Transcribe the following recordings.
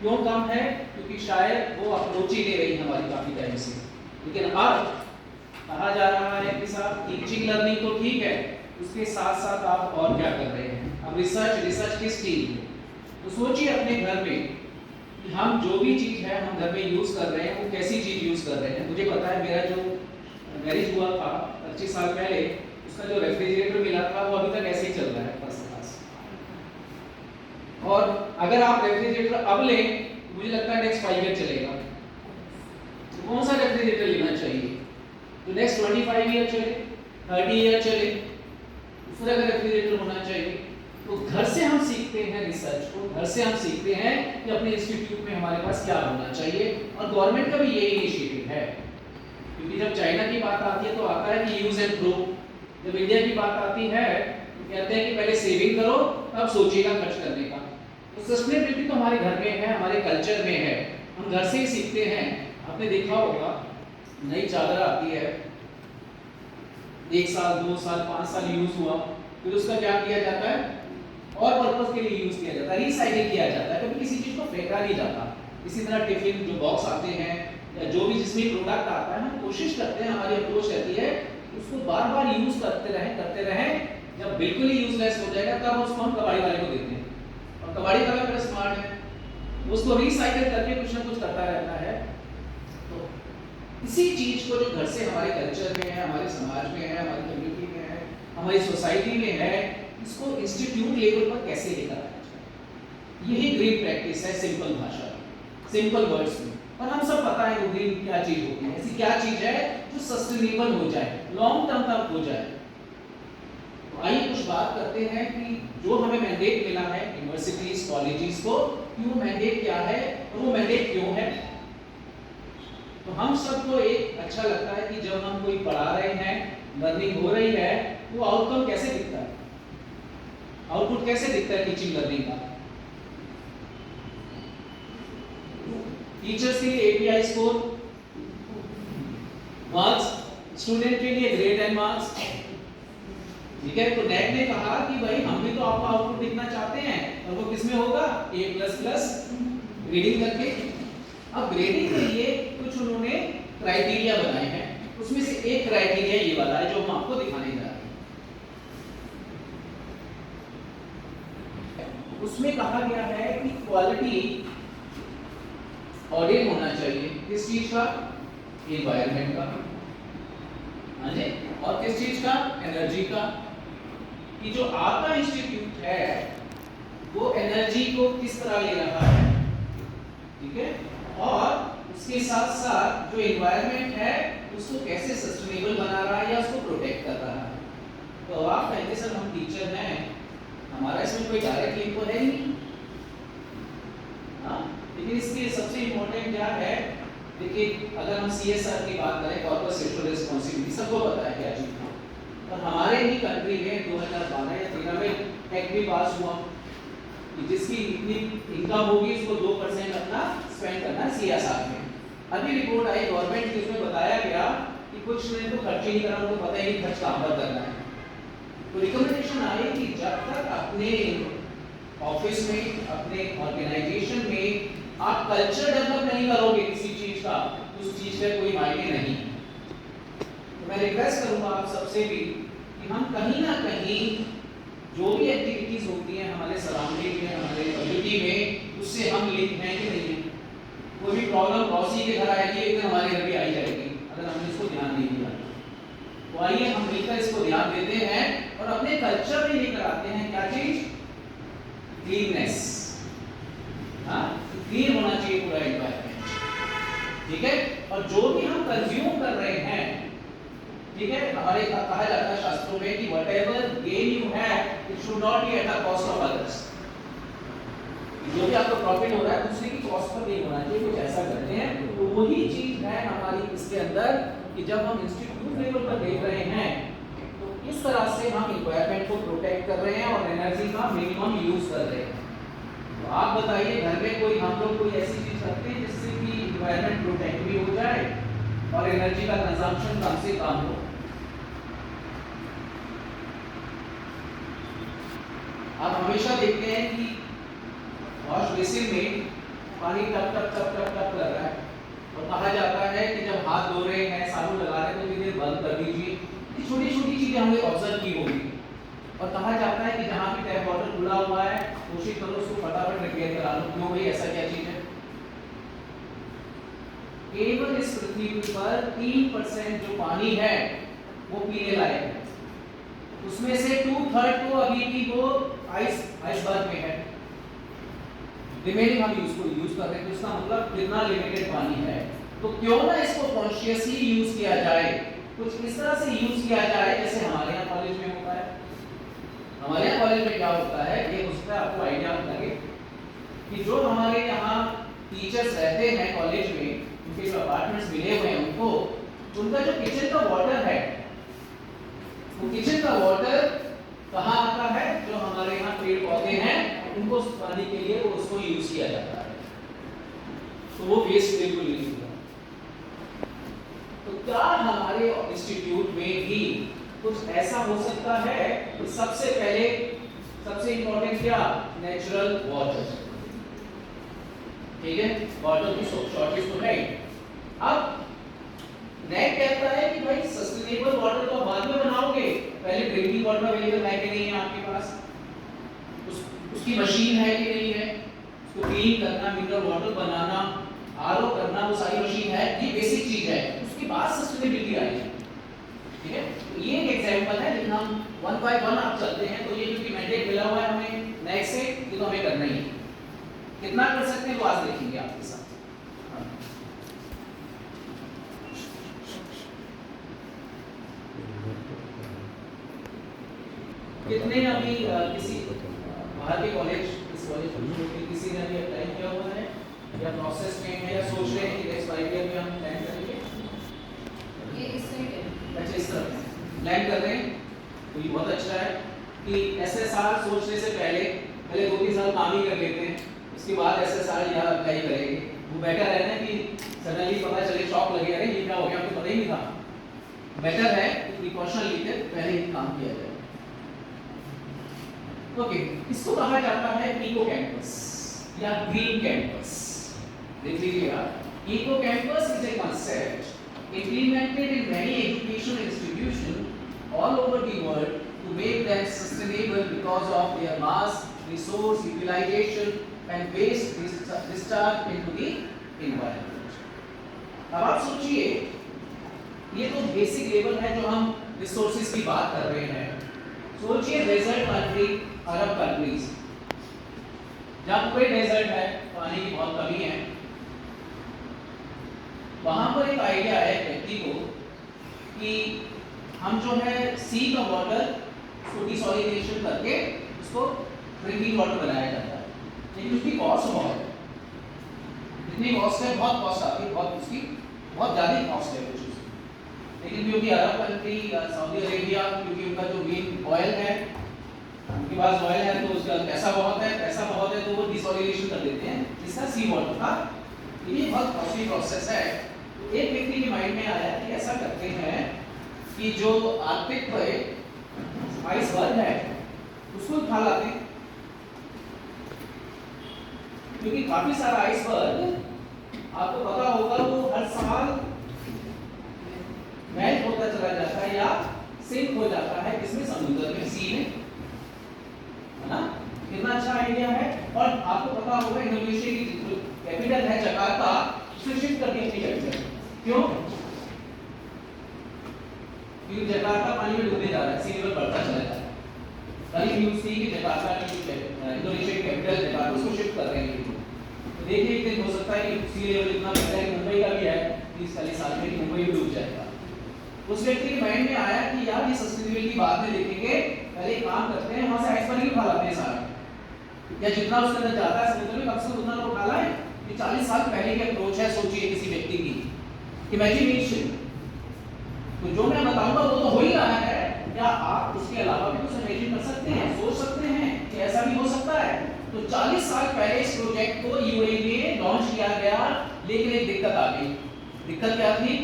क्यों कम है? क्योंकि शायद वो अप्रोच ही ले रही है हमारी काफ़ी टाइम से। लेकिन अब कहा जा रहा है कि साहब टीचिंग लर्निंग तो ठीक है, उसके साथ साथ आप और क्या कर रहे हैं? अब रिसर्च किस चीज़ में? तो सोचिए अपने घर में कि हम जो भी चीज़ है हम घर में यूज़ कर रहे हैं, वो कैसी चीज़ यूज़ कर रहे हैं। मुझे पता है मेरा जो मैरिज हुआ था 25 साल पहले, उसका जो रेफ्रिजरेटर मिला था वो अभी तक ऐसे ही चल रहा है फर्स्ट क्लास। और अगर आप रेफ्रिजरेटर अब लें, मुझे लगता है नेक्स्ट 5 ईयर चलेगा। तो कौन सा रेफ्रिजरेटर लेना चाहिए? तो नेक्स्ट 25 ईयर चले, 30 ईयर चले, उस तरह का रेफ्रिजरेटर होना चाहिए। तो घर से हम सीखते हैं रिसर्च को, घर से हम सीखते हैं कि अपने इंस्टीट्यूट में हमारे पास क्या होना चाहिए। और गवर्नमेंट का भी यही इनिशिएटिव है, क्योंकि जब चाइना की बात आती है तो आता है कि यूज एंड थ्रो। जब इंडिया की बात आती है तो कहते हैं कि पहले सेविंग करो, तब सोचिएगा खर्च करने का। तो सस्टेनेबिलिटी तो हमारे घर में है, हमारे कल्चर में है, हम घर से ही सीखते हैं। आपने देखा होगा नई चादर आती है, 1 साल 2 साल 5 साल यूज हुआ, फिर उसका क्या किया जाता है? और पर्पस के लिए यूज किया जाता है, रिसाइकिल किया जाता है, कभी किसी चीज को फेंका नहीं जाता। इसी तरह टिफिन जो बॉक्स आते हैं या जो भी जिसमें प्रोडक्ट आता है, हम कोशिश करते हैं, हमारी अप्रोच रहती है उसको बार बार यूज करते रहें। जब बिल्कुल ही यूजलेस हो जाएगा तब उसको हम कबाड़ी वाले को देते हैं, और कबाड़ी वाला बड़ा स्मार्ट है, उसको रिसाइकिल करके कुछ ना कुछ करता रहता है। तो इसी चीज को जो घर से हमारे कल्चर में है, हमारे समाज में है, हमारी कम्युनिटी में है, हमारी सोसाइटी में है, इसको इंस्टीट्यूट लेवल पर कैसे लेकर आया जाए, यही ग्रीन प्रैक्टिस है। सिंपल भाषा, सिंपल वर्ड्स में। और हम सब पता है वो ग्रीन क्या चीज होती है, ऐसी क्या चीज है जो सस्टेनेबल हो जाए, लॉन्ग टर्म तक हो जाए। तो आइए कुछ बात करते हैं कि जो हमें मैंडेट मिला है यूनिवर्सिटीज कॉलेजेस को, कि वो मैंडेट क्या है और वो मैंडेट क्यों है। तो हम सबको एक अच्छा लगता है कि जब हम कोई पढ़ा रहे हैं, लर्निंग हो रही है, वो आउटकम कैसे दिखता है, आउटपुट कैसे दिखता है टीचिंग लर्निंग का। टीचर्स के लिए एपीआई स्कोर, मार्क्स, स्टूडेंट के लिए ग्रेड एंड मार्क्स, ठीक है। तो नैक ने कहा कि भाई हम भी तो आपका आउटपुट दिखना चाहते हैं, और वो किसमें होगा? A++ ग्रेडिंग करके। अब ग्रेडिंग के लिए कुछ उन्होंने क्राइटेरिया बनाए हैं, उसमें से एक क्राइटेरिया ये वाला है जो हम आपको दिखाने जा रहे हैं। उसमें कहा गया है कि क्वालिटी ऑडिट होना चाहिए, किस चीज का? एनवायरनमेंट का, हाँ जी, और किस चीज का? एनर्जी का। कि जो आपका इंस्टीट्यूट है वो एनर्जी को किस तरह ले रहा है, ठीक है, और उसके साथ साथ जो एनवायरनमेंट है उसको कैसे सस्टेनेबल बना रहा है या उसको प्रोटेक्ट कर रहा है। तो आप कहते सर हम टीचर हैं, हमारा इसमें कोई डायरेक्ट लिंक तो है ही नहीं, हाँ। लेकिन इसके सबसे इम्पोर्टेंट क्या है, देखिए अगर हम CSR की बात करें, कॉर्पोरेट सोशल रिस्पांसिबिलिटी, सबको पता है क्या चीज है। और हमारे ही कंट्री में 2012 या 13 में एक्ट भी पास हुआ कि जिसकी इतनी इनकम होगी उसको 2% अपना स्पेंड करना है CSR में। अभी रिपोर्ट आई गवर्नमेंट की, उसमें बताया गया कि कुछ ने तो खर्च ही नहीं करा, उनको पता ही नहीं खर्च कहाँ पर करना है। तो रिकमेंडेशन आई कि जब तक अपने ऑफिस में, अपने ऑर्गेनाइजेशन में आप कल्चर डेवलप नहीं करोगे किसी चीज का, उस चीज का कोई मायने नहीं। तो मैं रिक्वेस्ट करूंगा आप सबसे भी कि हम कहीं ना कहीं जो भी एक्टिविटीज होती हैं हमारे सराउंडिंग में, हमारे कम्युनिटी में, उससे हम लिंक हैं कि नहीं है। कोई भी प्रॉब्लम पड़ोसी के घर आएगी, एक दिन हमारे घर भी आई जाएगी अगर हमने इसको ध्यान नहीं दिया। तो आइए हम मिलकर इसको ध्यान देते हैं और अपने कल्चर में लेकर आते हैं क्या चीज? क्लीननेस, हाँ, क्लीन होना चाहिए पूरा एनवायरनमेंट, ठीक है। और जो भी हम कंज्यूम कर रहे हैं, ठीक है, हमारे कहा जाता है शास्त्रों में कि whatever gain you have it should not be at the cost of others. जो भी आपको प्रॉफिट हो रहा है दूसरे की कॉस्ट पर नहीं होना चाहिए, कुछ ऐसा करते हैं। तो वही चीज है हमारी इसके अंदर कि जब हम इंस्टीट्यूट लेवल पर देख रहे हैं तो इस तरह से हम एनवायरनमेंट को प्रोटेक्ट कर रहे हैं और एनर्जी का मिनिमम यूज कर रहे हैं। तो आप बताइए घर में कोई हम लोग कोई ऐसी चीज रखते हैं जिससे कि एनवायरनमेंट प्रोटेक्ट भी हो जाए और एनर्जी का कंजम्पशन कम से कम हो। आप हमेशा देखते हैं कि वॉश बेसिन में पानी टप टप टप टप टप कर रहा है, और कहा जाता है कि जब हाथ धो रहे हैं, साबुन लगा रहे हैं, तो धीरे बंद कर दीजिए। ये छोटी छोटी चीजें हमने ऑब्जर्व की होगी। और कहा जाता है कि जहाँ भी टैप वाटर खुला हुआ है, कोशिश करो उसको फटाफट रिपेयर करा लो। क्यों भाई, ऐसा क्या चीज है? केवल इस पृथ्वी पर 3% जो पानी है वो पीने लायक है, उसमें से 2/3 तो अभी भी वो आइसबर्ग में है, रिमेनिंग हम यूज कर रहे हैं। तो इसका मतलब कितना लिमिटेड पानी है। तो क्यों ना इसको कॉन्शियसली यूज किया जाए, कुछ इस तरह से यूज किया जाए जैसे हमारे यहाँ कॉलेज में होता है। हमारे यहाँ कॉलेज में क्या होता है, ये उसका आपको आइडिया लगे कि जो हमारे यहाँ टीचर्स रहते हैं कॉलेज में, उनके जो अपार्टमेंट्स मिले हुए हैं, उनको उनका जो किचन का वाटर है, वो किचन का वाटर कहाँ आता है? जो हमारे यहाँ पेड़ पौधे हैं उनको पानी के लिए वो उसको यूज किया जाता है। तो वो वेस्ट बिल्कुल नहीं होगा। तो क्या हमारे इंस्टीट्यूट में भी कुछ ऐसा हो सकता है? तो सबसे पहले सबसे इंपॉर्टेंट क्या? Natural water. ठीक है, वाटर की शॉर्टेज तो है। अब नेट कहता है कि भाई सस्टेनेबल वाटर तो बाद में बनाओगे, पहले ड्रिंकिंग वाटर अवेलेबल है कि नहीं है आपके पास, उसकी मशीन है कि नहीं है, उसको क्लीन करना, मिनरल वाटर बनाना, आरओ करना, वो सारी मशीन है, ये बेसिक चीज है। उसके बाद सस्टेनेबिलिटी आएगी। ठीक है, तो ये एक एग्जांपल है, लेकिन हम वन बाय वन आप चलते हैं। तो ये क्योंकि मैंडेट मिला हुआ है हमें नेक्स्ट से, ये तो हमें करना ही है। कितना कर सकते हैं वो आज देखेंगे आपके साथ। कितने अभी किसी बाहर के कॉलेज, इस कॉलेज में किसी ने अभी अप्लाई किया हुआ है या प्रोसेस में है या सोच रहे हैं कि नेक्स्ट 5 ईयर में हम प्लान करेंगे? ये इस साइड है। अच्छा, इस तरह प्लान कर रहे हैं, तो ये बहुत अच्छा है कि एसएसआर सोचने से पहले 2-3 साल काम ही कर लेते हैं, उसके बाद एसएसआर यहाँ अप्लाई करेंगे। वो बेटर है ना कि सडनली पता चले, शॉक लगे, अरे ये क्या हो गया, आपको पता ही नहीं था। बेटर है कि प्रिकॉशन लेके पहले ही काम किया जाए। ओके, इसको कहा जाता है इको कैंपस या ग्रीन कैंपस। देख लीजिए आप, eco campus is a concept implemented in many educational institutions all over the world to make them sustainable because of their mass resource utilization and waste discharge into the environment। अब आप सोचिए, ये तो basic level है जो हम resources की बात कर रहे हैं। सोचिए डेजर्ट कंट्री, अरब कंट्रीज, जहाँ कोई डेजर्ट है, पानी की बहुत कमी है, वहां पर एक आइडिया है व्यक्ति को कि हम जो है सी का वाटर उसको डिसोलिनेशन करके उसको ड्रिंकिंग वाटर बनाया जाता है, लेकिन उसकी कॉस्ट बहुत है। इतनी कॉस्ट है, बहुत कॉस्ट आती है, बहुत उसकी बहुत ज़्यादा कॉस्ट है कुछ उसकी। लेकिन क्योंकि अरब कंट्री, सऊदी अरेबिया, क्योंकि उनका जो मेन ऑयल है, उनके पास ऑयल है, तो उसका पैसा बहुत है, तो वो डिसोलिनेशन कर देते हैं इसका सी वाटर का। ये बहुत कॉस्टली प्रोसेस है। तो एक व्यक्ति के माइंड में आया कि ऐसा करते हैं कि जो आर्कटिक पर आइसबर्ग है उसको उठा लाते हैं, क्योंकि काफी सारा आइसबर्ग आपको पता होगा वो हर साल मेल्ट होता चला जाता है या सिंक हो जाता है, किसमें? समुद्र में, सी में, है ना? कितना अच्छा आइडिया है। और आपको पता होगा इंडोनेशिया की कैपिटल है जकार्ता, उसे शिफ्ट कर दी अपनी कैपिटल। क्यों? क्योंकि जकार्ता पानी में डूबने जा रहा है, सी लेवल बढ़ता चला जा रहा है। कल न्यूज़ थी कि जकार्ता की इंडोनेशिया की कैपिटल जकार्ता, उसको शिफ्ट कर रहे हैं। तो देखिए एक दिन हो सकता है कि सी लेवल इतना बढ़ जाए कि मुंबई का भी है 30-40 साल में, कि मुंबई भी डूब जाएगा। उस व्यक्ति के माइंड में आया कि यार ये सस्टेनेबिलिटी बाद में देखेंगे, पहले काम करते हैं, वहां से आइसबर्ग ही उठा लाते हैं सारा, या जितना उसके अंदर जाता है समुद्र में, कम से कम उतना तो उठा लाए। ये 40 साल पहले की अप्रोच है। सोचिए किसी व्यक्ति की इमेजिनेशन। तो जो मैं बताऊंगा वो तो हो ही रहा है, क्या आप उसके अलावा भी कुछ इमेजिन कर सकते हैं, सोच सकते हैं कि ऐसा भी हो सकता है? तो 40 साल पहले इस प्रोजेक्ट को यूएई में लॉन्च किया गया, लेकिन एक दिक्कत आ गई। दिक्कत क्या थी?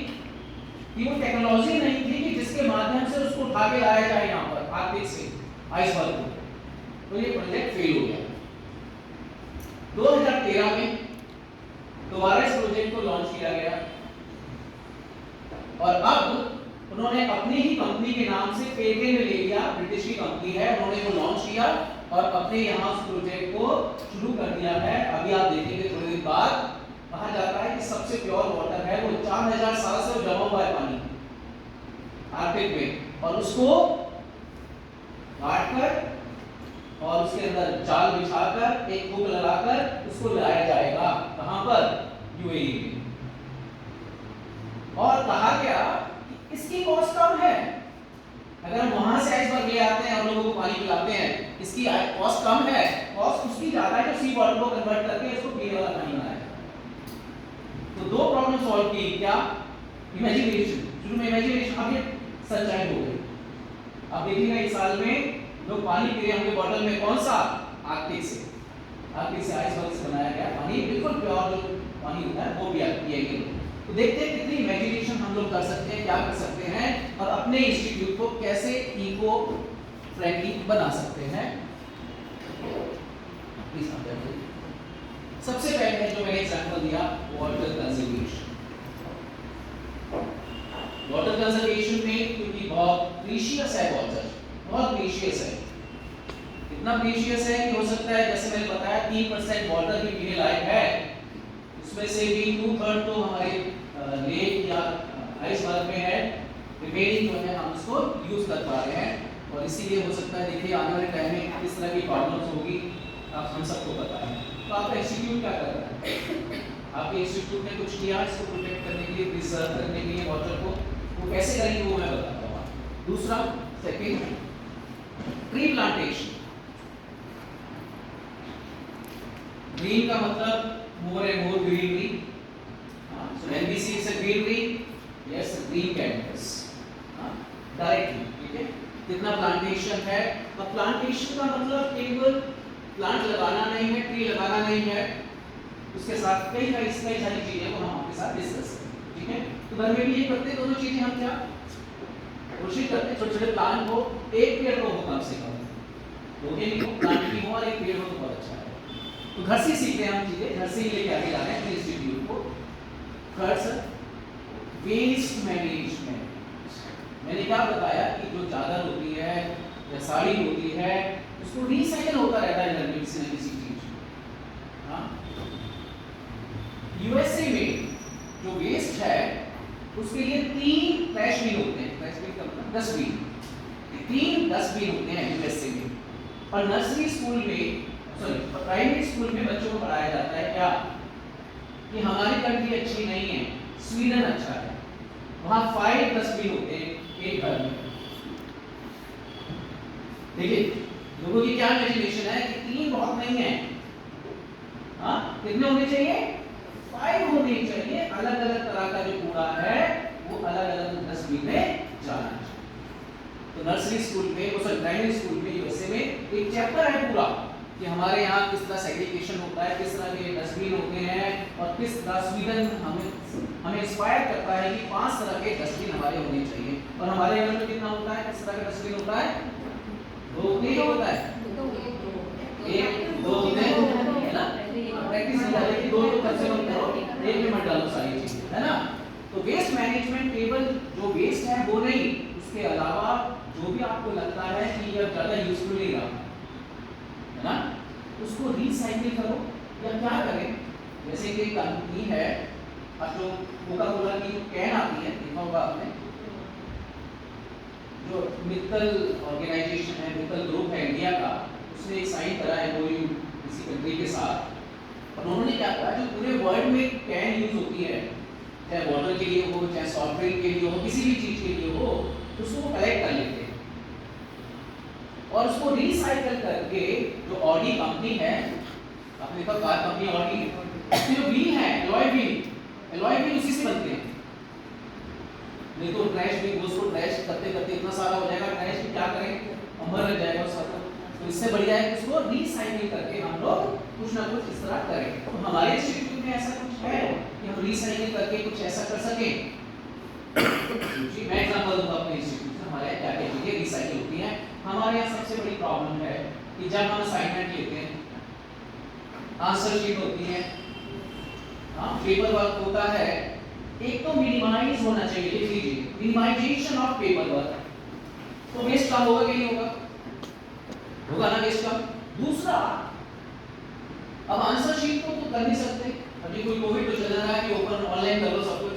कि वो टेक्नोलॉजी नहीं थी कि जिसके माध्यम से उसको उठा के लाया जाए यहाँ पर आर्कटिक से आइसबर्ग को। तो ये प्रोजेक्ट फेल हो गया। 2013 में दोबारा इस प्रोजेक्ट को लॉन्च किया गया और अब उन्होंने अपनी ही कंपनी के नाम से पेटेंट ले लिया, ब्रिटिश की कंपनी है, उन्होंने वो लॉन्च किया और अपने यहाँ उस प्रोजेक्ट को शुरू कर दिया है। अभी आप देखेंगे थोड़ी देर बाद कहा जाता है कि सबसे प्योर वाटर है वो 4000 साल से जमा हुआ है पानी आर्कटिक में, और उसको काटकर और उसके अंदर जाल बिछाकर एक हुक लगाकर उसको लाया जाएगा कहां पर, यूएई में। और कहा गया कि इसकी कॉस्ट कम है, अगर हम वहां से आइसबर्ग ले आते हैं और लोगों को पानी पिलाते हैं, इसकी कॉस्ट कम है, कॉस्ट उसकी ज्यादा है जो सी वाटर को कन्वर्ट करके इसको पीने वाला पानी बनाया। तो दो प्रॉब्लम सॉल्व की, क्या, इमेजिनेशन, शुरू में इमेजिनेशन, अब ये सच्चाई हो गई। अब देखिएगा इस साल में लोग पानी पी रहे होंगे बॉटल में, कौन सा, आर्कटिक से आइसबर्ग से बनाया गया पानी, बिल्कुल प्योर जो पानी होता है वो पिएंगे। तो देखते हैं कितनी इमेजिनेशन हम लोग कर सकते हैं, क्या कर सकते हैं और अपने इंस्टीट्यूट को कैसे इको फ्रेंडली बना सकते हैं। सबसे पहले जो मैंने एग्जांपल दिया, वाटर कंजर्वेशन। वाटर कंजर्वेशन में क्योंकि बहुत प्रीशियस है वाटर, बहुत प्रीशियस है, इतना प्रीशियस है कि हो सकता है जैसे मैंने बताया 3% वाटर भी पीने लायक है, उसमें से भी 2/3 तो हमारे लेक या आइसबर्ग में है, रिमेनिंग जो है हम उसको यूज कर पा रहे हैं। और इसीलिए हो सकता है देखिए आने वाले टाइम में किस तरह की प्रॉब्लम्स होगी अब हम सबको पता है। तो आपका इंस्टीट्यूट क्या कर रहा है, आपके इंस्टीट्यूट ने कुछ किया इसको प्रोटेक्ट करने के लिए, प्रिजर्व करने के लिए वाटर को, वो कैसे करेंगे वो मैं बताता हूँ। दूसरा, सेकंड, ट्री प्लांटेशन। ग्रीन का मतलब more and more greenery, so NBC is a greenery, yes, green campus, directly, ठीक है। कितना प्लांटेशन है, अब प्लांटेशन का मतलब केवल प्लांट लगाना नहीं है, ट्री लगाना नहीं है, उसके साथ कई सारी चीजें को हम आपके साथ डिस्कस करेंगे, ठीक है। तो घर में भी ये करते, दोनों चीजें हम क्या कोशिश करते, छोटे छोटे प्लांट हो, एक पेड़ तो हो कम से कम, दो भी हो, प्लांट भी हो और एक पेड़ हो तो बहुत अच्छा है। तो घर से सीखते हैं हम चीजें, घर से ही लेके आगे जा रहे हैं अपने इंस्टीट्यूट को। Third sir, waste management. मैंने क्या बताया कि जो चादर होती है या साड़ी होती है उसको रिसाइकल होता रहता है घर में किसी न किसी चीज। हाँ, यूएसए में जो वेस्ट है उसके लिए 3 ट्रैश बिन होते हैं, ट्रैश बिन का मतलब डस्टबिन, 3 डस्टबिन होते हैं यूएसए में। और नर्सरी स्कूल में, सॉरी प्राइमरी स्कूल में बच्चों को पढ़ाया जाता है क्या, कि हमारी कंट्री अच्छी नहीं है, स्वीडन अच्छा है, वहां 5 डस्टबिन होते हैं एक घर में। देखिए लोगों की क्या इमेजिनेशन है कि 3 बहुत नहीं है, हाँ कितने होने चाहिए, 5 होने चाहिए। अलग अलग तरह का जो कूड़ा है वो अलग अलग डस्टबिन में जाना चाहिए। तो नर्सरी स्कूल में, वो सॉरी प्राइमरी स्कूल में यूएसए में एक चैप्टर है पूरा कि हमारे यहाँ किस तरह सेग्रीगेशन होता है, किस तरह के डस्टबिन होते हैं और किस तरह स्वीडन हमें इंस्पायर करता है कि 5 तरह के डस्टबिन हमारे होने चाहिए। और हमारे यहाँ में कितना होता है, किस तरह का डस्टबिन होता है, 2 नहीं होता है, 1 2 होते हैं, है ना। प्रैक्टिस नहीं कर रही, 2 तो कम से कम करो, 1 में मत डालो सारी चीजें, है ना। तो वेस्ट मैनेजमेंट केवल जो वेस्ट है वो नहीं, उसके अलावा जो भी आपको लगता है कि यह ज्यादा यूजफुल नहीं रहा, है ना, उसको रिसाइकिल करो। या क्या करें, जैसे कि कंपनी है, अब जो कोका कोला की जो कैन आती है, देखा होगा आपने, जो मित्तल ऑर्गेनाइजेशन है, मित्तल ग्रुप है इंडिया का, उसने एक साइन करा है MOU किसी कंट्री के साथ। और उन्होंने क्या कहा, जो पूरे वर्ल्ड में कैन यूज होती है, चाहे वाटर के लिए हो, चाहे सॉफ्ट ड्रिंक के लिए हो, किसी भी चीज के लिए हो, उसको वो कलेक्ट कर लेते हैं और उसको रिसाइकल करके जो ऑडी कंपनी है, आपने देखा कार कंपनी ऑडी, उसके जो व्हील है एलॉय व्हील उसी से बनते हैं। नहीं तो ट्रैश भी, उसको ट्रैश करते करते इतना सारा हो जाएगा ट्रैश कि क्या करें, अंबर लग जाएगा उसका। तो इससे बढ़िया है कि उसको रिसाइकिल करके हम लोग कुछ ना कुछ इस तरह करें। तो हमारे इंस्टीट्यूट में ऐसा कुछ है कि हम रिसाइकिल करके कुछ ऐसा कर सकें। जी मैं एग्जांपल दूंगा अपने इंस्टीट्यूट से, हमारे क्या क्या चीजें रिसाइकिल होती हैं। हमारे यहाँ सबसे बड़ी प्रॉब्लम है कि जब हम असाइनमेंट लेते हैं, आंसर शीट होती है, हाँ पेपर वर्क होता है, एक तो मिनिमाइज होना चाहिए, लिख लीजिए मिनिमाइजेशन ऑफ पेपर वर्क, तो वेस्ट कम होगा कि नहीं होगा, होगा ना वेस्ट कम। दूसरा, अब आंसर शीट को तो कर नहीं सकते, अभी कोई कोविड तो चल रहा है कि ओपन ऑनलाइन कर लो सब कुछ,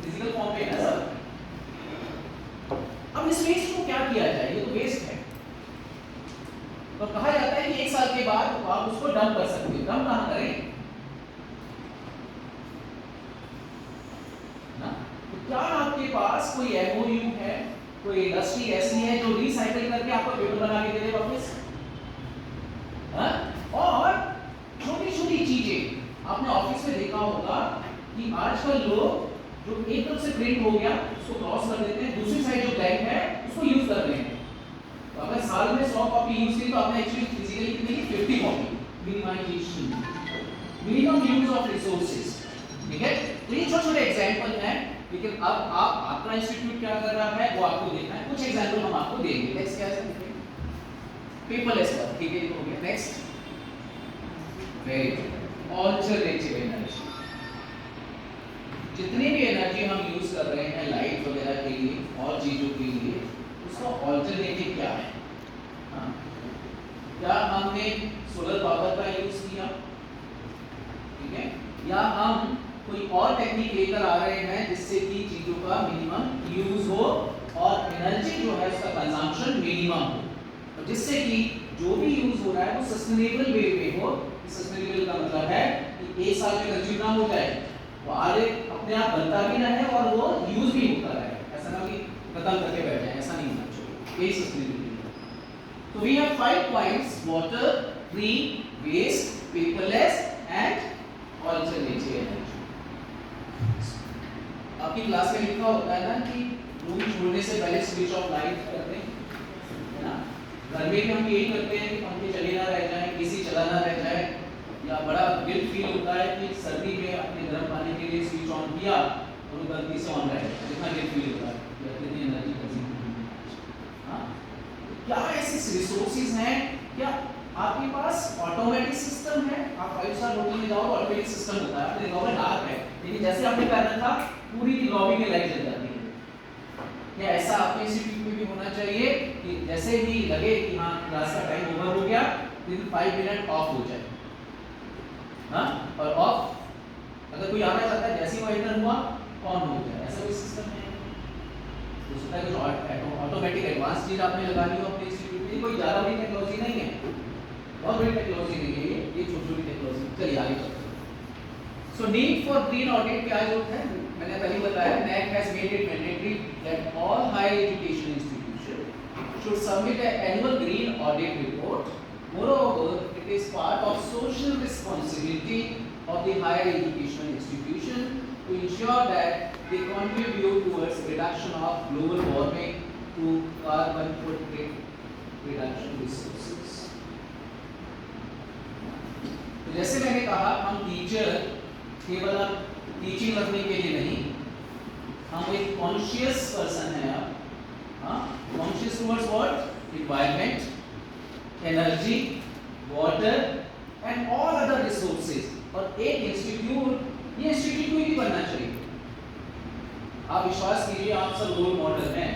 फिजिकल फॉर्म पे है ना सब। अब इस वेस्ट को क्या किया जाए, ये तो वेस्ट है, तो कहा जाता है कि 1 साल के बाद तो आप उसको डंप कर सकते हो। डंप कहां करें ना, तो क्या आपके पास कोई एमओयू है, कोई इंडस्ट्री ऐसी है जो रिसाइकल करके आपको पेपर बना के दे दे वापस, हाँ? और छोटी छोटी चीजें आपने ऑफिस में देखा होगा कि आजकल लोग जो एकदम से प्रिंट हो गया उसको क्रॉस कर देते हैं, दूसरी साइड जो ब्लैंक है उसको यूज कर रहे हैं। तो अगर साल में 100 कॉपी यूज की तो आपने एक्चुअली फिजिकली कितनी की 50 copy, minimisation, minimum use of resources, ठीक है। तो ये छोटे छोटे एग्जांपल हैं, लेकिन अब आप आपका इंस्टीट्यूट क्या कर रहा है वो आपको देखना है। कुछ एग्जांपल हम आपको देंगे। नेक्स्ट क्या है, पेपरलेस वर्क, ठीक है, हो गया। Next, very good, alternative energy. जितनी भी एनर्जी हम यूज कर रहे हैं लाइट वगैरह के लिए और चीजों के लिए, उसका ऑल्टरनेटिव क्या है, हाँ? क्या हमने सोलर पावर का यूज किया, ठीक है, या हम कोई और टेक्निक लेकर आ रहे हैं जिससे कि चीजों का मिनिमम यूज हो और एनर्जी जो है उसका कंजम्पशन मिनिमम हो, और जिससे कि जो भी यूज हो रहा है वो सस्टेनेबल वे में हो। सस्टेनेबल का मतलब है कि 1 साल में कंज्यूम ना हो जाए, वो आगे अपने आप बनता भी ना है और वो यूज भी होता रहे, ऐसा ना कि खत्म करके बैठ जाए, ऐसा नहीं होना चाहिए। यही सस्टेनेबिलिटी। तो we have 5 points, water, green, waste, paperless and alternative energy. आपकी क्लास में लिखा होता है ना कि रूम छोड़ने से पहले स्विच ऑफ लाइट करते हैं, है ना। घर में भी हम यही करते हैं कि पंखे चले ना रह जाए, एसी चला ना रह जाए, या बड़ा गिल्ट फील होता है कि सर्दी में अपने गर्म पानी के लिए स्विच ऑन किया और वो गलती से ऑन रह गया, कितना गिल्ट फील होता है कि इतनी एनर्जी कंज्यूम हुई। हाँ, क्या ऐसे रिसोर्सेज हैं, क्या आपके पास ऑटोमेटिक सिस्टम है? आप 5 स्टार होटल में जाओ तो ऑटोमेटिक सिस्टम होता है, आपने देखा होगा डार्क है, लेकिन जैसे आपने पैर रखा पूरी लॉबी में लाइट जल जाती है। क्या ऐसा आपके इंस्टीट्यूट में भी होना चाहिए कि जैसे ही लगे कि हाँ क्लास का टाइम ओवर हो गया, विद 5 मिनट ऑफ हो जाए, हाँ? और ऑफ अगर कोई आना चाहता है जैसे ही वो एंटर हुआ ऑन हो जाए, ऐसा कोई सिस्टम है? हो सकता है कुछ ऑटोमेटिक एडवांस चीज आपने लगा ली हो अपने इंस्टीट्यूट में, कोई ज़्यादा बड़ी टेक्नोलॉजी नहीं है, बहुत बड़ी टेक्नोलॉजी नहीं है ये छोटी छोटी टेक्नोलॉजी। चलिए आगे चलते हैं। So need for green audit क्या जो है, मैंने पहले बताया, NAAC has made it mandatory that all higher education institutions should submit an annual green audit report. Moreover, it is part of social responsibility of the higher education institution to ensure that they contribute towards reduction of global warming through carbon footprint reduction resources. तो जैसे मैंने कहा, हम teacher केवल teaching करने के लिए नहीं, हम एक कॉन्शियस पर्सन है अब, हाँ, conscious towards what, environment, energy, water and all other resources. और एक इंस्टीट्यूट, ये इंस्टीट्यूट ही बनना चाहिए। आप विश्वास कीजिए, आप सब रोल मॉडल हैं,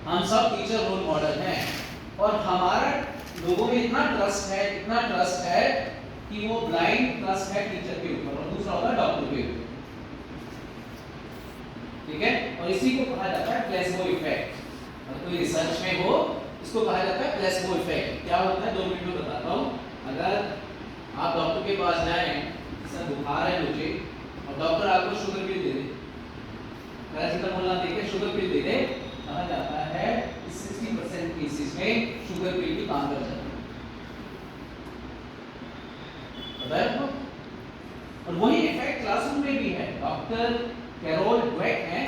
हम सब टीचर रोल मॉडल हैं, और हमारा लोगों में इतना ट्रस्ट है कि वो ब्लाइंड ट्रस्ट है टीचर के ऊपर, और दूसरा होता है डॉक्टर के ऊपर, ठीक है। और इसी को कहा जाता है प्लेसबो इफेक्ट। अगर कोई रिसर्च में हो, इसको कहा जाता है प्लेसबो इफेक्ट। क्या होता है 2 मिनट में बताता हूँ। अगर आप डॉक्टर के पास जाएं, सर बुखार है मुझे, और डॉक्टर आपको शुगर पिल दे दे, पैरासीटामोल ना देके शुगर पिल दे दे, कहा जाता है 60% केसेस में शुगर पिल भी काम कर जाती है, पता है आपको। और वही इफेक्ट क्लासरूम में भी है। डॉक्टर कैरोल ड्वेक हैं,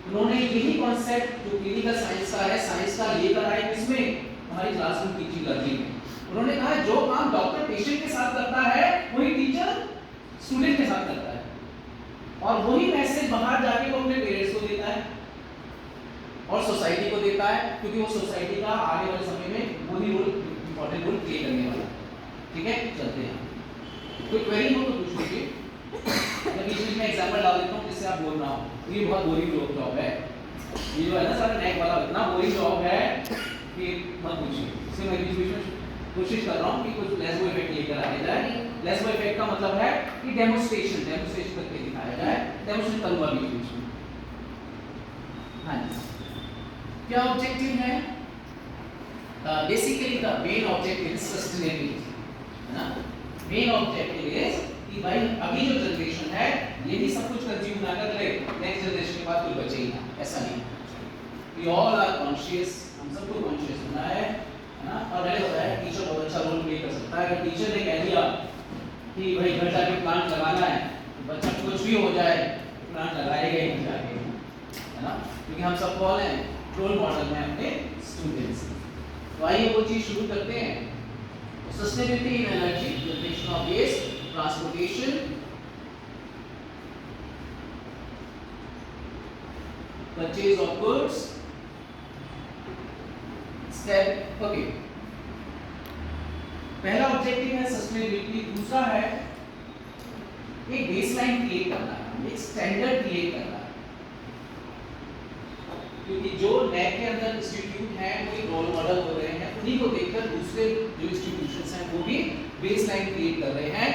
उन्होंने यही कॉन्सेप्ट जो क्लिनिकल साइंस का है, साइंस का लेकर आए किसमें, हमारी क्लासरूम टीचिंग लर्निंग में। उन्होंने कहा जो काम डॉक्टर पेशेंट के साथ करता है वही टीचर स्टूडेंट के साथ करता है, और वही मैसेज बाहर जाके वो अपने पेरेंट्स को देता है और सोसाइटी को देता है, क्योंकि वो सोसाइटी का आने वाले समय में वही रोल, इंपॉर्टेंट रोल प्ले करने वाला है। ठीक है, चलते हैं। कोई क्वेरी हो तो पूछ लीजिए। मैं एग्जांपल डाल देता हूँ जिससे आप बोल रहा हूँ ये बहुत बोरिंग जॉब है, ये जो है ना सारा नेक वाला इतना बोरिंग जॉब है कि मत पूछिए। इसमें मैं बीच में कोशिश कर रहा हूँ कि कुछ लेसो इफेक्ट लेकर आया जाए। लेसो इफेक्ट का मतलब है कि डेमोन्स्ट्रेशन करके दिखाया जाए, डेमोन्स्ट्रेट करूंगा बीच में। हाँ जी, क्या ऑब्जेक्टिव है? Basically the main objective is sustainability, है ना। मेन ऑब्जेक्टिव इज कि भाई अभी जो जनरेशन है ये भी सब कुछ कंज्यूम ना कर ले, नेक्स्ट जनरेशन के बाद कुछ बचे ही ना, ऐसा नहीं। वी ऑल आर कॉन्शियस, हम सबको कॉन्शियस होना है ना। और मैंने बताया टीचर बहुत अच्छा रोल प्ले कर सकता है। अगर टीचर ने कह दिया कि भाई घर जाके प्लांट लगाना है, तो बच्चा कुछ भी हो जाए प्लांट लगाएगा ही जाके, है ना, क्योंकि हम सब कौन हैं, रोल मॉडल हैं अपने स्टूडेंट्स। तो आइए वो चीज शुरू करते हैं। Sustainability in energy, generation of waste, transportation, purchase of goods, step, okay, पहला ऑब्जेक्टिव है सस्टेनेबिलिटी। दूसरा है एक बेसलाइन क्रिएट करना है, एक स्टैंडर्ड क्रिएट करना है, क्योंकि जो नैक के अंदर इंस्टीट्यूट हैं वो एक रोल मॉडल हो रहे हैं, उन्हीं को देखकर दूसरे जो इंस्टीट्यूशंस हैं वो भी बेसलाइन क्रिएट कर रहे हैं।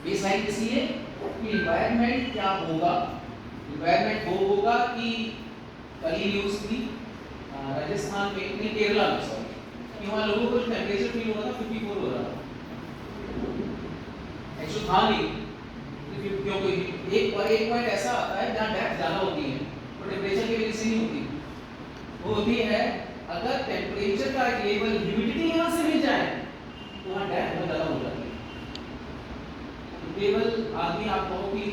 बेसलाइन किस लिए? कि एनवायरनमेंट क्या होगा, एनवायरनमेंट वो होगा कि कल ही न्यूज़ थी राजस्थान में, नहीं केरला में सॉरी, कि वहाँ लोगों को टेम्परेचर फील हो रहा था 54 हो रहा था, एक्चुअली था नहीं, क्योंकि एक पॉइंट ऐसा आता है जहाँ डेप्थ ज़्यादा होती है तो टेम्परेचर की वजह से नहीं होती, वो होती है अगर टेम्परेचर का लेवल ह्यूमिडिटी यहाँ से मिल जाए तो वहाँ डेप्थ बहुत ज़्यादा हो जाती है। केवल आदमी आप कहो कि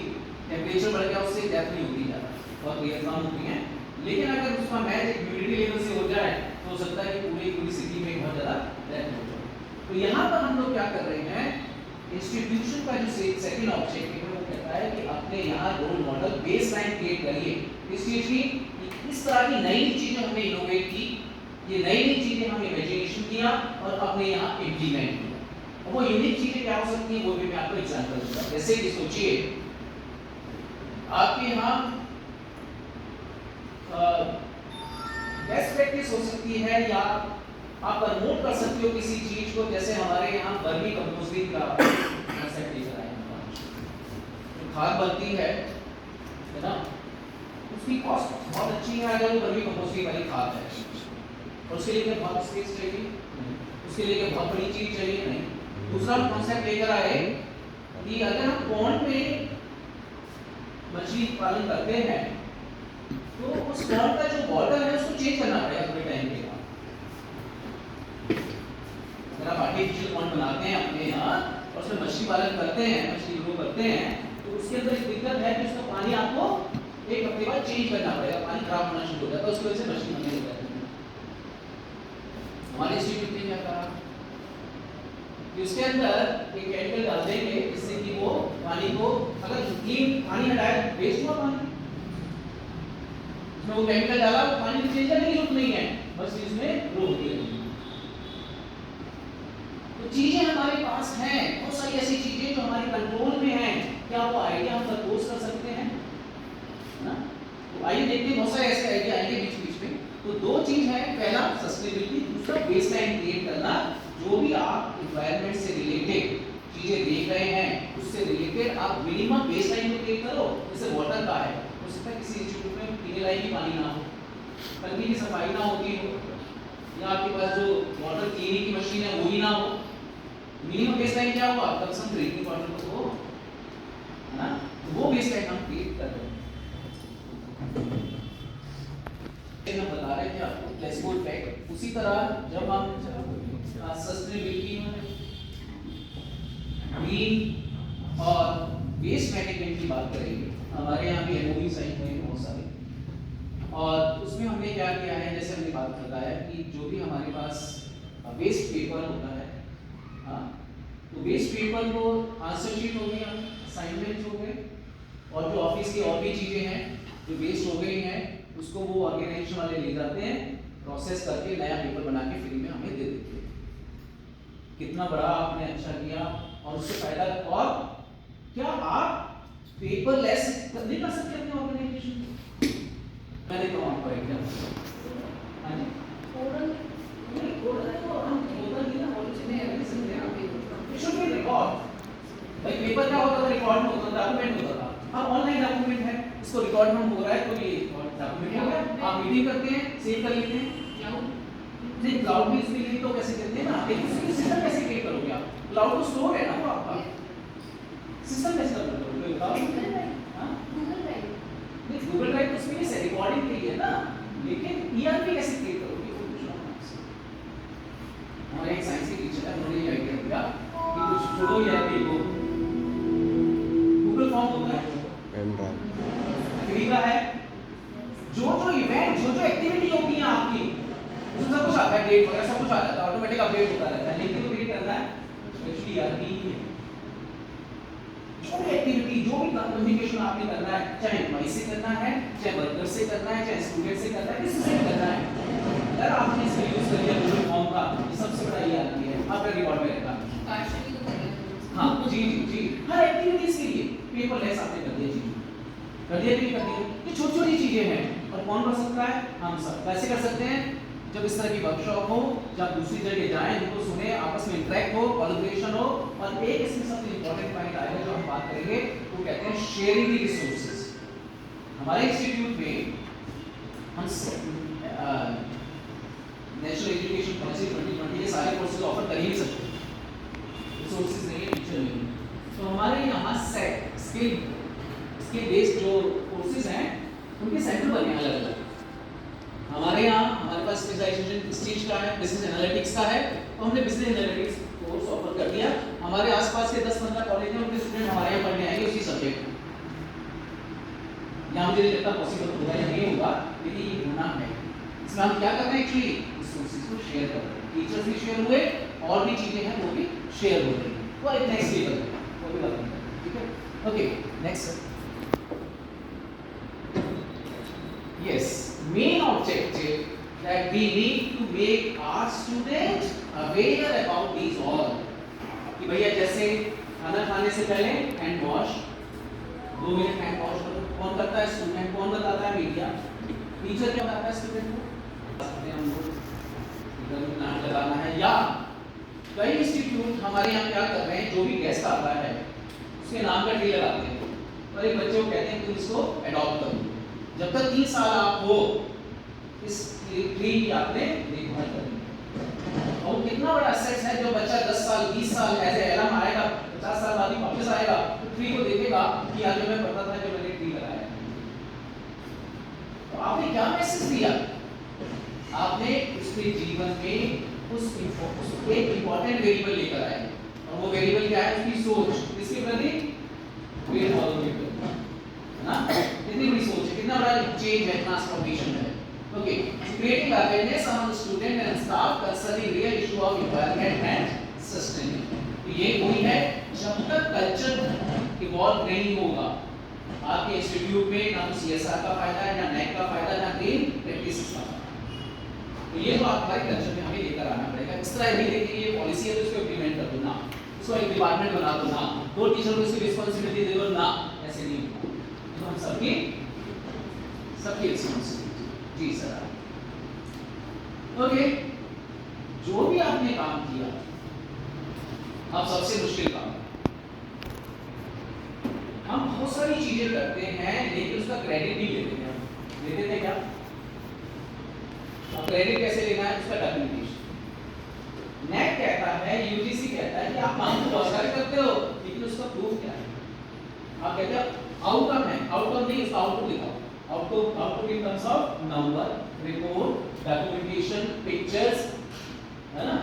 टेम्परेचर बढ़ गया उससे डेप्थ नहीं होती ज़्यादा, बहुत रेयर काम होती है, लेकिन अगर उसका मैच एक ह्यूमिडिटी लेवल से हो जाए तो हो सकता है कि पूरी सिटी में बहुत ज़्यादा डेप्थ हो जाए। तो यहाँ पर हम लोग क्या कर रहे हैं, इंस्टीट्यूशन का जो सेकंड ऑब्जेक्टिव है वो कहता है कि अपने यहाँ रोल मॉडल बेसलाइन क्रिएट करिए इस चीज़ की, इस तरह की नई चीज़ें हमने इनोवेट की, ये नई चीज़ें हम इमेजिनेशन किया और अपने यहाँ इम्प्लीमेंट किया। और वो यूनिक चीज़ें क्या हो सकती हैं वो भी मैं आपको एग्जाम्पल दूंगा। जैसे कि सोचिए आपके यहाँ बेस्ट प्रैक्टिस हो सकती है या आप प्रमोट कर सकते हो किसी चीज को, जैसे हमारे यहाँ वर्मी कंपोस्टिंग का कंसेप्ट लेकर आए हैं, जो खाद बनती है ना, उसकी कॉस्ट बहुत अच्छी है अगर वो वर्मी कंपोस्टिंग वाली खाद है, और उसके लिए बहुत स्पेस चाहिए, उसके लिए बहुत बड़ी चीज चाहिए नहीं। दूसरा कॉन्सेप्ट लेकर आए कि अगर हम पॉन्ड में मछली पालन करते हैं तो उस पॉन्ड का जो वाटर है उसको चेंज करना पड़ेगा थोड़े टाइम के बाद। अगर आप आर्टिफिशियल पॉन्ड बनाते हैं अपने यहाँ और उसमें मछली पालन करते हैं, मछली ग्रो करते हैं, तो उसके अंदर एक दिक्कत है कि उसका पानी आपको एक हफ्ते बाद चेंज करना पड़ेगा, पानी खराब होना शुरू हो जाता है, उसकी वजह से मछली मरने लग जाती है। हमारे इंस्टीट्यूट ने क्या कहा कि उसके अंदर एक केमिकल डाल देंगे जिससे कि वो पानी को, अगर क्लीन पानी हटाए वेस्ट हुआ पानी, उसमें वो केमिकल डाला वो पानी में चेंज करने की जरूरत नहीं है, बस इसमें ग्रो होती है। तो चीजें हमारे पास हैं, बहुत सारी ऐसी चीजें जो हमारे कंट्रोल में हैं, क्या वो आइडिया हम प्रपोज कर सकते हैं ना। तो आइए देखते हैं, बहुत सारे ऐसे आइडिया आएंगे बीच बीच में। तो दो चीज है, पहला सस्टेनेबिलिटी, दूसरा बेसलाइन क्रिएट करना। जो भी आप एनवायरनमेंट से रिलेटेड चीजें देख रहे हैं उससे रिलेटेड आप मिनिमम बेसलाइन को क्रिएट करो। जैसे वाटर का है, हो सकता है किसी इंस्टीट्यूट में पीने लायक ही पानी ना हो, टंकी की सफाई ना होती हो, या आपके पास जो वाटर क्लीनिंग की मशीन है वो ही ना हो। मिनिमम बेसलाइन क्या होगा, कंजम्पशन ड्रिंकिंग वाटर को हो, है ना। तो वो बेसलाइन हम क्रिएट कर रहे हैं। हम बता रहे थे आपको प्लेसबो इफेक्ट। उसी तरह जब हम सस्टेनेबिलिटी ग्रीन और वेस्ट मैनेजमेंट की बात करेंगे, हमारे यहाँ भी एमओयू साइन हुए बहुत सारे, और उसमें हमने क्या किया है, जैसे हमने बात करता है कि जो भी हमारे पास वेस्ट पेपर होता है, हाँ, तो वेस्ट पेपर को आंसर शीट हो गया, असाइनमेंट हो गए, और जो ऑफिस की और भी चीज़ें हैं जो वेस्ट हो गई हैं उसको वो ऑर्गेनाइजेशन वाले ले जाते हैं, प्रोसेस करके नया पेपर बना के फ्री में हमें दे देते हैं। कितना बड़ा आपने अच्छा किया और उससे फायदा। और क्या आप पेपरलेस नहीं कर सकते अपने ऑर्गेनाइजेशन। मैंने तो आपको एग्जाम्पल, हाँ जी, नहीं कोड है तो हम होता नहीं ना, और चीजें ऐसे सकते हैं, इट शुड बी रिकॉर्ड। भाई पेपर क्या होता था, रिकॉर्ड में होता था, डॉक्यूमेंट होता था। अब ऑनलाइन डॉक्यूमेंट है, इसको रिकॉर्ड में हो रहा है तो ये डॉक्यूमेंट हो गया। आप मीटिंग करते हैं, सेव कर लेते हैं, नहीं क्लाउड में इसमें लिंक तो कैसे करते हैं ना, लेकिन उसकी सिस्टम कैसे क्रिएट करोगे आप? क्लाउड तो स्टोर है ना वो आपका, सिस्टम कैसे कर करोगे बताओ? हां नहीं गूगल ड्राइव तो उसमें से रिकॉर्डिंग के लिए है ना, लेकिन ईआरपी कैसे क्रिएट करोगे वो पूछ रहा हूं आपसे। हमारे एक साइंस के टीचर है, उन्होंने ये आइडिया दिया कि कुछ छोड़ो ईआरपी को, गूगल फॉर्म होता है, फ्री का है, जो इवेंट जो एक्टिविटी होती है आपकी उसमें सब कुछ आता है, डेट वगैरह सब कुछ आ जाता है, ऑटोमेटिक अपडेट होता रहता है। लेकिन तो क्रिएट करना है एक्चुअली ईआरपी है। जो भी एक्टिविटी, जो भी कम्युनिकेशन आपने करना है, चाहे एम्प्लॉय से करना है, चाहे वर्कर से करना है, चाहे स्टूडेंट से करना है, किसी से भी करना है, अगर आपने इसका यूज कर लिया गूगल फॉर्म का, ये सबसे बड़ा ईआरपी है, आपका रिकॉर्ड में रहेगा। हाँ जी जी जी, हर एक्टिविटीज के लिए पेपरलेस आपने कर दिया, जी कर दिया कि नहीं कर दिया? ये छोटी छोटी चीजें हैं और कौन कर सकता है? हम सब। कैसे कर सकते हैं? जब इस तरह की वर्कशॉप हो, जब दूसरी जगह जाएं, उनको सुने, आपस में इंटरेक्ट हो, कोलैबोरेशन हो, और एक इसमें सबसे इंपॉर्टेंट पॉइंट आएगा जो हम बात करेंगे, वो कहते हैं शेयरिंग द रिसोर्सेज। हमारे इंस्टीट्यूट में हम नेशनल एजुकेशन पॉलिसी 2020 के सारे कोर्सेज ऑफर कर ही नहीं सकते, रिसोर्सेज नहीं है, टीचर नहीं है। तो हमारे यहाँ सेट स्किल बेस्ड जो कोर्सेज हैं उनके सेंटर बने हैं अलग अलग। हमारे यहाँ हमारे पास स्पेशलाइजेशन किस चीज का है? बिजनेस एनालिटिक्स का है, तो हमने बिजनेस एनालिटिक्स कोर्स ऑफर कर दिया। हमारे आसपास के 10-15 कॉलेज हैं, उनके स्टूडेंट हमारे यहाँ पढ़ने आएंगे उसी सब्जेक्ट में। यहाँ मुझे नहीं लगता पॉसिबल होगा या नहीं होगा, लेकिन ये होना है। इसमें हम क्या कर रहे हैं? एक्चुअली रिसोर्सेज को शेयर कर रहे हैं, टीचर्स भी शेयर हुए, और भी चीजें हैं वो भी शेयर हो रही हैं, वो एक नेक्स्ट लेवल है, वो भी बात करते हैं, ठीक है? Okay next, yes, main objective that we need to make our students aware about these all, कि भैया जैसे खाना खाने से पहले hand wash, 2 minute hand wash करो, कौन करता है? स्टूडेंट। कौन बताता है? मीडिया। टीचर क्या बताता है स्टूडेंट को? हम लोग इधर नाम लगाना है, या कई इंस्टीट्यूट हमारे यहाँ क्या कर रहे हैं, जो भी गेस्ट आता है उसके नाम का ट्री लगाते हैं और एक बच्चे को कहते हैं तुम इसको अडॉप्ट करो, जब तक 3 साल आप हो इस ट्री की आपने देखभाल करनी। और कितना बड़ा एसेट है, जो बच्चा 10 साल 20 साल एज ए एलम आएगा, 50 साल बाद ही वापस आएगा, तो ट्री को देखेगा कि आज मैं पता था जब मैंने ट्री लगाया। तो आपने क्या मैसेज दिया? आपने उसके जीवन में उस एक इंपॉर्टेंट वेरिएबल लेकर आए, और वो वेरिएबल क्या है? उसकी सोच, इसके प्रति ना, कितनी बड़ी सोच है, कितना बड़ा चेंज है, ट्रांसफॉर्मेशन है। Okay, creating awareness among student and staff concerning real issue of environment and sustainability. तो ये वही है, जब तक कल्चर इवॉल्व नहीं होगा आपके इंस्टीट्यूट में, ना तो सीएसआर का फायदा है, ना नेक का फायदा, ना ग्रीन प्रैक्टिसेस का। तो ये तो आपका कल्चर में हमें लेकर आना पड़ेगा। इस तरह नहीं देखिए ये पॉलिसी है तो इसको इंप्लीमेंट कर दो ना, इसको एक डिपार्टमेंट बना दो ना, 2 टीचर को इसकी रिस्पांसिबिलिटी दे दो ना, ऐसे नहीं होगा। तो हम सबकी रिस्पांसिबिलिटी। जी सर। ओके, जो भी आपने काम किया, अब सबसे मुश्किल काम, हम बहुत सारी चीजें करते हैं लेकिन उसका क्रेडिट नहीं लेते हैं। लेते थे क्या? अब क्रेडिट कैसे लेना है? उसका डॉक्यूमेंटेशन। नेट कहता है, यूजीसी कहता है कि आप काम तो बहुत सारे करते हो, लेकिन उसका प्रूफ क्या है? आप कहते हैं आउटकम है, आउटकम नहीं, उसका आउटपुट दिखाओ। Output in terms of number, report, documentation, pictures, है ना?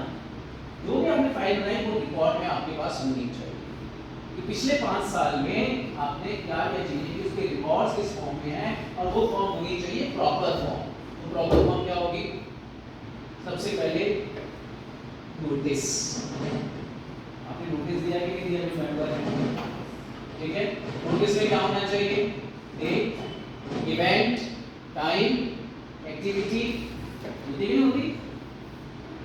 जो भी आपने फाइल बनाई वो रिकॉर्ड में आपके पास होनी चाहिए कि पिछले 5 साल में आपने क्या क्या चीजें की, उसके रिकॉर्ड्स किस फॉर्म में हैं, और वो फॉर्म होनी चाहिए प्रॉपर फॉर्म। तो प्रॉपर फॉर्म क्या होगी? सबसे पहले नोटिस। आपने नोटिस दिया कि नहीं दिया? रिमेंबर, ठीक है? नोटिस में क्या होना चाहिए? डेट, इवेंट, टाइम, एक्टिविटी, नहीं होती,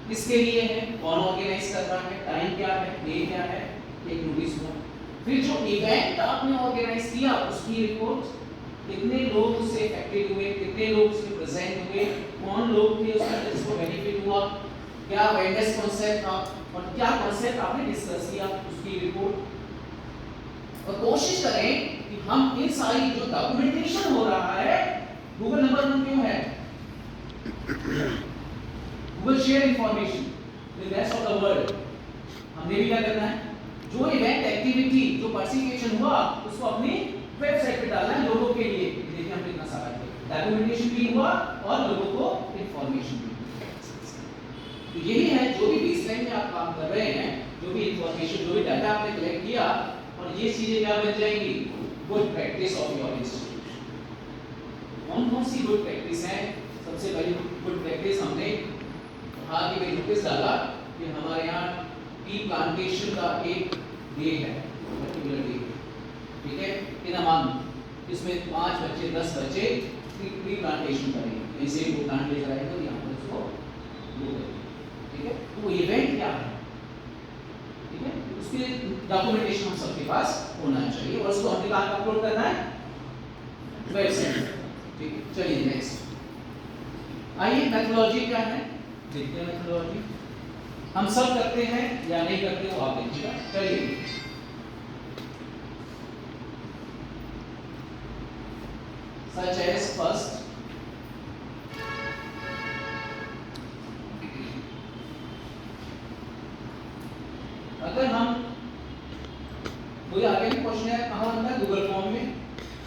किसके लिए है, कौन ऑर्गेनाइज कर रहा है, टाइम क्या है, डे क्या है, एक नोटिस हुआ। फिर जो इवेंट आपने ऑर्गेनाइज किया उसकी रिपोर्ट, कितने लोग उससे इफेक्टेड हुए, कितने लोग उसमें प्रेजेंट हुए, कौन लोग थे उसमें जिसको बेनिफिट हुआ, क्या अवेयरनेस कॉन्सेप्ट था और क्या कॉन्सेप्ट आपने डिस्कस किया, उसकी रिपोर्ट। और कोशिश करें कि हम इन सारी जो डॉक्यूमेंटेशन हो रहा है, गूगल नंबर 1 क्यों है? Google share information with rest of the world. हमने भी क्या करना है, जो इवेंट एक्टिविटी जो पार्टिसिपेशन हुआ उसको अपनी वेबसाइट पे डालना है लोगों के लिए। देखिए हमने कितना सारा किया, डॉक्यूमेंटेशन भी हुआ और लोगों को इंफॉर्मेशन भी। तो यही है, जो भी बेसलाइन में आप काम कर रहे हैं, जो भी इंफॉर्मेशन, जो भी डाटा आपने कलेक्ट किया, और ये चीजें क्या बन जाएंगी, good practice of your institution. कौन कौन सी गुड प्रैक्टिस है? सबसे पहली गुड प्रैक्टिस हमने आगे में नोटिस डाला कि हमारे यहाँ टी प्लांटेशन का एक डे है, पर्टिकुलर डे, ठीक है, इन अ मंथ, इसमें 5 बच्चे 10 बच्चे ट्री प्लांटेशन करेंगे, ऐसे वो प्लांट लेकर आएंगे और यहाँ पर उसको ग्रो करेंगे, ठीक है। तो वो इवेंट क्या है, ठीक है, उसके डॉक्यूमेंटेशन हम सबके पास होना चाहिए और उसको हमने कहाँ अपलोड करना है, वेबसाइट, ठीक है। चलिए नेक्स्ट आइए, मेथोडोलॉजी क्या है देखते हैं। मेथोडोलॉजी हम सब करते हैं या नहीं करते वो आप देखिएगा। चलिए such as first अगर हम कोई आगे भी क्वेश्चन है कहाँ बनता है, गूगल फॉर्म में,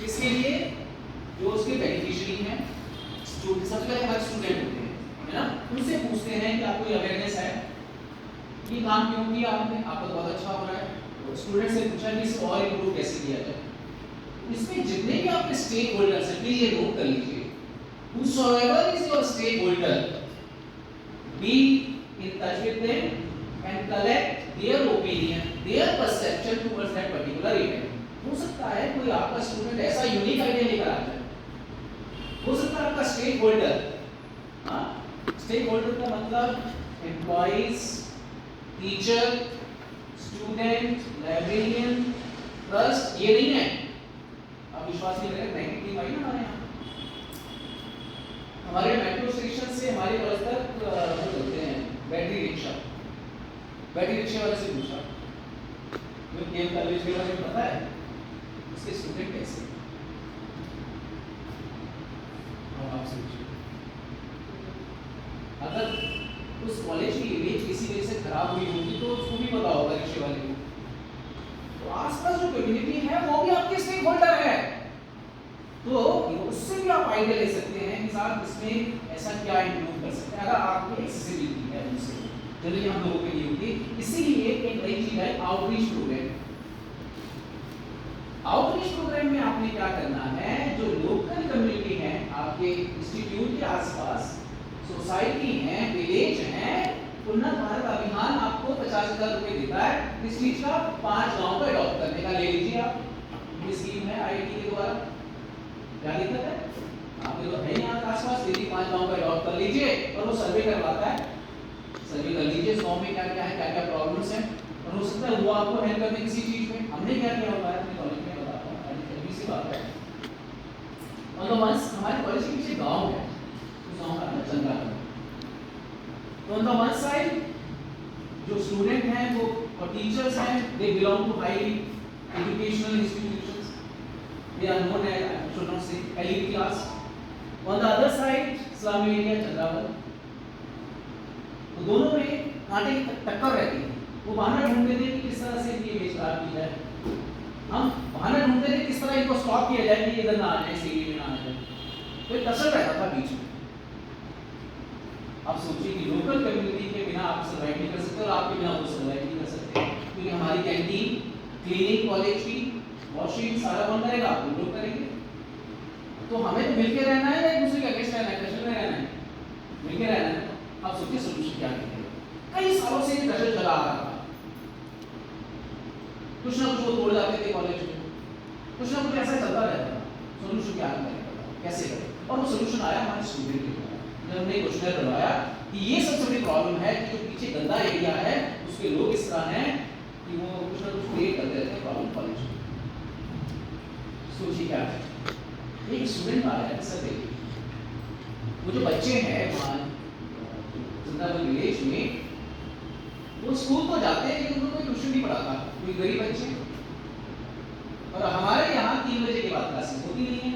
इसके लिए जो उसके बेनिफिशियरी हैं, सबसे पहले हमारे स्टूडेंट होते हैं, है ना, उनसे पूछते हैं कि आपको अवेयरनेस है, ये काम क्यों किया आपने, आपका बहुत अच्छा हो रहा है, तो स्टूडेंट से पूछा कि इसे और इम्प्रूव कैसे किया जाए। इसमें जितने भी आपके स्टेक होल्डर्स हैं, प्लीज ये नोट कर लीजिए, whosoever is your stakeholder, be in touch with them and collect their opinion, their perception towards that particular event। हो सकता है कोई आपका स्टूडेंट ऐसा यूनिक आइडिया लेकर आ जाए, हो सकता है आपका स्टेक होल्डर, हाँ, स्टेक होल्डर का मतलब employees, teacher, student, librarian, trust, ये नहीं है, आप विश्वास नहीं करें, बैंकिंग टीम आई ना हमारे यहाँ, हमारे मेट्रो स्टेशन से हमारे कॉलेज तक वो चलते हैं बैटरी रिक्शा, बैटरी रिक्शा वाले से पूछा जो केम कॉलेज के बारे में पता है, उसके स्टूडेंट कैसे, और आपसे पूछिए, अगर उस कॉलेज की इमेज किसी वजह से खराब हुई होगी तो उसको भी पता होगा रिक्शे वाले को, तो आसपास जो कम्युनिटी है वो भी आपके स्टेक होल्डर है, तो उससे भी आप आइडिया ले सकते हैं कि साहब इसमें ऐसा क्या इम्प्रूव कर सकते हैं, अगर आपकी एक्सेसिबिलिटी है उनसे, चलिए हम लोगों के लिए होगी। इसीलिए एक नई चीज है आउटरीच प्रोग्राम। आउटरीच प्रोग्राम में आपने क्या करना है, जो लोकल कम्युनिटी है आपके इंस्टीट्यूट के आसपास, सोसाइटी है, विलेज है, उन्नत भारत अभियान आपको 50,000 रुपए देता है इस चीज का 5 गांव को अडॉप्ट करने का, ले लीजिए आप, ये स्कीम है आईआईटी के द्वारा, क्या दिक्कत है, आपके तो है यहाँ आसपास, यदि 5 गांव को अडॉप्ट कर लीजिए और वो सर्वे करवाता है, सर्वे कर लीजिए इस गांव में क्या क्या है, क्या क्या प्रॉब्लम्स हैं, और हो सकता है वो आपको हेल्प करने किसी चीज में। हमने क्या किया होगा अपने कॉलेज में, बताता हूँ, अभी सी बात है, मतलब वंस हमारे कॉलेज के पीछे गांव है, उस गांव का नाम चंद्रा है, तो ऑन द वन साइड जो स्टूडेंट हैं वो और टीचर्स हैं, they belong to high educational institutions, they are known as, I should not say, elite class. On the other side slum area Chandrawal, तो दोनों में कांटे की टक्कर रहती है, वो बहाना ढूंढते थे कि किस तरह से इनकी इमेज खराब की जाए, हम बहाना ढूंढते थे किस तरह इनको स्टॉप किया जाए कि इधर ना आ जाए, इस एरिया में ना आ जाए, तो एक टसल रहता था बीच में। आप सोचिए कि लोकल कम्युनिटी के बिना आप सर्वाइव नहीं कर सकते और आपके बिना वो सर्वाइव नहीं कर सकते, क्योंकि हमारी कैंटीन, क्लीनिंग, कॉलेज की वॉशरूम सारा बंद रहेगा, आप लोग करेंगे, तो हमें तो मिलके रहना है या एक दूसरे के अगेंस्ट रहना है, टसल में रहना है, मिलके रहना है। आप सोचिए सोल्यूशन क्या है, कई सालों से ये टसल चला आ रहा था, कुछ ना कुछ वो तोड़ जाते थे कॉलेज में, कुछ ना कुछ ऐसा चलता रहता था, सोल्यूशन क्या करें, कैसे करें, और वो सोल्यूशन आया हमारे स्टूडेंट के द्वारा, हमने क्वेश्चनर करवाया कि ये सबसे बड़ी प्रॉब्लम है कि जो पीछे गंदा एरिया है उसके लोग इस तरह हैं कि वो कुछ ना कुछ क्रिएट करते रहते हैं प्रॉब्लम कॉलेज में। सोचिए क्या है, एक स्टूडेंट आ रहा है सर, देखिए वो जो बच्चे हैं वहाँ जिंदाबाद विलेज में, वो स्कूल तो जाते हैं लेकिन उनको कोई ट्यूशन नहीं पढ़ाता, कोई गरीब बच्चे। और हमारे यहाँ 3 बजे के बाद क्लासेस होती नहीं है,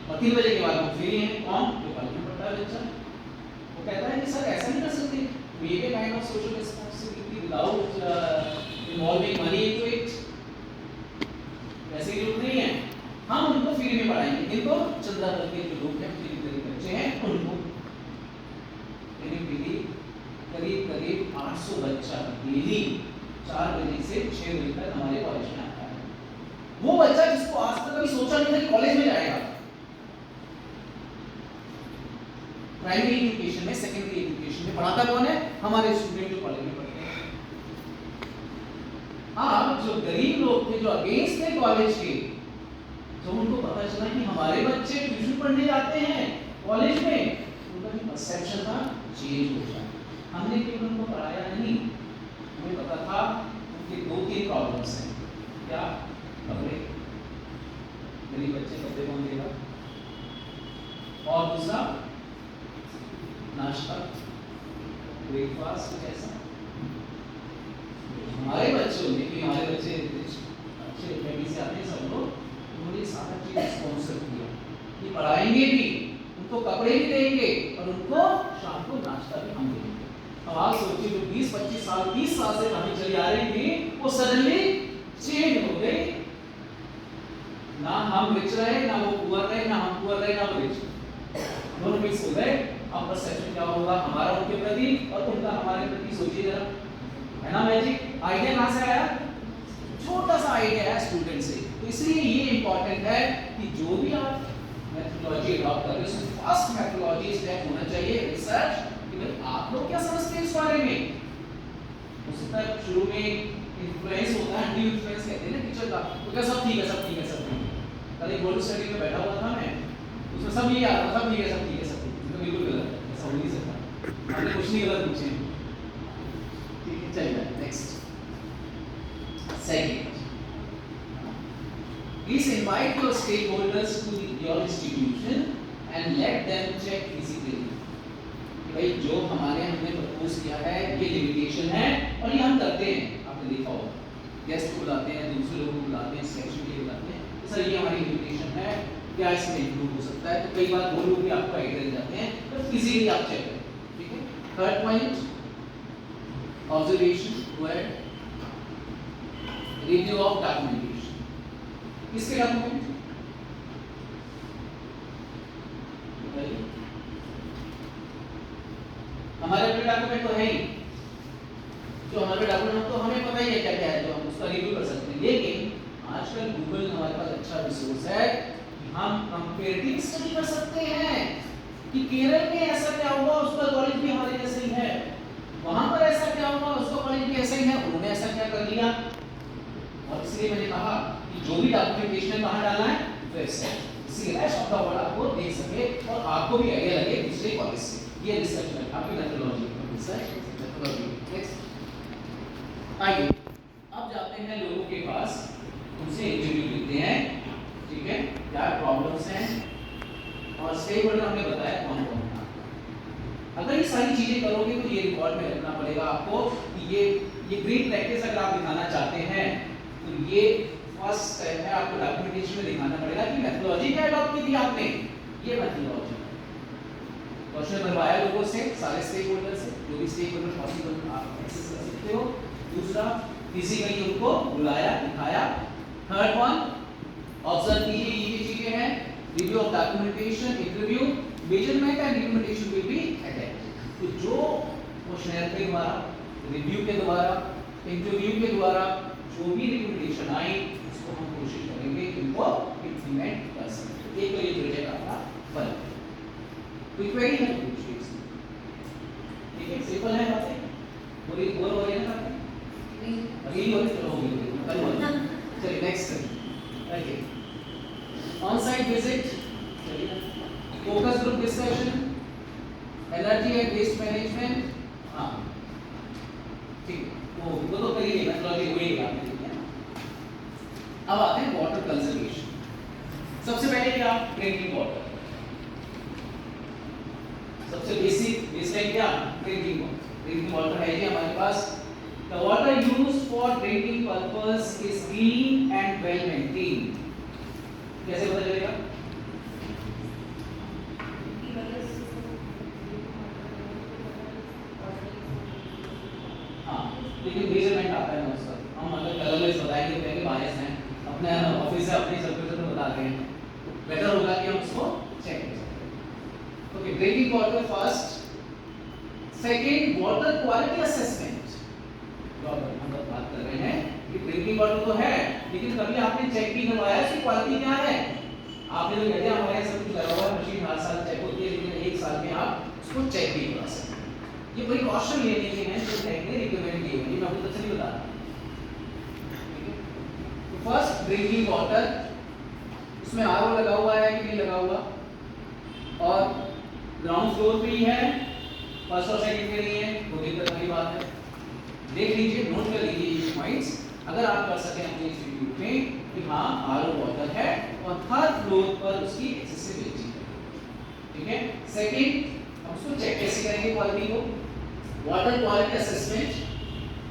और 3 बजे के बाद हम फ्री हैं। कौन? जो कॉलेज में पढ़ता है बच्चा। वो कहता है कि सर ऐसा नहीं कर सकते, we have kind of social responsibility without involving money into it. वैसे जरूरत नहीं है, हम उनको फ्री में पढ़ाएंगे। इनको चंदा दल के जो लोग हैं, गरीब बच्चे हैं, उनको करीब 800 बच्चा डेली 4 बजे से 6 बजे तक हमारे कॉलेज में आता है। वो बच्चा जिसको आज तक कभी सोचा नहीं था कि कॉलेज में जाएगा, प्राइमरी एजुकेशन में, सेकेंडरी एजुकेशन में पढ़ाता कौन है? हमारे स्टूडेंट जो कॉलेज में पढ़ते हैं। अब जो गरीब लोग थे, जो अगेंस्ट थे कॉलेज के, तो उनको पता चला कि हमारे बच्चे ट्यूशन पढ़ने जाते हैं कॉलेज में, उनका जो परसेप्शन था चेंज हो गया। हमने केवल उनको पढ़ाया नहीं, हमें पता था उनके 2-3 प्रॉब्लम्स हैं। क्या? कपड़े, गरीब बच्चे कपड़े कौन देगा, और दूसरा नाश्ता, ब्रेकफास्ट ऐसा। हमारे बच्चों ने, कि हमारे बच्चे अच्छे फैमिली से आते हैं सब लोग, उन्होंने सारा चीज स्पॉन्सर किया कि पढ़ाएंगे भी, उनको कपड़े भी देंगे और उनको शाम को नाश्ता भी हम देंगे। अब आप सोचिए, जो 20-25 साल 30 साल से कहानी चली आ रही थी, वो सडनली चेंज हो गई। ना हम रिच रहे, ना वो पुअर रहे, ना हम पुअर रहे, ना वो रिच, दोनों मिक्स हो गए। अब परसेप्शन क्या होगा हमारा उनके प्रति और उनका हमारे प्रति? सोचिए जरा, है ना मैजिक? आइडिया कहां से आया? छोटा सा आइडिया है स्टूडेंट से। तो इसलिए ये इंपॉर्टेंट है कि जो भी आप मेथोडोलॉजी अडॉप्ट कर रहे हो, फर्स्ट मेथोडोलॉजी स्टेप होना चाहिए रिसर्च, कि भाई आप लोग क्या समझते हैं इस बारे में। उससे तक शुरू में इन्फ्लुएंस होता है, एंटी इन्फ्लुएंस कहते हैं ना टीचर का, तो क्या सब ठीक है, सब ठीक है, सब ठीक है। कल एक गोल्ड स्टडी में बैठा हुआ था मैं, उसमें सब ये आता, सब ठीक है, सब ठीक है, सब ठीक है, तो बिल्कुल गलत है, ऐसा हो नहीं सकता। हमने कुछ नहीं गलत पूछे, ठीक है। चलिए next, second, please invite your stakeholders to your institution and let them check physically। भाई जो हमारे हमने प्रपोज किया है ये लिमिटेशन है और ये हम करते हैं, आपने देखा होगा, गेस्ट को बुलाते हैं, दूसरे लोगों को बुलाते हैं, सिलेक्शन के लिए बुलाते हैं, सर ये हमारी लिमिटेशन है, क्या इसमें इंक्लूड हो सकता है? तो कई बार वो लोग भी आपको आइडिया दे जाते हैं, तो फिजिकली आप चेक करें, ठीक है। Third point, observation, word, review of documentation. किसके डॉक्यूमेंट? हमारे अपने डॉक्यूमेंट तो है ही, जो हमारे डॉक्यूमेंट तो हमें पता ही है क्या क्या है, जो हम उसका रिव्यू कर सकते हैं। लेकिन आजकल गूगल हमारे पास अच्छा रिसोर्स है कि हम कंपैरेटिव स्टडी कर सकते हैं कि केरल में ऐसा क्या हुआ, उसका कॉलेज भी हमारे जैसे ही है, वहां पर ऐसा क्या हुआ, उसका कॉलेज भी ऐसा ही है, उन्होंने ऐसा क्या कर लिया। और इसलिए मैंने कहा कि जो भी डॉक्यूमेंटेशन कहां डालना है, वेबसाइट, इसी रैश ऑफ द वर्ड आपको देख सके और आपको भी आइडिया लगे दूसरे कॉलेज से। ये रिसर्च है आपकी मेथोडोलॉजी, रिसर्च मेथोडोलॉजी। नेक्स्ट, आइए अब जाते हैं लोगों के पास, उनसे इंटरव्यू लेते हैं, ठीक है, क्या प्रॉब्लम्स हैं और स्टेक होल्डर हमने बताया कौन कौन है। अगर ये सारी चीजें करोगे तो ये रिकॉर्ड में रखना पड़ेगा आपको कि ये ग्रीन प्रैक्टिस अगर आप दिखाना चाहते हैं तो ये फर्स्ट स्टेप है, आपको डॉक्यूमेंटेशन में दिखाना पड़ेगा कि मेथोडोलॉजी क्या अडॉप्ट की थी आपने, ये मेथोडोलॉजी। क्वेश्चन बनवाया लोगों से, सारे स्टेक होल्डर से, जो भी स्टेक होल्डर पॉसिबल आप एक्सेस कर सकते हो। दूसरा, फिजिकली उनको बुलाया, दिखाया। थर्ड वन, ऑब्जर्व कीजिए ये चीजें हैं, review of documentation, interview, measurement and implementation will be attempt. तो जो क्वेश्चनर के द्वारा, रिव्यू के द्वारा, इंटरव्यू के द्वारा जो भी रिकमेंडेशन आई उसको हम कोशिश करेंगे इनको इंप्लीमेंट कर सकें। एक तो ये प्रोजेक्ट आपका बन गया। कोई क्वेरी है तो पूछिए, ठीक है, सिंपल है बातें, पूरी बोर हो रही है ना बातें, अभी हो चलो होगी कल हो। चलिए next, okay, on site visit, चलिए, focus group discussion, energy and waste management, हाँ अब आते हैं वाटर कंजर्वेशन। सबसे पहले क्या, ड्रिंकिंग वाटर। सबसे बेसिक बेसलाइन क्या, ड्रिंकिंग वाटर। ड्रिंकिंग वाटर है जी हमारे पास। The water used for drinking purpose is clean and well maintained. कैसे पता चलेगा? हाँ, लेकिन मेजरमेंट आता है ना उसका। हम अगर कलरलेस बताएंगे तो कहेंगे बायस हैं, अपने ऑफिस से अपनी सर्कुलर में बताते हैं, बेटर होगा कि हम उसको चेक करें। Okay, drinking water first. Second, water quality assessment. हम लोग बात कर रहे हैं कि ड्रिंकिंग वाटर तो है, लेकिन कभी आपने चेक भी करवाया इसकी क्वालिटी क्या है? आपने तो कहते हैं हमारे सब कुछ लगा हुआ है, मशीन हर साल चेक होती है, लेकिन एक साल में आप उसको चेक भी करवा सकते हैं। ये प्रिकॉशन लेने के हैं जो टेक ने रिकमेंड किए हैं, ये मैं आपको तो नहीं बता रहा। ठीक है, तो फर्स्ट ड्रिंकिंग वाटर, उसमें आरओ लगा हुआ है कि नहीं लगा हुआ, और ग्राउंड फ्लोर पे ही है, फर्स्ट और सेकंड पे नहीं है, वो दिक्कत वाली बात है। देख लीजिए, नोट कर लीजिए ये पॉइंट्स, अगर आप कर सकें अपने इंस्टीट्यूट में कि हाँ आरओ वाटर है और हर फ्लोर पर उसकी एक्सेसिबिलिटी है। ठीक है, सेकंड हम उसको चेक कैसे करेंगे क्वालिटी को? Water quality assessment.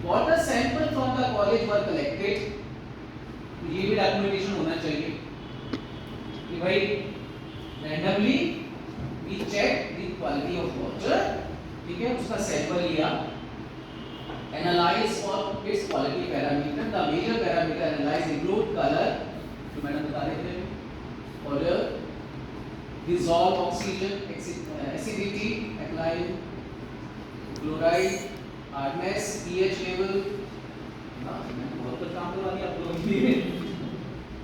Water sample from the college were collected. ये भी डॉक्यूमेंटेशन होना चाहिए कि भाई randomly we check the quality of water. ठीक है, उसका सैंपल लिया, analyse for its quality parameter. The major parameter analysed include colour, जो मैंने बता रहे थे, odour, dissolved oxygen, acidity, alkaline, chloride, hardness, pH level। ना मैंने बहुत कुछ काम करवा दिया आप लोगों के लिए।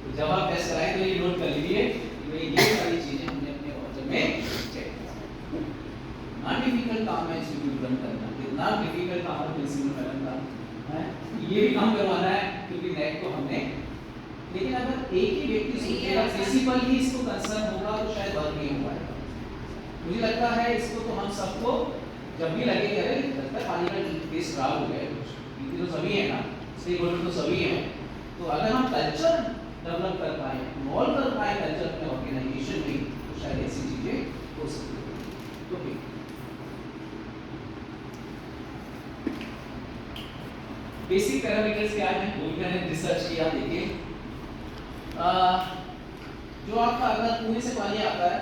तो जब आप टेस्ट कराएं तो ये नोट कर लीजिए कि भाई ये सारी चीजें हमने अपने वाटर में चेक की। नॉट डिफिकल्ट काम है इंस्टीट्यूट रन करना, कितना डिफिकल्ट काम है प्रिंसिपल मैडम का है, ये भी काम करवाना है क्योंकि नेट को हमने। लेकिन अगर एक ही व्यक्ति सोचेगा प्रिंसिपल ही इसको कंसर्न होगा तो शायद वर्क नहीं हो पाएगा। मुझे लगता है इसको तो हम सबको जब भी लगे अरे लगता है पानी का टेस्ट खराब हो गया कुछ, क्योंकि तो सभी है ना, स्टेक होल्डर तो सभी हैं। तो अगर हम कल्चर डेवलप कर पाए, इन्वॉल्व कर पाए कल्चर अपने ऑर्गेनाइजेशन में, तो शायद ऐसी चीजें हो सकती है। ओके, बेसिक पैरामीटर्स क्या हैं वो मैंने रिसर्च किया। देखिए जो आपका अगर कुएं से पानी आता है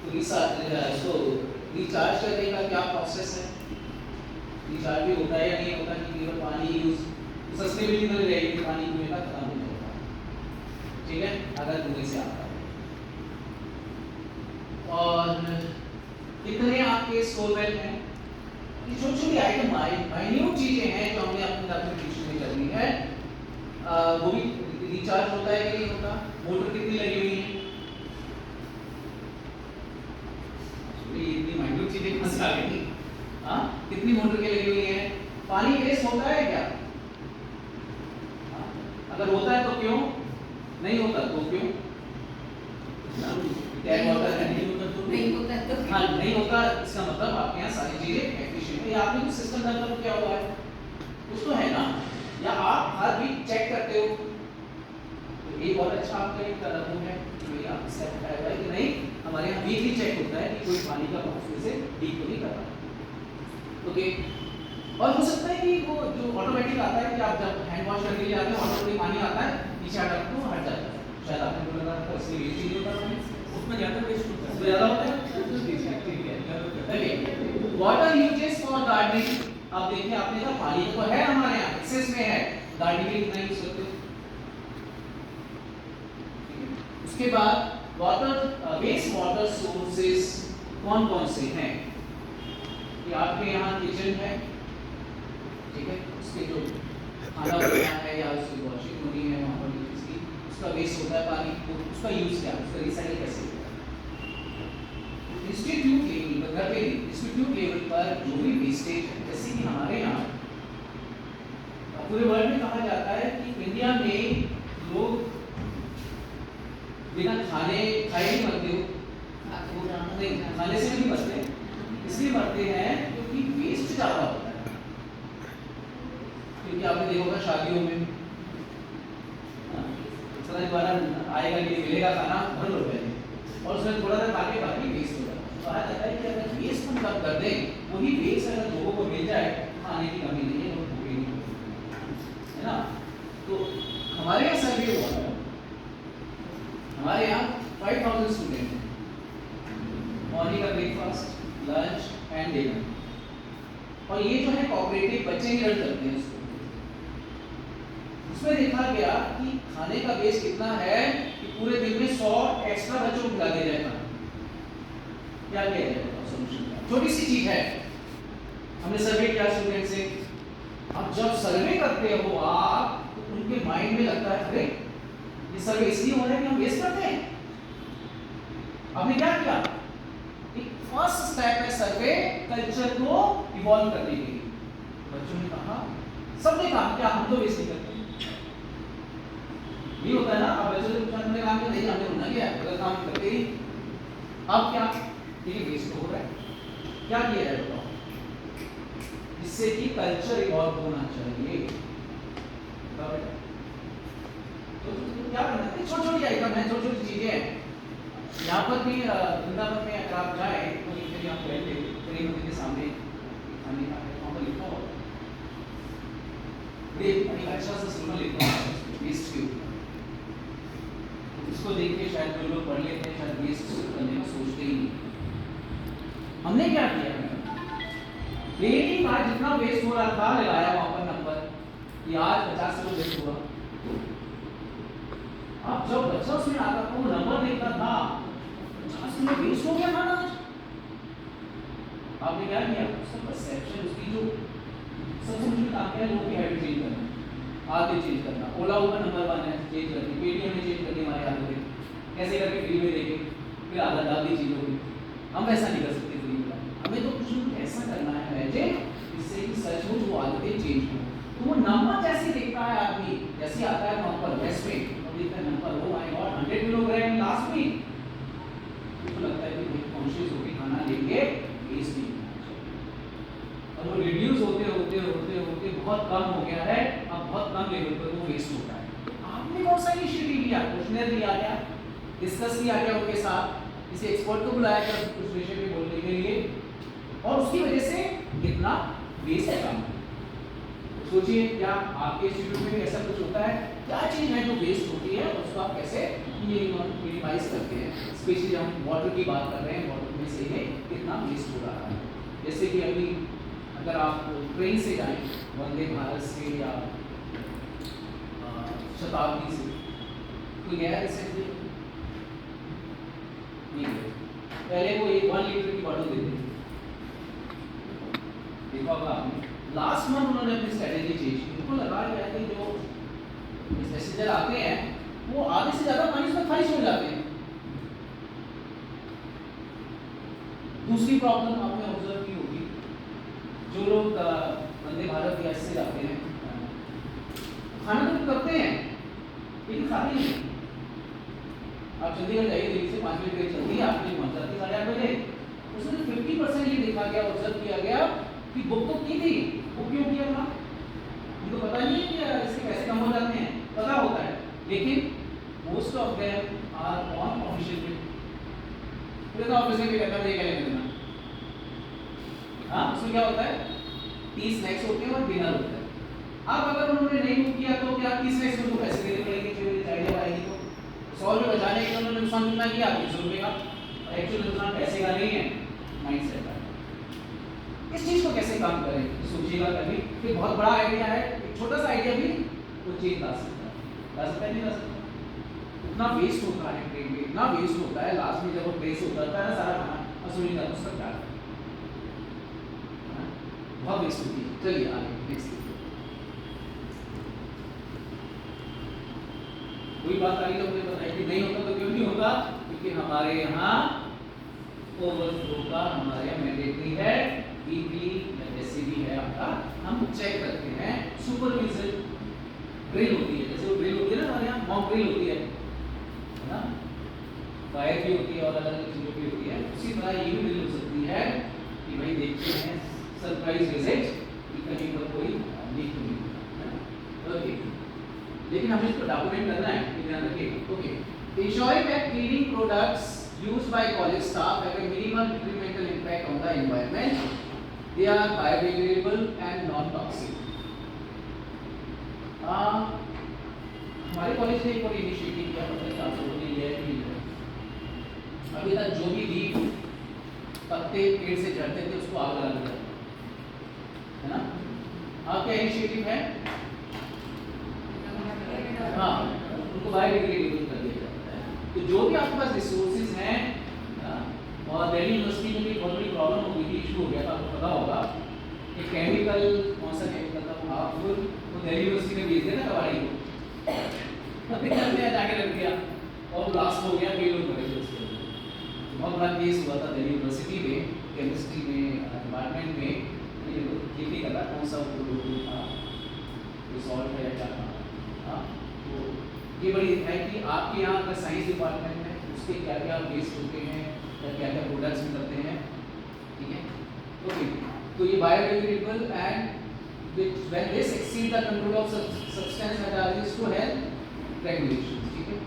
तो इसको रिचार्ज करने का क्या प्रोसेस है, रिचार्ज भी होता है या नहीं होता, कि केवल पानी यूज सस्टेनेबिलिटी तो रहेगी, पानी कुएं का खत्म हो जाएगा। ठीक है, अगर कुएं से आता है। और कितने आपके स्टोरवेल हैं, ये छोटी छोटी आइटम माइन्यूट चीजें हैं जो हमने अपने डॉक्यूमेंटेशन में करनी है। वो भी रिचार्ज होता है कि नहीं होता, मोटर कितनी लगी हुई है, ये इतनी माइन्यूट चीजें कहां से आ गई? हाँ, कितनी मोटर के लगी हुई है, पानी वेस्ट होता है क्या? अगर होता है तो क्यों, नहीं होता तो क्यों? टैप वाटर है, नहीं होता तो नहीं होता तो हाँ नहीं होता, इसका मतलब आपके यहाँ सारी चीजें एफिशिएंट है, या आपने कुछ सिस्टम डेवलप किया हुआ है कुछ तो है ना, या आप हर वीक चेक करते हो। तो ये बहुत अच्छा आपका एक कदम है कि भैया सेट है कि नहीं, हमारे यहाँ वीकली चेक होता है कि कोई पानी का बॉक्स से लीक तो नहीं कर रहा। ओके, और हो सकता है कि वो जो ऑटोमेटिक आता है कि आप जब हैंड वॉश करने के लिए आते हैं ऑटोमेटिक पानी आता है, नीचे हटा तो हट जाता है, शायद आपने को लगा था इसलिए वेस्ट नहीं होता है, उसमें ज्यादा वेस्ट होता है, उसमें ज्यादा होता है। वाटर यूजेस फॉर गार्डनिंग, अब देखिए आपने कहा पानी तो है हमारे यहाँ एक्सेस में है, गार्डनिंग के लिए कितना यूज करते हो। उसके बाद वाटर वेस्ट वाटर सोर्सेस कौन कौन से हैं, कि आपके यहाँ किचन है, ठीक है, उसके जो खाना बनाना है या उसकी वॉशिंग होनी है वहाँ पर इसकी उसका वेस्ट होता है पानी, तो उसका यूज क्या, उसका रिसाइकल कैसे होता है। इंस्टीट्यूट लेवल पर, इंस्टीट्यूट लेवल पर जो भी वेस्टेज है, जैसे कि हमारे यहाँ पूरे वर्ल्ड में कहा जाता है कि इंडिया में लोग बिना खाए नहीं मरते हो, खाने से नहीं मरते, इसलिए मरते हैं क्योंकि वेस्ट ज़्यादा होता है। क्योंकि आपने देखा होगा शादियों में पता नहीं दोबारा आएगा कि मिलेगा खाना बंद हो जाएगा, और उसमें थोड़ा सा खा के बाकी वेस्ट हो जाता है। तो कहा जाता है कि अगर वेस्ट हम कम कर दें, वही वेस्ट अगर लोगों को मिल जाए, खाने की कमी नहीं है, लोग भूखे नहीं होंगे, है ना। तो हमारे यहाँ सर्वे हुआ है, हमारे यहाँ 5000 स्टूडेंट हैं, मॉर्निंग का ब्रेकफास्ट, लंच एंड डिनर, और ये जो है कोऑपरेटिव बच्चे ही रन करते हैं इसको। उसमें देखा गया कि खाने का वेस्ट कितना है कि पूरे दिन में 100 एक्स्ट्रा बच्चों को खिला दिया जाएगा। क्या किया जाएगा सॉल्यूशन? छोटी सी चीज है, हमने सर्वे किया स्टूडेंट से। अब जब सर्वे करते हो आप, तो उनके माइंड में लगता है अरे ये सर्वे इसलिए हो रहा है कि हम वेस्ट करते हैं। आपने क्या किया? एक फर्स्ट स्टेप है सर्वे कल्चर को इवॉल्व करने के लिए। बच्चों ने कहा, सबने कहा क्या हम तो वेस्ट नहीं करते। ये होता है ना, अब बच्चों से पूछा तुमने काम किया? नहीं, हमने होना क्या अगर काम करते ही। अब क्या? ये वेस्ट हो रहा है, क्या किया जाए बताओ, जिससे कि कल्चर इवॉल्व होना चाहिए। तो क्या करना है? छोटी छोटी आइटम है, छोटी छोटी चीजें हैं। यहाँ पर भी वृंदावन में अगर आप जाए तो आप बैठे प्रेम मंदिर के सामने खाने का है, वहाँ पर लिखा हुआ अच्छा सा सिंबल लिखा हुआ वेस्ट के ऊपर। इसको देख के शायद जो लोग पढ़ लेते हैं, शायद वेस्ट करने का सोचते ही नहीं। हमने क्या किया? डेली का जितना वेस्ट हो रहा था लगाया वहाँ पर नंबर कि आज 50 किलो वेस्ट हुआ। अब जब बच्चा उसमें आता था वो नंबर देखता था 50 किलो वेस्ट हो गया था ना। आपने क्या किया? उसका परसेप्शन, उसकी जो सबसे मुश्किल काम क्या है, लोगों की हैबिट चेंज करना, आदतें चेंज करना। ओला ऊबर नंबर 1 है, चेंज करनी, पेटीएम में चेंज करनी हमारी आदतें, कैसे करके फ्री में देंगे, फिर आदत डाल दी चीज़ों की। हम ऐसा नहीं कर सकते फ्री में, हमें तो कुछ ऐसा करना है जिससे कि सचमुच वो आदतें चेंज हो। तो वो नंबर जैसे देखता है आदमी, जैसे आता है वहाँ पर वेस्ट में और देखता है number, oh my god 100 kilogram last week, तो लगता है कि कॉन्शियस होकर खाना लेंगे, वेस्ट नहीं। और वो रिड्यूस होते होते होते होते बहुत कम हो गया है, अब बहुत कम लेवल पर वो वेस्ट होता है। आपने कौन सा इनिशिएटिव लिया? क्वेश्चनर लिया गया, डिस्कस किया गया उनके साथ, किसी एक्सपर्ट को बुलाया गया कुछ विषय पे बोलने के लिए, और उसकी वजह से कितना वेस्ट है कम। सोचिए क्या आपके इंस्टीट्यूट में भी ऐसा कुछ होता है? क्या चीज़ है जो वेस्ट होती है, उसको आप कैसे मिनिमाइज करते हैं? स्पेशली हम वाटर की बात कर रहे हैं, वाटर में से कितना वेस्ट हो रहा है। जैसे कि अभी अगर आप ट्रेन से जाएं, वंदे भारत से या शताब्दी से, तो गया रिसेंटली नहीं गया। पहले वो 1 लीटर की बॉटल देते थे, देखा होगा आपने। लास्ट मंथ उन्होंने अपनी स्ट्रेटेजी चेंज की, उनको लगा गया कि जो पैसेंजर आते हैं वो आधे से ज़्यादा पानी उसमें खाली छोड़ जाते हैं। दूसरी प्रॉब्लम आपने ऑब्जर्व की होगी, जो लोग वंदे भारत या इससे जाते हैं, खाना तो करते हैं लेकिन खाते नहीं। आप चंडीगढ़ जाइए, दिल्ली से 5 बजे ट्रेन चलती है, आपने पहुंच जाती है 8:30 बजे। उसमें 50% ये देखा गया, ऑब्जर्व किया गया कि बुक तो की थी, वो क्यों किया था उनको पता नहीं है कि इसके पैसे कम हो जाते हैं, पता होता है, लेकिन most of them are on official trip. फिर तो ऑफिस में भी कहता है ये क्या लेना देना। हाँ, उसमें क्या होता है? 30 स्नैक्स होते हैं और डिनर होता है। अब अगर उन्होंने नहीं बुक किया तो क्या 30 स्नैक्स को पैसे देने पड़ेंगे, फिर आइडिया आएगी तो 100 रुपये बचाने के लिए उन्होंने नुकसान कितना किया? 300 रुपये का। और एक्चुअली नुकसान पैसे का नहीं है, माइंडसेट का। इस चीज़ को कैसे काम करें सोचिएगा कभी। कि बहुत बड़ा आइडिया है, एक छोटा सा आइडिया भी वो चेंज ला सकता है, नहीं ला सकता। इतना वेस्ट होता है ट्रेन में, इतना वेस्ट होता है, लास्ट में जब वो वेस्ट होता है ना सारा खाना, असुरी का उसका क्या बहुत वेस्ट होती है। चलिए आगे नेक्स्ट। कोई बात आई तो मुझे बताइए कि नहीं होता तो क्यों नहीं होता? क्योंकि हमारे यहाँ ओवरफ्लो का हमारे यहाँ मैंडेटरी है, वीकली जैसे भी है आपका, हम चेक करते हैं। सुपरविजन ड्रिल होती है, जैसे वो ड्रिल होती है ना हमारे यहाँ, मॉक ड्रिल होती है ना, फायर की होती है और अलग अलग चीज़ों की होती है। उसी तरह ये भी ड्रिल हो सकती है कि भाई देखते हैं सरप्राइज विजिट कि कहीं पर कोई लीक नहीं होता है। ओके, लेकिन हमें इसको डॉक्यूमेंट करना है, ये ध्यान रखिए। Okay, ensuring that cleaning products used by college staff have a minimal detrimental impact on the environment, they are biodegradable and non-toxic. हमारे कॉलेज ने एक और इनिशिएटिव किया, पता नहीं आप लोगों ने लिया है कि नहीं। अभी तक जो भी लीफ पत्ते पेड़ से झड़ते थे उसको आग लगा दिया, है ना। क्या इनिशिएटिव है? हाँ, उनको बायोडिग्रेडेबल कर दिया जाता है। तो जो भी आपके पास रिसोर्सेज हैं, और दिल्ली यूनिवर्सिटी में भी बहुत बड़ी प्रॉब्लम हो गई थी, इशू हो गया था, आपको पता होगा। एक केमिकल, कौन सा केमिकल था, हार्मफुल, वो दिल्ली यूनिवर्सिटी में भेज दिया ना कबाड़ी को, जाके रख दिया और ब्लास्ट हो गया, कई लोग मरे थे उसके। बहुत बड़ा केस हुआ था दिल्ली यूनिवर्सिटी में, केमिस्ट्री में डिपार्टमेंट में, ये नहीं पता कौन सा था, सॉल्ट है या क्या था। तो ये बड़ी है कि आपके यहाँ अगर साइंस डिपार्टमेंट में उसके क्या क्या वेस्ट होते हैं या क्या क्या प्रोडक्ट्स करते हैं, ठीक है। ओके, तो ये biodegradable and when this exceed the control of substance hazardous to health regulations, ठीक है।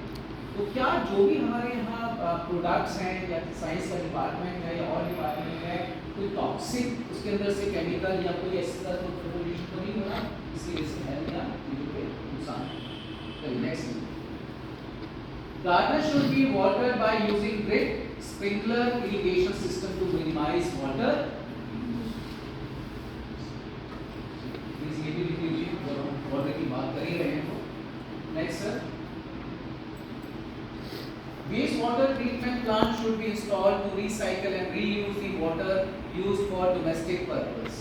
तो क्या जो भी हमारे यहाँ प्रोडक्ट्स हैं या साइंस का डिपार्टमेंट है या और डिपार्टमेंट है, कोई टॉक्सिक उसके अंदर से केमिकल या कोई ऐसा पोल्यूशन तो नहीं हो रहा, इसकी वजह से हेल्थ या चीज़ों पे नुकसान है। Next, garden should be watered by using drip sprinkler irrigation system to minimize water. Please ये भी लिख लीजिए, वाटर की बात कर ही रहे हैं तो। Next sir, waste water treatment plant should be installed to recycle and reuse the water used for domestic purpose.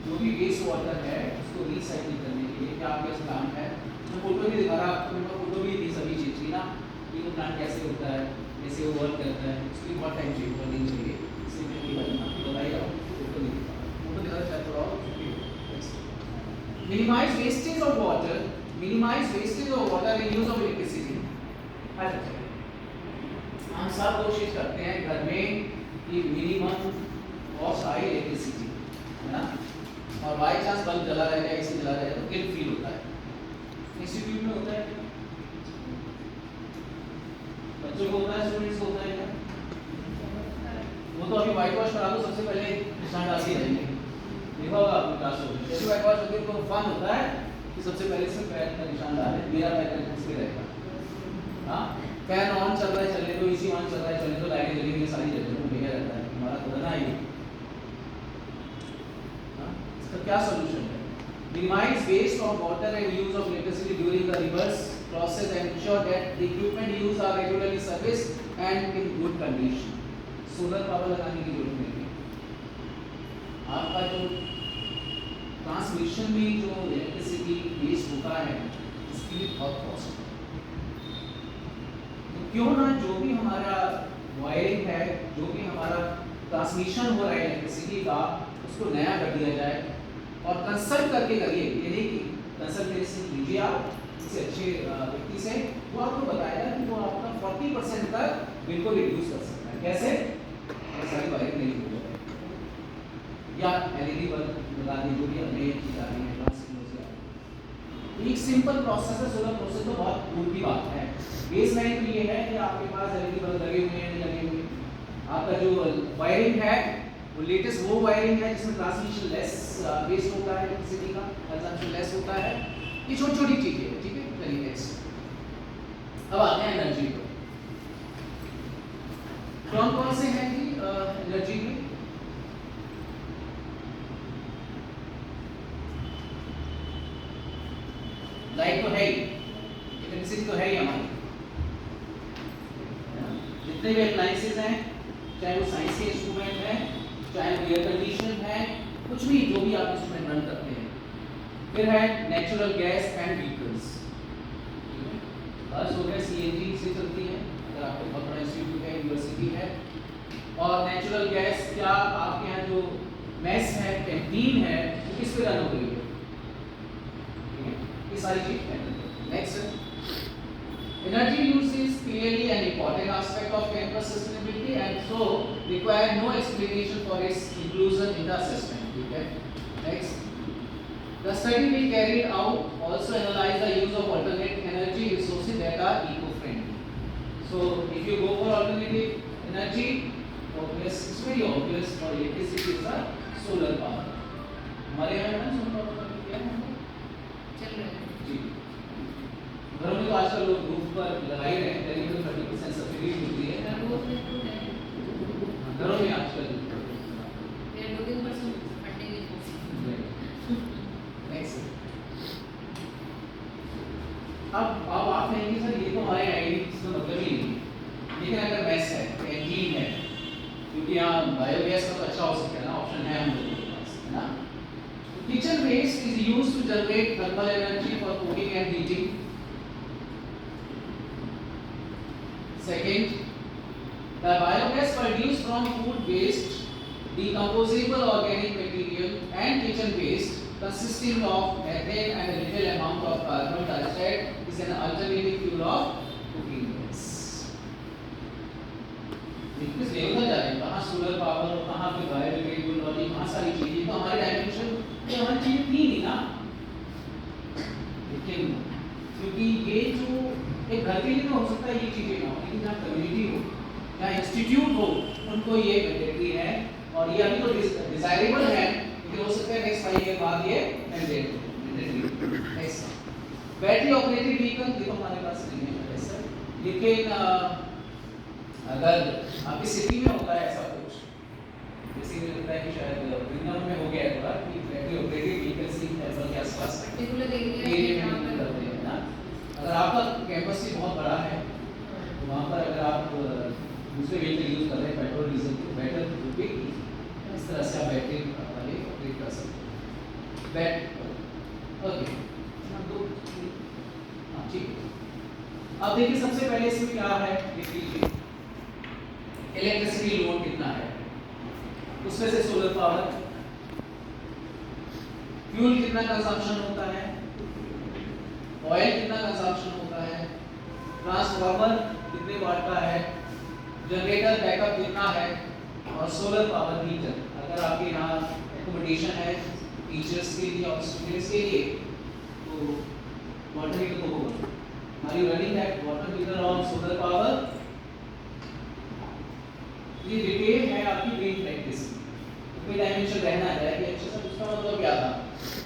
जो भी वेस्ट वाटर है उसको रिसाइकिल करने के लिए क्या आपके पास प्लान है? मैं फोटो भी दिखा रहा, आपको मैं फोटो भी दी सभी चीज़ की ना, कि वो प्लान कैसे होता है, कैसे वो वर्क करता है, उसके लिए बहुत टाइम चाहिए, बहुत दिन चाहिए, इसलिए मैं ये बताइए आप फोटो दिखा रहा थोड़ा और। Minimise wastage of water, minimise wastage of water and use of electricity. हम सब कोशिश करते हैं घर में कि मिनिमम कॉस्ट आए इलेक्ट्रिसिटी, है ना। और बाई चांस बल्ब जला रहेगा, एसी जला रहेगा तो गिल्ट फील होता है। इंस्टीट्यूट में होता है, बच्चों को होता है, स्टूडेंट्स को होता है क्या? वो तो अभी व्हाइट वॉश करा दो, सबसे पहले निशान डाल ही रहेंगे, देखा होगा आपने क्लास में जैसे व्हाइट वॉश होती है तो फन होता है कि सबसे पहले से पैर का निशान डालें, मेरा पैर उस पर रहेगा। हाँ, फैन ऑन चल रहा है चलने दो, एसी ऑन चल रहा है चलने दो, लाइटें जली हुई सारी जगह में भैया रहता है, हमारा तो ना ही। इसका क्या सॉल्यूशन है? Minimise waste of water and use of electricity during the reverse process and ensure that the equipment used are regularly serviced and in good condition. Solar power लगाने की जरूरत नहीं है। आपका जो ट्रांसमिशन में जो इलेक्ट्रिसिटी वेस्ट होता है उसकी भी बहुत कॉस्ट है। तो क्यों ना जो भी हमारा वायरिंग है, जो भी हमारा ट्रांसमिशन हो रहा है इलेक्ट्रिसिटी का, उसको नया कर दिया जाए और कंसल्ट करके करिए। ये नहीं कि कंसल्टेशन लीजिए आप किसी अच्छे व्यक्ति से, वो आपको बताएगा कि वो आपका 40% तक बिल को रिड्यूस कर सकता है। कैसे? सारी वायरिंग नहीं होगी या एलईडी बल्ब लगा दी, जो भी हमने चीज आ रही है एक सिंपल प्रोसेस है। सोलर प्रोसेस तो बहुत दूर की बात है। बेसलाइन तो ये है कि आपके पास एलईडी बल्ब लगे हुए हैं, नहीं लगे हुए, आपका जो वायरिंग है वो लेटेस्ट वो वायरिंग है जिसमें ट्रांसमिशन लेस वेस्ट होता है, इलेक्ट्रिसिटी का कंजम्पशन लेस होता है। ये छोटी छोटी चीजें हैं, ठीक है। चलिए नेक्स्ट, अब आते हैं एनर्जी पर। कौन कौन से हैं जी एनर्जी में? लाइट तो है ही, इलेक्ट्रिसिटी तो है ही हमारी, जितने भी अप्लायंसेस हैं, चाहे वो साइंस के इंस्ट्रूमेंट हैं, चाहे वो एयर कंडीशन है, कुछ भी जो भी आप इंस्ट्रूमेंट रन करते हैं। फिर है नेचुरल गैस एंड व्हीकल्स। बस हो गया, सीएनजी से चलती है अगर आपको बहुत बड़ा इंस्टीट्यूट है, यूनिवर्सिटी है। और नेचुरल गैस क्या आपके यहाँ जो मेस है, कैंटीन है, वो किस पे रन हो रही है? ये सारी चीज है। Next, energy use is clearly an important aspect of campus sustainability and so require no explanation for its inclusion in the assessment. ठीक है। Next, the study we carried out also analyzed electricity is the solar power. हमारे यहाँ है ना solar power क्या है चल रहा है जी। घरों में तो आजकल लोग रूफ पर लगा ही रहे हैं, करीब 30% सब्सिडी मिलती है वो में घरों में आजकल। ये लोडिंग पर फंडिंग है नेक्स्ट अब आप कहेंगे सर ये तो हमारे आईडी का मतलब ही नहीं, लेकिन अगर मैस है कैंटीन है, क्योंकि यहाँ बायोगैस का तो अच्छा हो सकता है ना, ऑप्शन है हम लोगों के पास, है ना। Kitchen waste is used to generate thermal energy for cooking and heating. Second, the biogas produced from food waste, decomposable organic material and kitchen waste consisting of methane and a little amount of carbon dioxide is an alternative fuel of cooking gas। देखिए देखा जाए कहाँ solar power और कहाँ पे biodegradable, कहाँ सारी चीजें, तो हमारे डायमेंशन ये हमारी चीजें थी नहीं ना, लेकिन क्योंकि ये जो एक घर के लिए तो हो सकता है ये चीजें ना हो, लेकिन जहाँ कम्युनिटी हो, जहाँ इंस्टीट्यूट हो, उनको ये मैंडेटरी है। और ये अभी तो डिजायरेबल है, लेकिन हो सकता है नेक्स्ट 5 ईयर बाद ये mandatory. Next battery operated vehicle, ये तो हमारे पास नहीं है सर, लेकिन अगर आपकी सिटी में होता है ऐसा कुछ, जैसे मुझे लगता है कि शायद वृंदावन में हो गया है थोड़ा कि बैटरी ऑपरेटेड व्हीकल्स की टेम्पल के आसपास पर्टिकुलर एरिया में करते हैं ना। अगर आपका कैंपस ही बहुत बड़ा है तो वहाँ पर अगर आप दूसरे व्हीकल यूज कर रहे हैं पेट्रोल डीजल के, बेटर रुपये की इस तरह से आप बैटरी वाले ऑपरेट कर सकते हैं। ओके हाँ ठीक है। अब देखिए सबसे पहले इसमें क्या है, देख लीजिए इलेक्ट्रिसिटी लोड कितना है, उसमें से सोलर पावर, फ्यूल कितना कंजम्पशन होता है, ऑयल कितना कंजम्पशन होता है, ट्रांसफार्मर कितने वाट का है, जनरेटर बैकअप कितना है, और सोलर पावर हीटर। अगर आपके यहाँ एकोमोडेशन है टीचर्स के लिए और स्टूडेंट्स के लिए तो वाटर हीटर तो होगा। Are you running that water heater on solar power? ये डिटेल है आपकी ब्रेन प्रैक्टिस कोई डायमेंशन रहना है कि अच्छा सर उसका मतलब क्या था,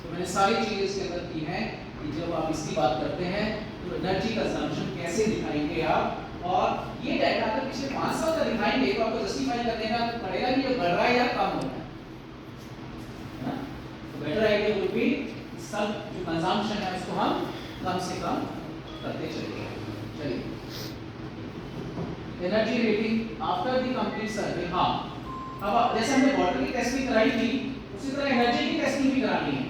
तो मैंने सारी चीजें इसके अंदर की हैं कि जब आप इसकी बात करते हैं तो एनर्जी कंजम्पशन कैसे दिखाएंगे आप, और ये डाटा अगर पिछले 5 साल का दिखाएंगे तो आपको जस्टिफाई करने का पड़ेगा कि ये बढ़ रहा है या कम हो रहा है ना। तो बेटर आइडिया वुड बी सब जो कंजम्पशन है उसको हम कम से कम करते चलेंगे। चलिए energy rating after the complete survey. हाँ अब जैसे हमने वाटर की टेस्टिंग कराई थी उसी तरह एनर्जी की टेस्टिंग भी करानी है।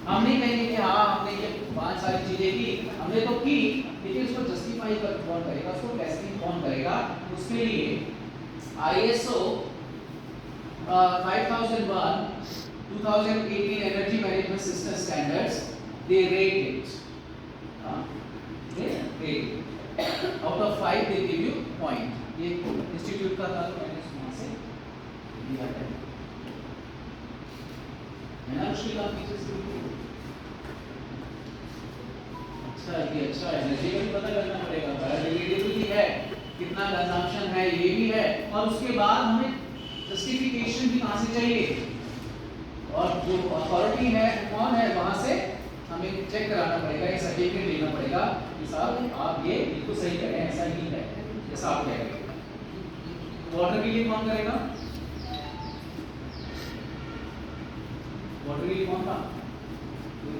हम नहीं कहेंगे कि हाँ हमने ये 5 सारी चीजें की, हमने तो की, लेकिन उसको जस्टिफाई कर कौन करेगा, उसको टेस्टिंग कौन करेगा। उसके लिए ISO 5001 2018 energy management system standards they rate it, they rate out of 5 they give you point. ये इंस्टीट्यूट का था तो मैंने वहां से लिया है ना। मुश्किल आप टीचर्स के लिए अच्छा ये अच्छा एनर्जी का भी पता करना पड़ेगा, बायोडिग्रेडेबल भी है, कितना कंजम्पशन है ये भी है, और उसके बाद हमें जस्टिफिकेशन भी कहाँ से चाहिए, और जो अथॉरिटी है कौन है वहां से हमें चेक कराना पड़ेगा, ये सर्टिफिकेट लेना पड़ेगा कि साहब आप ये बिल्कुल सही कह रहे हैं, ऐसा ही है जैसा आप कह रहे हैं। वाटर के लिए कौन करेगा, वाटर के लिए कौन था, कोई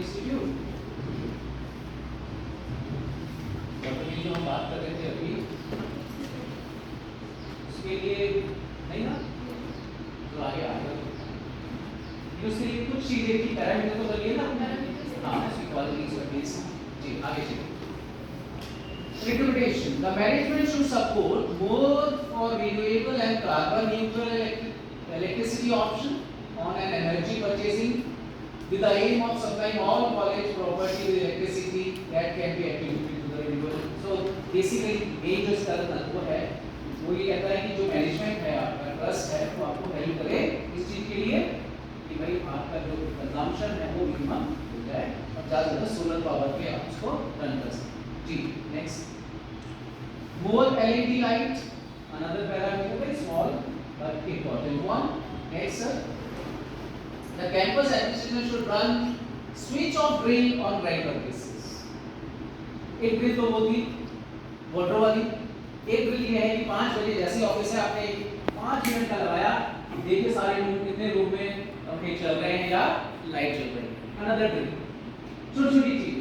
इंस्टीट्यूट। वाटर की जो हम बात कर रहे थे अभी उसके लिए नहीं ना, तो आगे आएगा उसके लिए कुछ चीजें की पैरामीटर तो करिए ना, हाँ उसकी क्वालिटी सर्विस जी। आगे चलिए recommendation, the management should support more for renewable and carbon neutral electricity option on an energy purchasing with the aim of supplying all college property with electricity that can be attributed to the renewable। So basically ये जो इसका तत्व है वो ये कहता है कि जो मैनेजमेंट है आपका ट्रस्ट है वो आपको हेल्प करे इस चीज के लिए कि भाई आपका जो कंजम्पशन है वो मिनिमम हो जाए और ज़्यादा सोलर पावर पे आप उसको रन कर सकते जी। Next more LED light, another parameter है small but important one. Next, sir. The campus administration should run switch off drill on regular basis. एक ड्रिल तो वो थी वाटर वाली, एक ड्रिल ये है कि 5 बजे जैसे ऑफिस है आपने 5 मिनट का लगाया, देखिए सारे रूम कितने रूम में पंखे चल रहे हैं या लाइट चल रही है. अनदर ड्रिल, छोटी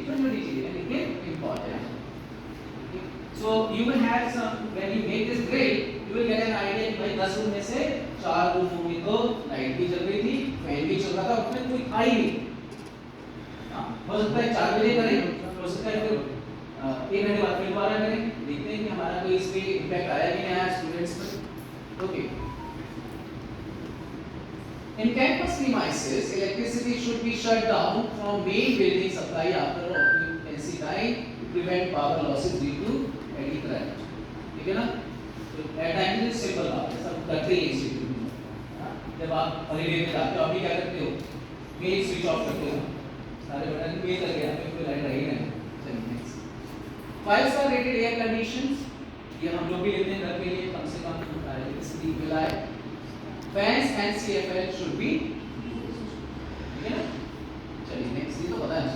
छोटी चीजें लेकिन important. So you will have some, when you make this drill, you will get an idea कि भाई 10 रूम में से 4 रूम में तो लाइट भी चल रही थी, फैन भी चल रहा था, उसमें कोई था ही नहीं. हाँ, हो सकता है 4 बजे करें, हो सकता है फिर 1 घंटे बाद फिर दोबारा करें, देखते हैं कि हमारा कोई इस पे इम्पैक्ट आया कि नहीं आया स्टूडेंट्स पर. Okay. In campus premises, electricity should be shut down from main building supply after occupancy time to prevent power losses due to eddy current. ठीक है ना? तो एट टाइम इज सिंपल बात है, सब करते ही इंस्टीट्यूट में. जब आप हॉलीडे में जाते हो, अभी क्या करते हो? मेन स्विच ऑफ करते हो, सारे बटन पे कर गया, कोई लाइट रही नहीं. चलिए next. 5-star rated air conditions, ये हम लोग भी लेते हैं घर के लिए, कम से कम इलेक्ट्रिसिटी बिल आए. Fans and CFL should be, ठीक है ना? चलिए नेक्स्ट, ये तो पता है.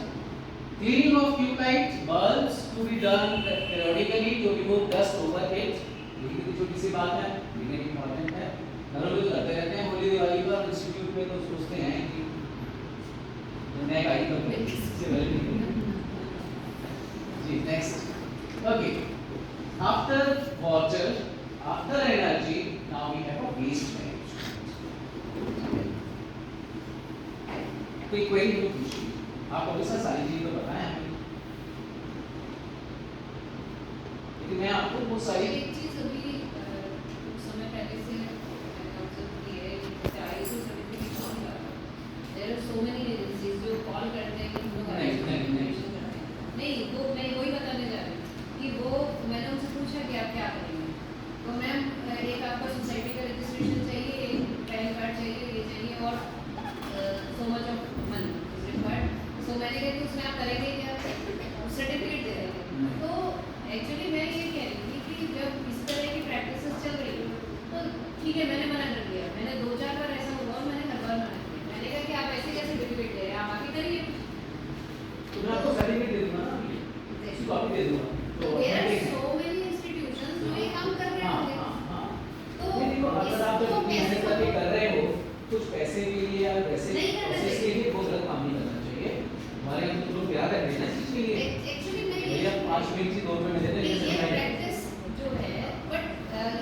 Cleaning of tube light bulbs to be done periodically to remove dust over it. ये कितनी छोटी सी बात है, लेकिन इम्पोर्टेंट है. घरों में तो करते रहते हैं, होली दिवाली पर इंस्टीट्यूट में तो सोचते हैं कि नया गाड़ी तो इससे पहले जी. Next. Okay. After water, after energy, now we have a waste management. कोई क्वेरी हो पूछिए, आपको हमेशा सारी चीजें तो पता है, लेकिन मैं आपको बहुत सारी एक चीज अभी कुछ समय पहले से ऑब्जर्व की है कि आईएसओ सर्टिफिकेशन का there are so many agencies जो कॉल करते हैं कि हम लोग आईएसओ सर्टिफिकेशन कराएं. नहीं, तो मैं वही बताने जा रही हूँ कि वो मैंने उनसे पूछा कि आप क्या करेंगे, तो मैम एक आपका सोसाइटी का रजिस्ट्रेशन चाहिए, एक पैन कार्ड चाहिए, ये चाहिए और so much of money is required. So मैंने कहा कि उसमें आप करेंगे क्या, सर्टिफिकेट दे रहे हैं. तो एक्चुअली मैं ये कह रही थी कि जब इस तरह की प्रैक्टिसेस चल रही है तो ठीक है, मैंने मना कर दिया. मैंने 2-4 बार ऐसा हुआ और मैंने हर बार मना किया. मैंने कहा कि आप ऐसे कैसे सर्टिफिकेट दे रहे हैं, आप आगे करिए. तो मैं आपको सर्टिफिकेट दे दूंगा ना, इसकी कॉपी दे दूंगा. तो there are so many institutions जो ये काम कर रहे होंगे. तो देखो, अगर आप इसको कैसे कर रहे हो कुछ पैसे के लिए या वैसे नहीं करना प्रोसेस के चाहिए. लिए बहुत गलत काम नहीं करना चाहिए. हमारे यहाँ तो लोग प्यार करते हैं ना चीज के लिए. एक्चुअली मैं ये भैया 5 मिनट की 2 मिनट में दे ये दें. प्रैक्टिस जो है, बट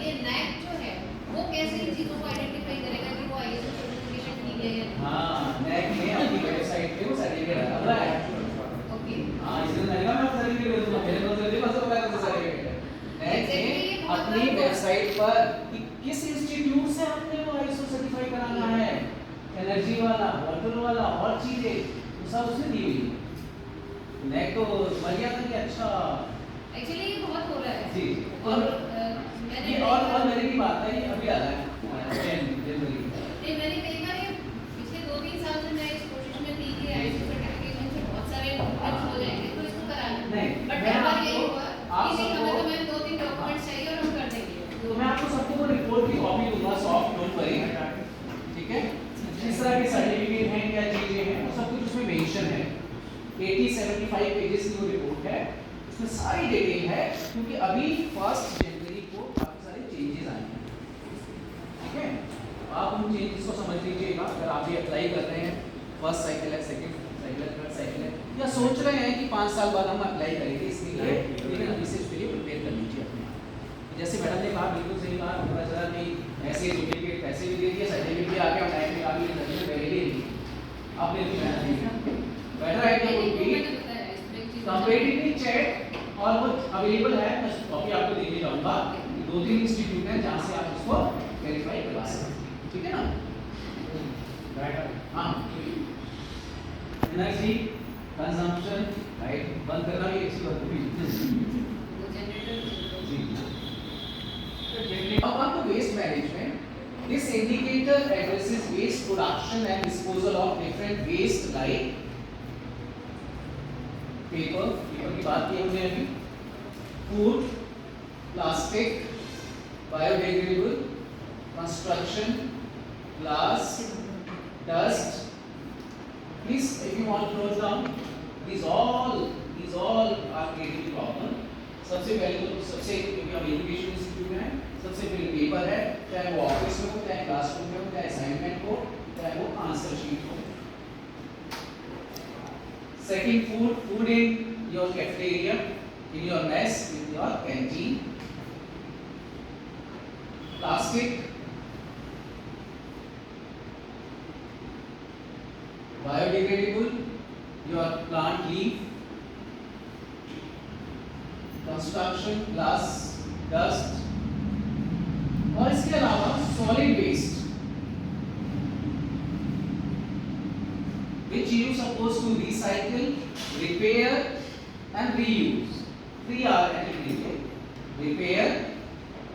ये नैक जो है वो कैसे इन चीजों को आइडेंटिफाई करेगा कि वो आईएसओ सर्टिफिकेशन ठीक है या नहीं. हाँ, नैक में अपनी वेबसाइट पे वो सर्टिफिकेट आता है. ओके. हाँ, इसलिए मैंने कहा मैं आपको सर्टिफिकेट दे दूंगा. मेरे पास सर्टिफिकेट तो मैं आपको सर्टिफिकेट है. नैक में अपनी वेबसाइट पर कि किस इंस्टीट्यूट से हमने वो आईएसओ सर्टिफाई कराना है, एनर्जी वाला, वाटर वाला और चीजें तो सब उसने दी हुई है. नैक तो मर गया था कि अच्छा. एक्चुअली ये बहुत हो रहा है. जी. और ये और मेरे की बात है, ये अभी आ रहा है जनवरी. नहीं, मैंने कई बार ये पिछले 2-3 साल से मैं इस कोशिश में थी कि आईएसओ सर्टिफिकेशन से बहुत सारे डॉक्यूमेंट्स हो जाएंगे तो इसको कराना. नहीं, बट मैं हर बार आपको- यही हुआ आप कि नहीं, सबको- हमें तो मैम 2-3 डॉक्यूमेंट्स चाहिए और हम कर देंगे. तो मैं आपको सबको वो रिपोर्ट की कॉपी दूंगा, सॉफ्ट, डोंट वरी. ठीक है, जिस तरह के सर्टिफिकेट हैं, क्या चीजें हैं, वो सब कुछ उसमें मेंशन है. 80-75 पेजेस की वो रिपोर्ट है, उसमें सारी डिटेल है, क्योंकि अभी 1 जनवरी को काफी सारे चेंजेस आए हैं. ठीक है, आप उन चेंजेस को समझ लीजिएगा. अगर आप भी अप्लाई कर रहे हैं, फर्स्ट साइकिल है, सेकंड साइकिल है, थर्ड साइकिल है, या सोच रहे हैं कि 5 साल बाद हम अप्लाई करेंगे इसके लिए, लेकिन अभी से इसके लिए प्रिपेयर कर लीजिए अपने आप. जैसे मैडम ने कहा, बिल्कुल सही कहा. पता चला कि ऐसे डुप्लीकेट पैसे भी दे दिए, सर्टिफिकेट भी आ गया, टाइम में आ गई, सर्टिफिकेट पहले ही दी. आपने भी मेहनत की. बेटर है कि वो भी कंपेटिटिव चेक और वो अवेलेबल है. मैं कॉपी आपको देके जाऊंगा. 2-3 इंस्टीट्यूट हैं जहां से आप इसको वेरीफाई करवा सकते हैं. ठीक है ना? हाँ, एनर्जी कंजम्पशन राइट बंद करना भी अच्छी बात है. Now on to waste management. This indicator addresses waste production and disposal of different waste like paper की बात की हमने अभी, food, plastic, biodegradable, construction, glass, dust. Please, if you want to note down, these all are creating problem. सबसे पहले तो सबसे क्योंकि हम एजुकेशन इंस्टीट्यूट में हैं, सबसे पहले पेपर है, चाहे वो ऑफिस में हो, चाहे क्लासरूम में हो, चाहे असाइनमेंट हो, चाहे वो आंसर शीट हो. Second, food in your cafeteria, in your mess, in your canteen. Plastic, biodegradable, your plant leaf. Construction, glass, dust. और इसके अलावा solid waste, which you supposed to recycle, repair and reuse. 3 are integrated: repair,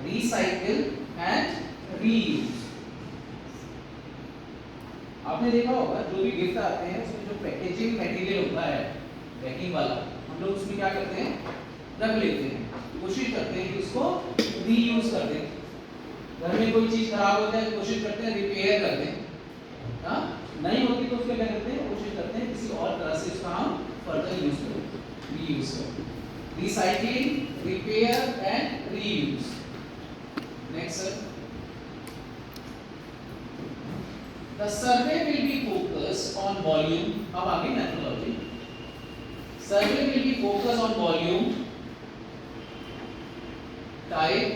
recycle and reuse. आपने देखा होगा जो भी gift आते हैं उसमें जो पैकेजिंग मटेरियल होता है पैकिंग वाला, हम लोग उसमें क्या करते हैं, रख लेते हैं, कोशिश करते हैं कि उसको रीयूज कर दें. घर में कोई चीज खराब होता है कोशिश करते हैं रिपेयर कर दें, हाँ नहीं होती तो उसके क्या करते हैं, कोशिश करते हैं किसी और तरह से उसका हम फर्दर यूज करें, रीयूज करें. Recycling, repair and reuse. Next sir. The survey will be focused on volume. अब आगे methodology. Survey will be focused on volume, type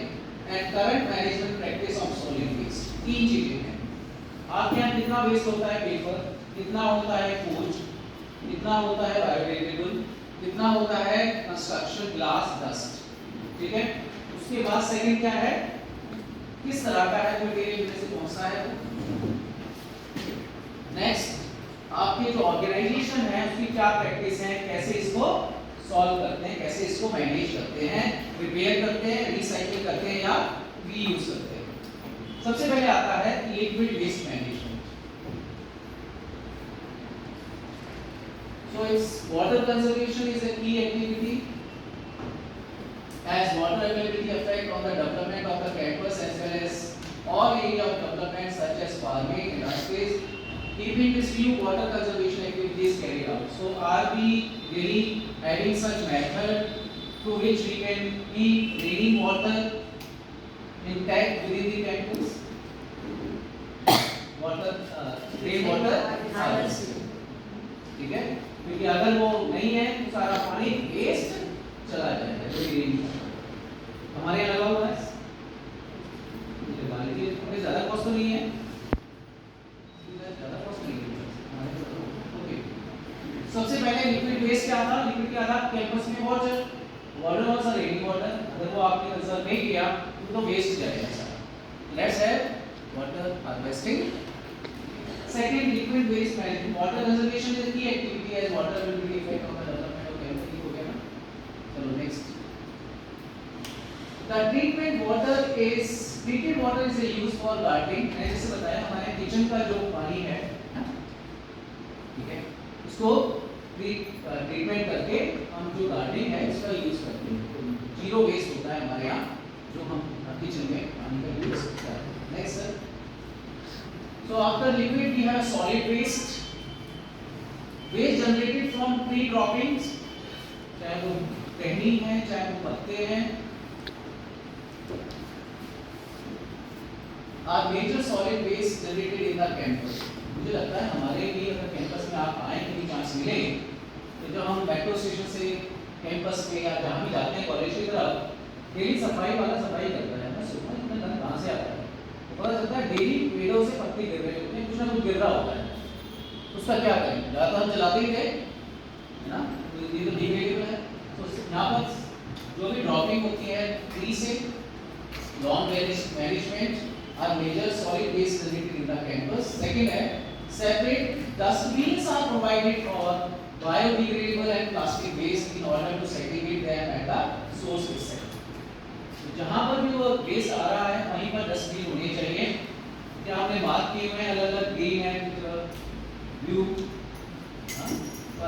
and current management practice of solid waste. 3 चीजें हैं. आपके यहाँ कितना waste होता है पेपर, कितना होता है फूड, कितना होता है बायोडिग्रेडेबल, कितना होता है कंस्ट्रक्शन, ग्लास, डस्ट. ठीक है. उसके बाद सेकंड क्या है, किस तरह का है मटेरियल में से कौन सा है. नेक्स्ट, आपके जो ऑर्गेनाइजेशन है उसकी क्या प्रैक्टिस है, कैसे इसको सॉल्व करते हैं, कैसे इसको मैनेज करते हैं, रिपेयर करते हैं, रिसाइकिल करते हैं या रीयूज करते हैं. सबसे पहले आता है liquid waste management. So it's water conservation is a key activity as water availability affect on the development of the campus as well as all area of development such as farming, industries. Keeping this view, water conservation activities carried out. So are we really having such method through which we can keep drinking water intact within the campus? Rain water harvesting. ठीक है, क्योंकि अगर वो नहीं है तो सारा पानी वेस्ट चला जाएगा. हमारे यहाँ लगा हुआ है, ज़्यादा कॉस्ट तो नहीं है, ज़्यादा कॉस्ट नहीं है. ओके. सबसे पहले लिक्विड वेस्ट क्या था, लिक्विड क्या था कैंपस में water was a raining water. अगर वो आपने कंजर्व नहीं किया तो वेस्ट जाएगा. Let's have water harvesting. Second, liquid waste management. Water conservation is a key activity as water will be effect on the development of campus. हो गया ना. चलो next. The treated water is a use for gardening. मैंने जैसे बताया हमारे kitchen का जो पानी है, ठीक है, उसको ट्रीटमेंट करके हम जो गार्डनिंग है उसका यूज करते हैं. जीरो वेस्ट होता है हमारे यहाँ जो हम किचन में पानी का यूज करते हैं. Next sir. So after liquid we have solid waste. Waste generated from tree droppings, चाहे वो टहनी है चाहे वो पत्ते हैं, are major solid waste generated in the campus. मुझे लगता है हमारे लिए अगर कैंपस में आप आए कभी चांस मिले तो जब हम मेट्रो स्टेशन से कैंपस पे या जहाँ भी जाते हैं कॉलेज की तरफ, डेली सफाई वाला सफाई करता है. मैं सोचता हूँ इतना गंद कहाँ से आता है. पता चलता है डेली पेड़ों से पत्ते गिर रहे होते हैं, कुछ ना कुछ गिर रहा होता है. उसका क्या करें, या तो हम जलाते ही थे, है ना, ये तो डिग्रेडेबल है. तो यहाँ पर जो भी ड्रॉपिंग होती है ट्री से, lawn management are major solid waste generated in the campus. Second है separate dustbins are provided for biodegradable and plastic waste in order to segregate them at the source itself. जहाँ पर भी वो waste आ रहा है वहीं पर डस्टबिन होने चाहिए. क्या आपने बात की हुए अलग अलग ग्रीन एंड ब्लू,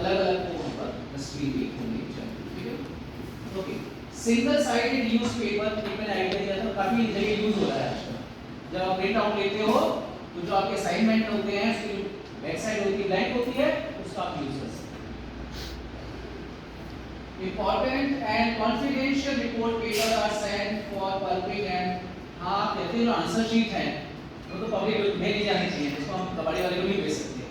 अलग अलग वहाँ पर डस्टबिन भी होने चाहिए. ठीक है. ओके. सिंगल साइडेड न्यूज़पेपर एक मैंने आइडिया दिया था, काफी जगह यूज हो रहा है आजकल. जब आप प्रिंट आउट लेते हो तो जो आपके असाइनमेंट होते हैं उसकी जो बैक साइड होती है ब्लैंक होती है उसका आप यूज कर सकते हैं। Important and confidential report paper are sent for public and हाँ कहते हैं जो आंसर शीट है वो तो पब्लिक में नहीं जानी चाहिए, इसको हम कबाड़ी वाले को नहीं भेज सकते।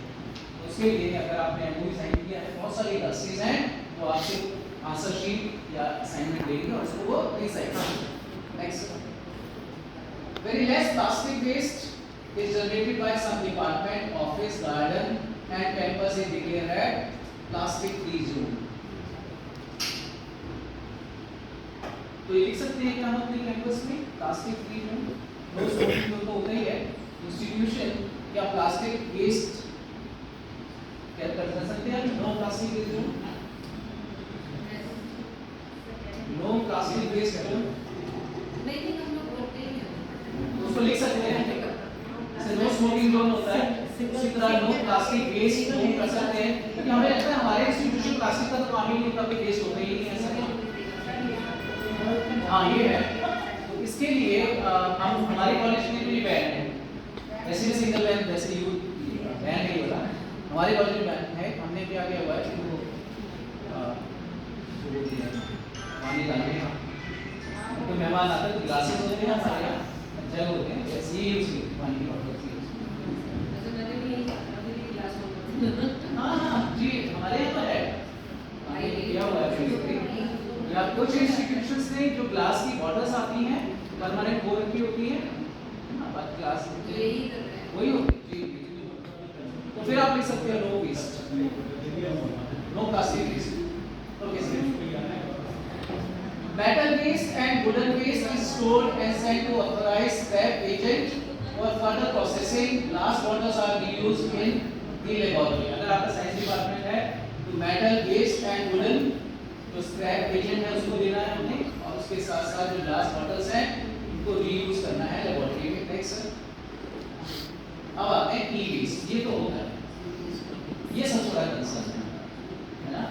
तो उसके लिए अगर आपने मूवी साइन किया है बहुत सारी इंडस्ट्रीज हैं जो आपसे आंसर शीट या असाइनमेंट देंगे और उसको वो रीसाइट करेंगे। Next, very less plastic waste is generated by some department, office, garden and campus is declared as plastic free zone। तो ये लिख सकते हैं क्या हम अपने कैंपस में plastic free zone, no smoking zone तो होता ही है, इंस्टीट्यूशन या प्लास्टिक वेस्ट क्या कर सकते हैं, no plastic waste zone, no plastic waste zone नहीं नहीं हम लोग बोलते ही हैं उसको लिख सकते हैं। जैसे नो स्मोकिंग जोन होता है उसी तरह नो प्लास्टिक वेस्ट जोन कर सकते हैं, क्योंकि हमें लगता है हमारे इंस्टीट्यूशन प्लास्टिक का तो काम ही नहीं होता, कोई वेस्ट होता ही नहीं है ऐसा नहीं। हाँ ये है, तो इसके लिए हम हमारे कॉलेज में भी बैन है, वैसे भी सिंगल बैन जैसे यू बैन नहीं होता, हमारे कॉलेज में बैन है। हमने क्या किया हुआ है कि वो पानी डालने का तो मेहमान आते हैं ग्लासेस होते हैं हमारे यहाँ जग होते हैं जैसे ही यूज पानी की बॉटल की वैसे मैंने भी क्लास में हाँ हाँ जी हमारे यहाँ तो है किया हुआ है बेसिकली। या कुछ इंस्टीट्यूशंस ने जो ग्लास की बॉटल्स आती हैं परमानेंट वो रखी होती है ना, बात ग्लास यही कर रहे हैं वही होती है जी। तो फिर आप लिख सकते हैं no waste, no plastic waste. Okay sir, metal waste and wooden waste is stored and sent to authorized scrap agent for further processing. Glass bottles are reused in the laboratory। अगर आपका साइंस डिपार्टमेंट है तो metal waste and wooden जो scrap agent है उसको देना है हमने, और उसके साथ साथ जो ग्लास बॉटल्स हैं उनको रीयूज करना है लेबोरेटरी में। नेक्स्ट सर, अब आते हैं ई वेस्ट। ये तो होगा, ये सबसे बड़ा कंसर्न है ना,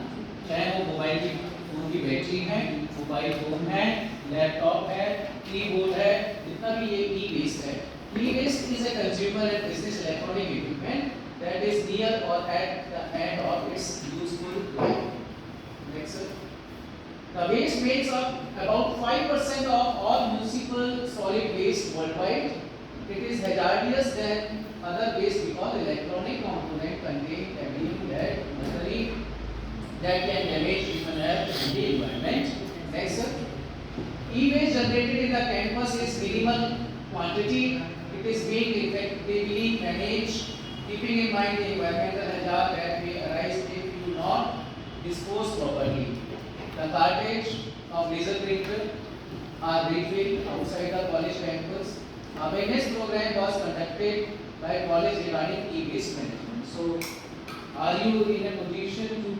चाहे वो मोबाइल की फोन की बैटरी है, मोबाइल फोन है, लैपटॉप है, कीबोर्ड है, जितना भी ये ई वेस्ट है। E waste is a consumer and business electronic equipment that is near or at the end of its useful life. Next, the waste makes up about 5% of all municipal solid waste worldwide. It is hazardous than other waste because electronic component contain cadmium, lead, mercury that can damage human health and the environment. Next, sir. E-waste generated in the campus is minimal quantity. It is being effectively managed, keeping in mind the environmental hazard that may arise if you do not dispose properly. The cartridge of laser printer are refilled outside the college campus. Awareness program was conducted by college regarding e-waste management. So, are you in a position to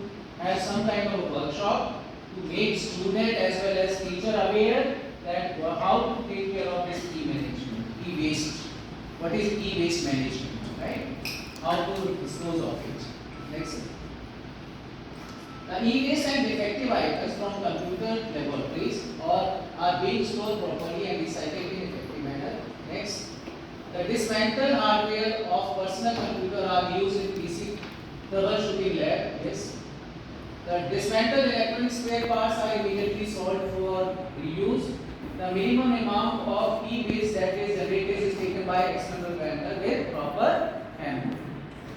have some kind of workshop to make student as well as teacher aware that how to take care of this e-management, e-waste? What is e-waste management, right? How to dispose of it? Next. The e-waste and defective items from computer laboratories are being stored properly and recycled in effective manner. Next, the dismantled hardware of personal computer are used in PC troubleshooting lab. Yes. The dismantled electronic spare parts are immediately sold for reuse. The minimum amount of e-waste that is generated is taken by external vendor with proper handling.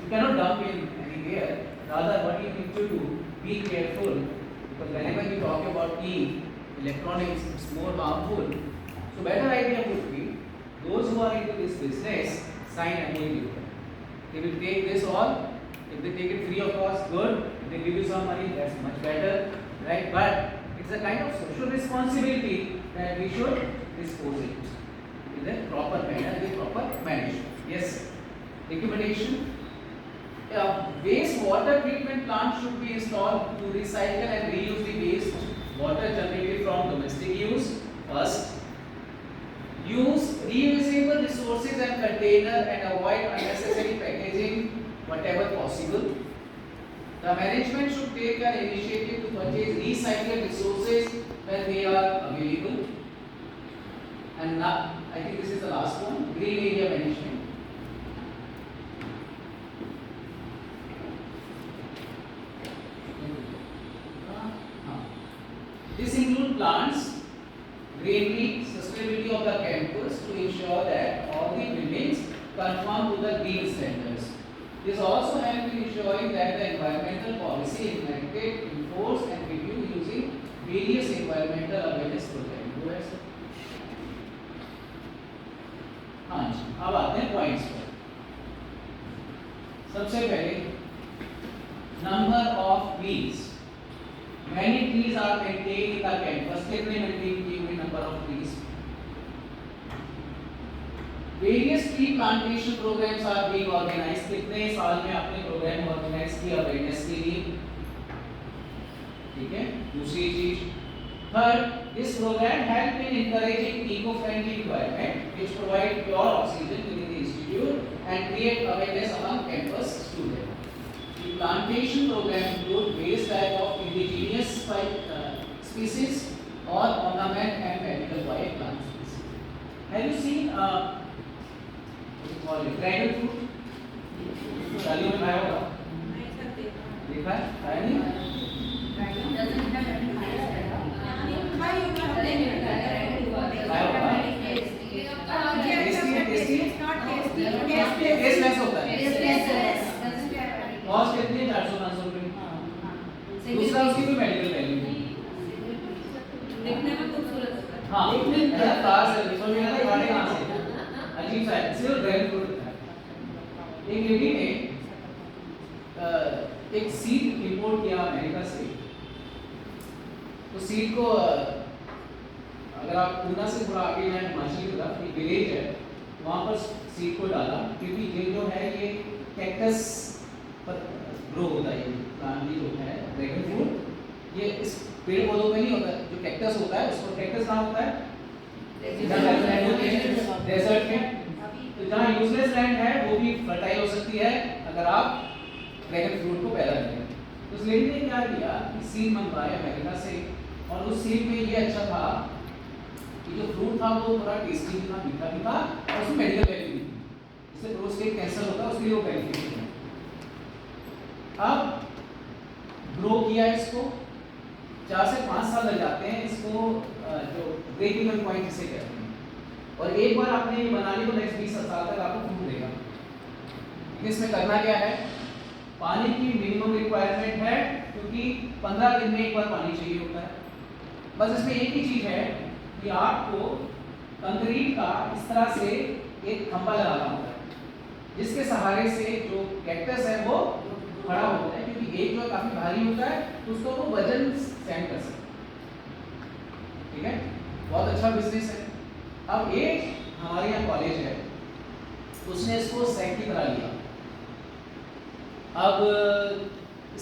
You cannot dump in anywhere. Rather, what you need to do, be careful, because whenever you talk about electronics, it's more harmful. So better idea would be those who are into this business sign a MOU. They will take this all. If they take it free of cost, good. If they give you some money, that's much better, right? But it's a kind of social responsibility that we should dispose it in the proper manner, with proper management. Yes. Recommendation. Waste water treatment plant should be installed to recycle and reuse the waste water generated from domestic use. First, use reusable resources and container and avoid unnecessary packaging whatever possible. The management should take an initiative to purchase recycled resources when they are available. and now I think this is the last one, green area management. This includes plants, greenery, sustainability of the campus to ensure that all the buildings conform to the green standards. This also helps in ensuring that the environmental policy is implemented, enforced and reviewed using various environmental awareness programs. हाँ जी, अब आते हैं points पर। सबसे पहले number of trees, many trees are maintained in the campus. कितने maintain किए हुए number of trees? Various tree plantation programs are being organized. कितने साल में आपने प्रोग्राम ऑर्गेनाइज किया अवेयरनेस के लिए? ठीक है, दूसरी चीज, third, this program help in encouraging eco-friendly environment which provide pure oxygen within the institute and create awareness among campus students. The plantation program include various type of indigenous species or ornament and medical white plant species. Have you seen what you call it, dragon fruit? शादियों में खाया होगा? देखा है? खाया नहीं? Cost कितनी है? 400-500 रुपए। दूसरा उसकी कोई मेडिकल वैल्यू नहीं, देखने में खूबसूरत होता है। हाँ, कार सर्विस और मेरा गाड़ी कहाँ से? अजीब सा है, सिर्फ ड्राइव फ्रूट है। एक लेडी ने एक सीड इंपोर्ट किया अमेरिका से। तो सीड को अगर आप पूना से थोड़ा आगे जाए हिमाचल की तरफ एक विलेज है, वहाँ पर सीड को डाला, क्योंकि ये जो है ये कैक्टस पर ग्रो होता है। ये प्लांट जो है ड्रैगन फ्रूट, ये इस पेड़ पौधों में नहीं होता, जो कैक्टस होता है उसको कैक्टस कहाँ होता है? डेजर्ट में। तो जहाँ यूजलेस लैंड है वो भी फर्टाइल हो सकती है अगर आप ड्रैगन फ्रूट को पैदा करें। तो उस लेडी ने क्या किया कि सीड मंगवाया अमेरिका से, और उस सीड में ये अच्छा था कि जो फ्रूट था वो थोड़ा टेस्टी भी था, मीठा भी था और उसमें मेडिकल वैल्यू भी थी, इससे प्रोस्टेट कैंसर होता है उसके लिए वो बेनिफिट है। अब ग्रो किया इसको, 4 से 5 साल लग जाते हैं इसको जो ब्रेक इवन पॉइंट जिसे कहते हैं, और एक बार आपने ये बना ली तो नेक्स्ट 20 साल तक आपको फ्रूट देगा। इसमें करना क्या है? पानी की मिनिमम रिक्वायरमेंट है, क्योंकि 15 दिन में एक बार पानी चाहिए होता है। बस इसमें एक ही चीज है कि आपको कंक्रीट का इस तरह से एक खंभा लगाना होता है जिसके सहारे से जो कैक्टस है वो खड़ा होता है, क्योंकि एक जो काफी भारी होता है तो उसको वो वजन सहन कर सकता है। ठीक है, बहुत अच्छा बिजनेस है। अब एक हमारे यहाँ कॉलेज है, उसने इसको सेट की तरह लिया। अब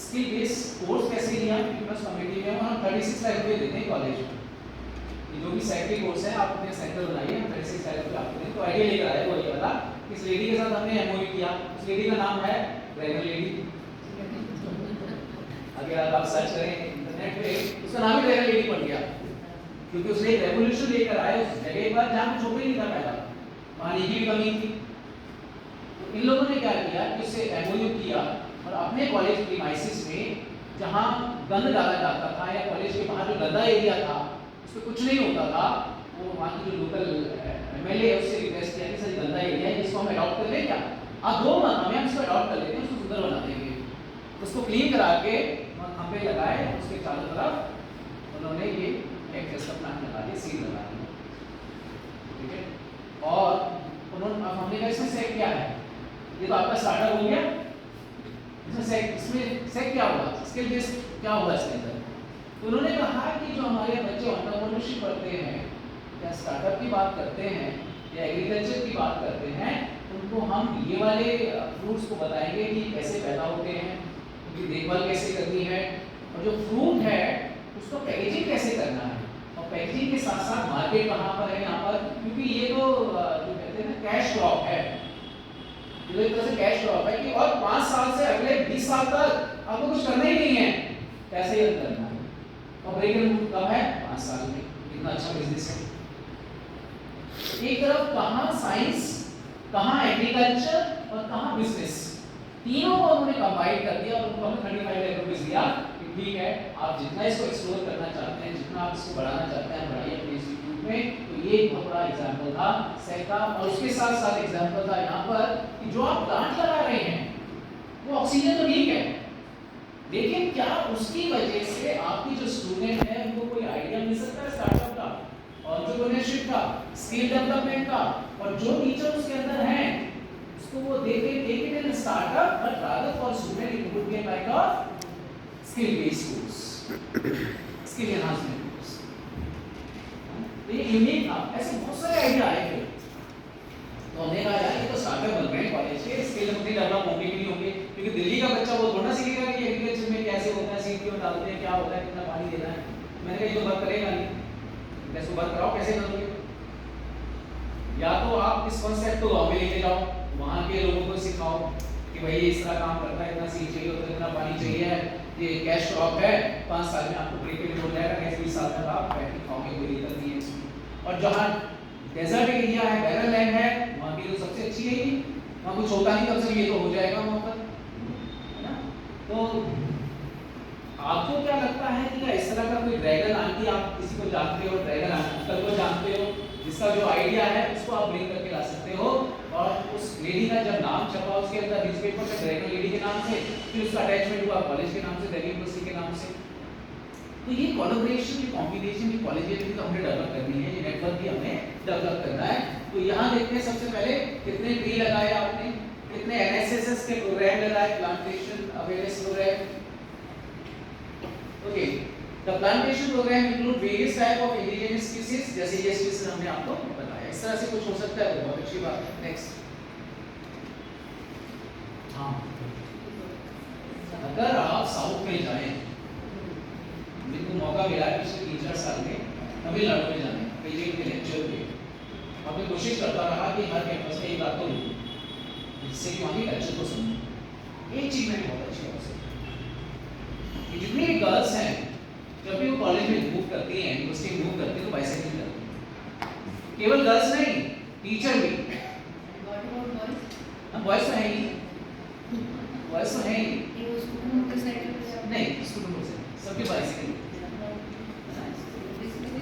स्किल बेस कोर्स कैसे लिया? फेमस कमेटी में हम 36 लाख रुपए देते हैं कॉलेज में। ये जो भी सेक्रेटरी कोर्स है आप अपने सेंटर बनाइए, हम 36 लाख रुपए आपको दें। तो आइडिया लेकर आए वो ये वाला, इस लेडी के साथ हमने एमओयू किया। उस लेडी का नाम है ड्रैगन लेडी। अगर आप सर्च करें इंटरनेट पे उसका नाम ही ड्रैगन लेडी पड़ गया, क्योंकि उसने एक रेवोल्यूशन लेकर आए उस जगह पर जहाँ कुछ नहीं था पहला, पानी की भी कमी थी। तो इन लोगों ने क्या किया कि उससे एमओयू किया और अपने कॉलेज प्रीमाइसिस में जहाँ गंद डाला जाता था या कॉलेज के बाहर जो गंदा एरिया था उस पर कुछ नहीं होता था, वो वहाँ की जो लोकल एमएलए है उससे रिक्वेस्ट किया कि सर गंदा एरिया है जिसको हम अडॉप्ट कर लें क्या? आप दो मत, हम इसको अडॉप्ट कर लेते हैं, उसको सुंदर बना देंगे। उसको क्लीन करा के खंभे लगाए, उसके चारों तरफ उन्होंने ये कैक्टस का प्लांट लगा दिया, सीड लगा दिया। ठीक है, और उन्होंने अब हमने कहा इसमें सेक क्या है? ये तो आपका स्टार्टअप हो गया। इसमें सेक क्या हुआ? स्किल बेस क्या हुआ इसके अंदर? तो उन्होंने कहा कि जो हमारे बच्चे एंटरप्रेन्योरशिप करते हैं या स्टार्टअप की बात करते हैं या एग्रीकल्चर की बात करते हैं, उनको हम ये वाले फ्रूट्स को बताएंगे कि कैसे पैदा होते हैं, उनकी देखभाल कैसे करनी है, और जो फ्रूट है उसको पैकेजिंग कैसे करना है, और पैकेजिंग के साथ साथ मार्केट कहाँ पर है यहाँ पर, क्योंकि ये तो जो कहते हैं ना कैश क्रॉप है, जो एक तरह से कैश क्रॉप है कि और 5 साल से अगले 20 साल तक आपको कुछ करना ही नहीं है, पैसे ही करना है। और ब्रेक इवन कब है? 5 साल में। कितना अच्छा बिजनेस है। एक तरफ कहाँ साइंस, कहाँ एग्रीकल्चर और कहाँ बिजनेस, तीनों को उन्होंने कंबाइन कर दिया और उनको हमने 35 लाख रुपए दिया कि ठीक है आप जितना इसको एक्सप्लोर करना चाहते हैं, जितना आप इसको बढ़ाना चाहते हैं बढ़ाइए अपने इंस्टीट्यूट में। तो ये एक बहुत बड़ा एग्जाम्पल था सेका। और उसके साथ साथ एग्जाम्पल था यहाँ पर कि जो आप प्लांट लगा रहे हैं वो ऑक्सीजन तो ठीक है, लेकिन क्या उसकी वजह से आपकी जो स्टूडेंट है उनको कोई आइडिया मिल सकता है स्टार्टअप का, एंटरप्रेन्योरशिप का, स्किल डेवलपमेंट का, और जो टीचर उसके अंदर हैं उसको वो देके take it in startup but rather for student it would be like a skill based course, skill enhancement course. ये यूनिक था, ऐसे बहुत सारे आइडिया आए थे। तो हमने कहा यार ये तो स्टार्टअप बन रहे हैं कॉलेज के, स्किल अपनी डेवलप होंगे कि नहीं होंगे, क्योंकि दिल्ली का बच्चा वो थोड़ा सीखेगा कि एग्रीकल्चर में कैसे होता है, सीड क्यों डालते हैं, क्या होता है, कितना पानी देना है। मैंने कहा ये तो बात करेगा नहीं, कैसे बात कराओ, कैसे करोगे? या तो आप इस कॉन्सेप्ट को गाँव में लेके जाओ, वहाँ के लोगों को सिखाओ कि भाई इस तरह काम करता है, इतना सीड चाहिए होता है, इतना पानी चाहिए, ये कैश क्रॉप है, 5 साल में आपको प्रीपेड हो जाएगा, नेक्स्ट 20 साल तक आप बैठ के खाओगे, कोई दिक्कत नहीं है इसमें। और जहाँ डेजर्ट एरिया है, बैरन लैंड है, वहाँ की तो सबसे अच्छी है, वहाँ कुछ होता नहीं, तब से ये तो हो जाएगा वहाँ पर, है ना? तो आपको क्या लगता है कि इस तरह का कोई ड्रैगन आंटी, आप किसी को जानते हो, ड्रैगन अंकल को जानते हो, जिसका जो आइडिया है उसको आप ब्रिंग करके ला सकते हो, और उस लेडी का जब नाम छपा उसके अंदर न्यूज़पेपर में ड्रैगन लेडी के नाम से, फिर उसका अटैचमेंट हुआ कॉलेज के नाम से, दिल्ली यूनिवर्सिटी के नाम से। तो ये कोलैबोरेशन, ये कॉम्बिनेशन, ये कॉलेजियलिटी तो हमें डेवलप करनी है, ये नेटवर्क भी हमें डेवलप करना है। तो यहाँ देखते हैं सबसे पहले कितने ट्री लगाए आपने, कितने एनएसएस के प्रोग्राम लगाए, plantation awareness programme. Okay, the plantation programme include various type of indigenous species, जैसे ये स्पीशीज हमने आपको बताया, इस तरह से कुछ हो सकता है, बहुत अच्छी बात है। नेक्स्ट, हाँ, अगर आप साउथ में जाएं, मेरे मौका मिला पिछले 3-4 साल में तमिलनाडु में जाने का, कई के लेक्चर पे और मैं कोशिश करता रहा कि हर कैंपस में एक बात तो लूँ जिससे कि वहाँ के कल्चर को समझूं। एक चीज़ मैंने बहुत अच्छी बात सीखी कि जितनी भी गर्ल्स हैं जब भी वो कॉलेज में मूव करती हैं, यूनिवर्सिटी मूव करती हैं, तो बाइसाइकिल करती हैं। केवल गर्ल्स नहीं, टीचर भी। बॉयज तो है ही, बॉयज तो है ही नहीं, स्कूटर से सबके बाइसाइकिल।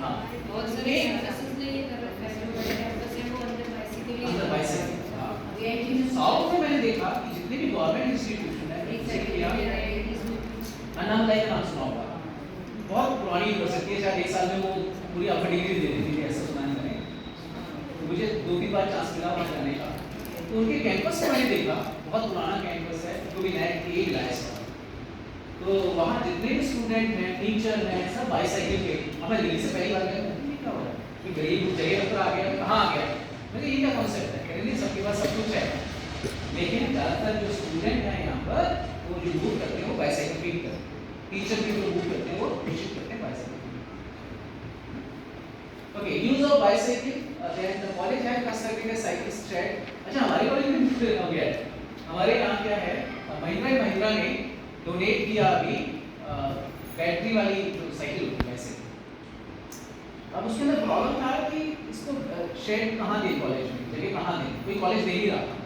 हाँ, बहुत सारे कैंपसेस में ये कर रखा है, जो बड़े कैंपस हैं वो अंदर बाइसाइकिल अंदर बाइसाइकिल। साउथ में मैंने देखा कि जितने भी गवर्नमेंट इंस्टीट्यूशन है, अनामदाई का नाम सुना होगा, बहुत पुरानी यूनिवर्सिटी है, शायद 1 साल में वो पूरी अपर डिग्री दे देती थी, ऐसा सुना नहीं मैंने। तो मुझे 2-3 बार चांस मिला वहाँ जाने का, तो उनके कैंपस को मैंने देखा, बहुत पुराना कैंपस है, जो भी नया एक लाया है। तो वहाँ जितने भी स्टूडेंट हैं, टीचर हैं, सब बाइसाइकिल पे। अब मैं दिल्ली से पहली बार गया, क्या हो रहा है कि गरीब जगह पर आ गया, कहाँ आ गया, मैंने ये क्या कॉन्सेप्ट है, कह रहे सबके पास सब कुछ है, लेकिन ज़्यादातर जो स्टूडेंट हैं यहाँ पर वो जो मूव करते हैं वो बाइसाइकिल पे ही करते हैं, टीचर भी जो मूव करते हैं वो निश्चित करते हैं bicycle. Okay, use of bicycle, then the college have constructed a cycle straight. अच्छा, हमारे कॉलेज में भी हो गया है, हमारे यहाँ क्या है, महिंद्रा एंड महिंद्रा ने डोनेट किया अभी बैटरी वाली जो साइकिल होती है वैसे। अब उसके अंदर प्रॉब्लम था कि इसको शेड कहाँ दें, कॉलेज में जगह कहाँ दें, कोई कॉलेज दे नहीं रहा था।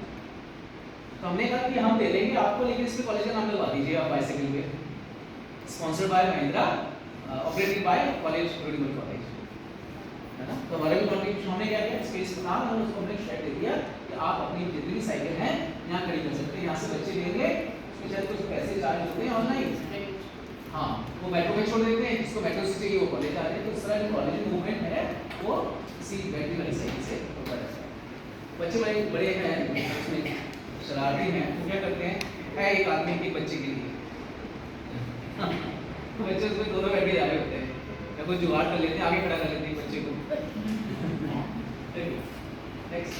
तो हमने कहा कि हम दे देंगे आपको, लेकिन इसमें कॉलेज का नाम लगवा दीजिए आप बाइसाइकिल पे, sponsored by Mahindra, operated by college प्रोड्यूमर कॉलेज, है ना। तो हमारे भी कॉन्ट्रीब्यूशन हमने क्या किया, स्पेस का नाम हमने उसको हमने शेड दे दिया कि आप अपनी जितनी भी साइकिल है यहाँ खड़ी कर सकते हैं, यहाँ से बच्चे लेंगे, शायद कुछ पैसे चार्ज होते हैं ऑनलाइन, हाँ, वो मेट्रो में छोड़ देते हैं, जिसको मेट्रो से चाहिए वो कॉलेज आ रहे हैं। तो इस तरह जो कॉलेज मूवमेंट है वो इसी बैटरी वाली साइकिल से होता रहता है। बच्चे बड़े हैं उसमें शरारती हैं, वो क्या करते हैं, एक आदमी एक बच्चे के लिए तो बच्चे उसमें दोनों बैठ के जा रहे होते हैं, या कोई जुगाड़ कर लेते हैं, आगे खड़ा कर लेते हैं बच्चे को। Next,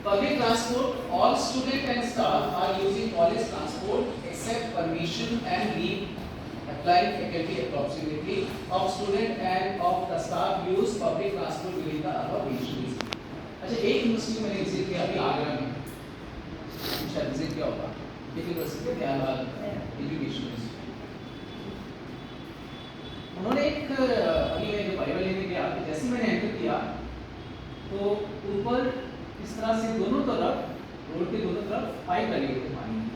public transport, all student and staff are using college transport except permission and leave applying faculty approximately of student and of the staff use public transport during the above issues। अच्छा, एक university मैंने visit किया अभी आगरा में, शायद visit किया होगा, एक यूनिवर्सिटी दयालबाग एजुकेशन, उन्होंने एक अभी मैं जो बाइबल लेने गया, जैसे मैंने एंटर किया तो ऊपर इस तरह से दोनों तरफ, रोड के दोनों तरफ पाइप लगे हुए पानी की,